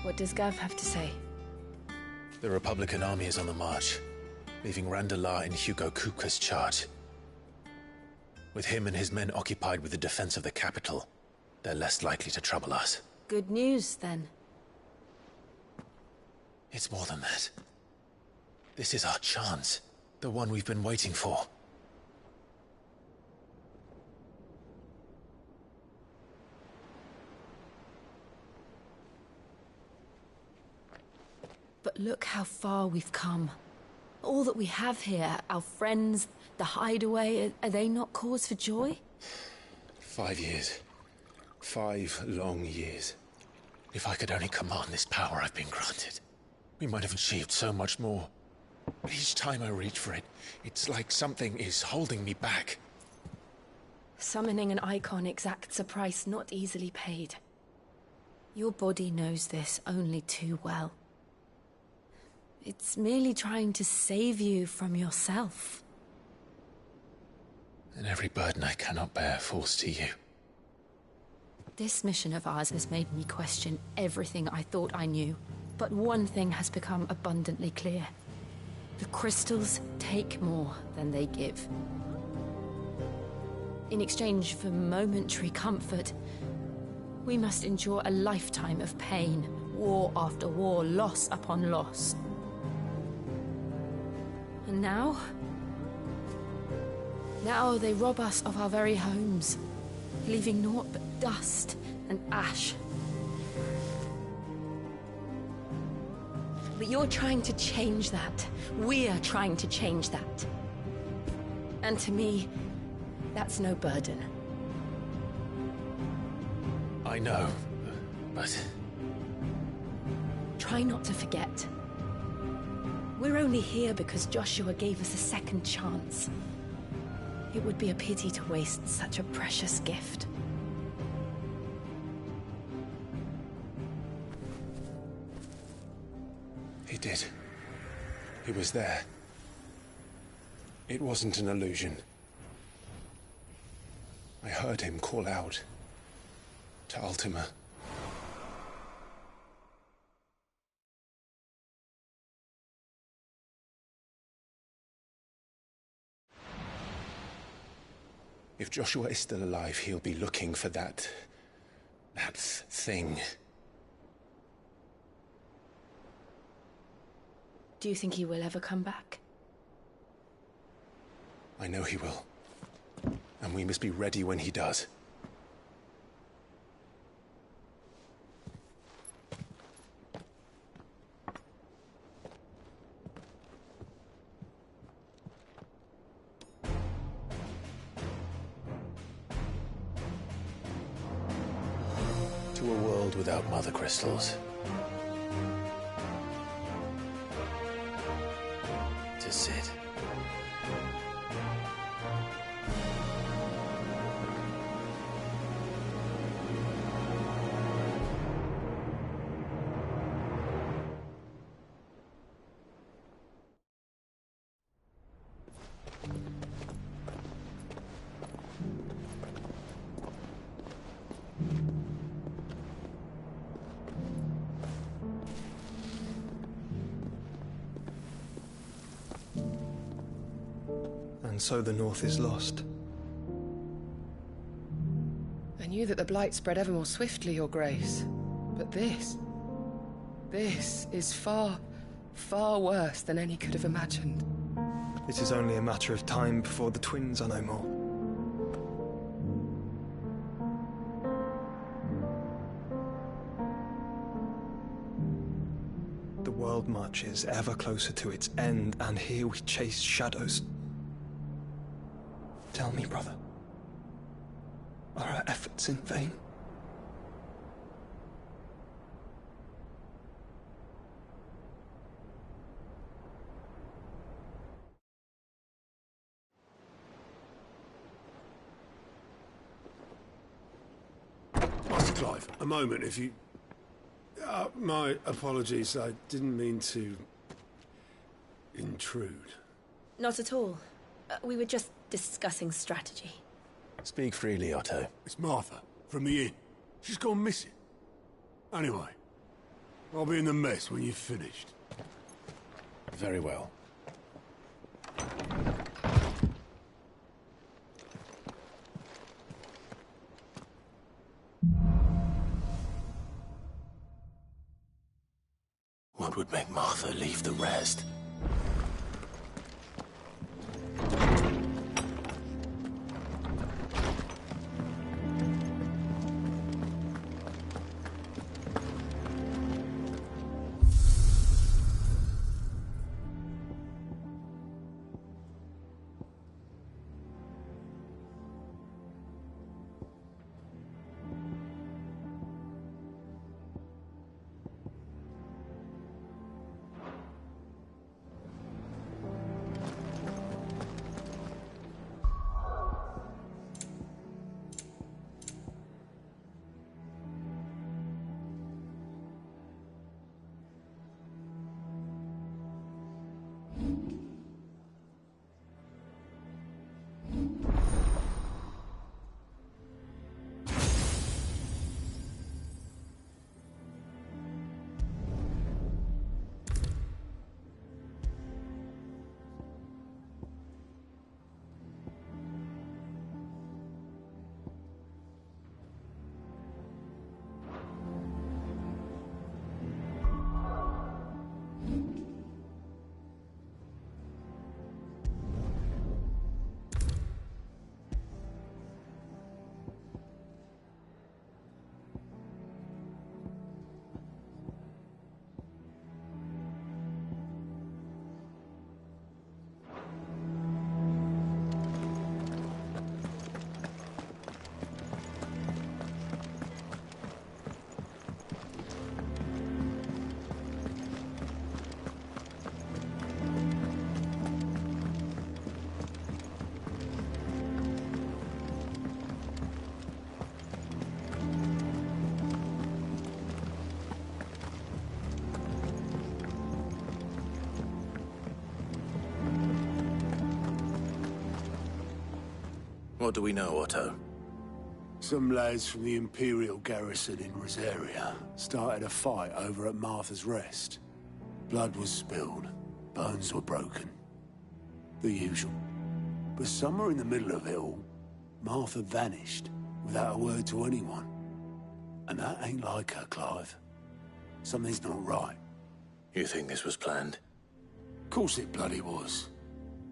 What does Gav have to say? The Republican army is on the march, leaving Randalar in Hugo Kupka's charge. With him and his men occupied with the defense of the capital, they're less likely to trouble us. Good news, then. It's more than that. This is our chance. The one we've been waiting for. But look how far we've come. All that we have here, our friends, the hideaway, are they not cause for joy? 5 years. 5 long years. If I could only command this power I've been granted, we might have achieved so much more. But each time I reach for it, it's like something is holding me back. Summoning an icon exacts a price not easily paid. Your body knows this only too well. It's merely trying to save you from yourself. And every burden I cannot bear falls to you. This mission of ours has made me question everything I thought I knew. But one thing has become abundantly clear. The crystals take more than they give. In exchange for momentary comfort, we must endure a lifetime of pain, war after war, loss upon loss. And now they rob us of our very homes, leaving naught but dust and ash. But you're trying to change that. We're trying to change that. And to me, that's no burden. I know, but... Try not to forget. We're only here because Joshua gave us a second chance. It would be a pity to waste such a precious gift. He did. He was there. It wasn't an illusion. I heard him call out to Ultima. If Joshua is still alive, he'll be looking for that thing. Do you think he will ever come back? I know he will. And we must be ready when he does. To a world without mother crystals. Cid. And so the North is lost. I knew that the Blight spread ever more swiftly, Your Grace. But this is far, far worse than any could have imagined. It is only a matter of time before the twins are no more. The world marches ever closer to its end, and here we chase shadows. Tell me, brother, are our efforts in vain? Master Clive, a moment, if you... my apologies, I didn't mean to... intrude. Not at all. We were just discussing strategy. Speak freely, Otto. It's Martha, from the inn. She's gone missing. Anyway, I'll be in the mess when you've finished. Very well. What would make Martha leave the rest? What do we know, Otto? Some lads from the Imperial garrison in Rosaria started a fight over at Martha's Rest. Blood was spilled, bones were broken. The usual. But somewhere in the middle of it all, Martha vanished without a word to anyone. And that ain't like her, Clive. Something's not right. You think this was planned? Of course it bloody was.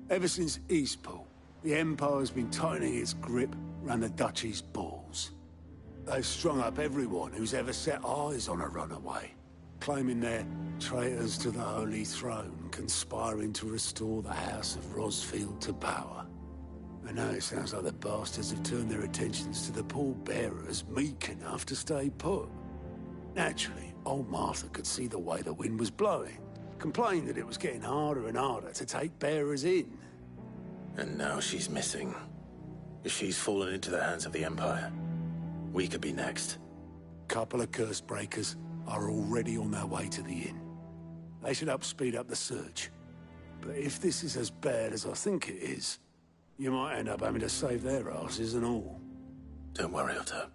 Ever since Eastpool, the Empire's been tightening its grip round the Duchy's balls. They've strung up everyone who's ever set eyes on a runaway, claiming they're traitors to the Holy Throne, conspiring to restore the House of Rosfield to power. And now it sounds like the bastards have turned their attentions to the pallbearers meek enough to stay put. Naturally, old Martha could see the way the wind was blowing. Complained that it was getting harder and harder to take bearers in. And now she's missing. If she's fallen into the hands of the Empire, we could be next. Couple of curse breakers are already on their way to the inn. They should help speed up the search. But if this is as bad as I think it is, you might end up having to save their asses and all. Don't worry, Otto.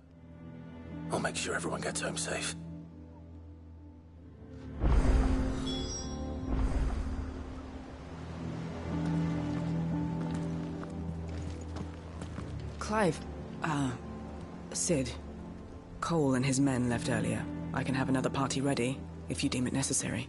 I'll make sure everyone gets home safe. Clive, Cid. Cole and his men left earlier. I can have another party ready, if you deem it necessary.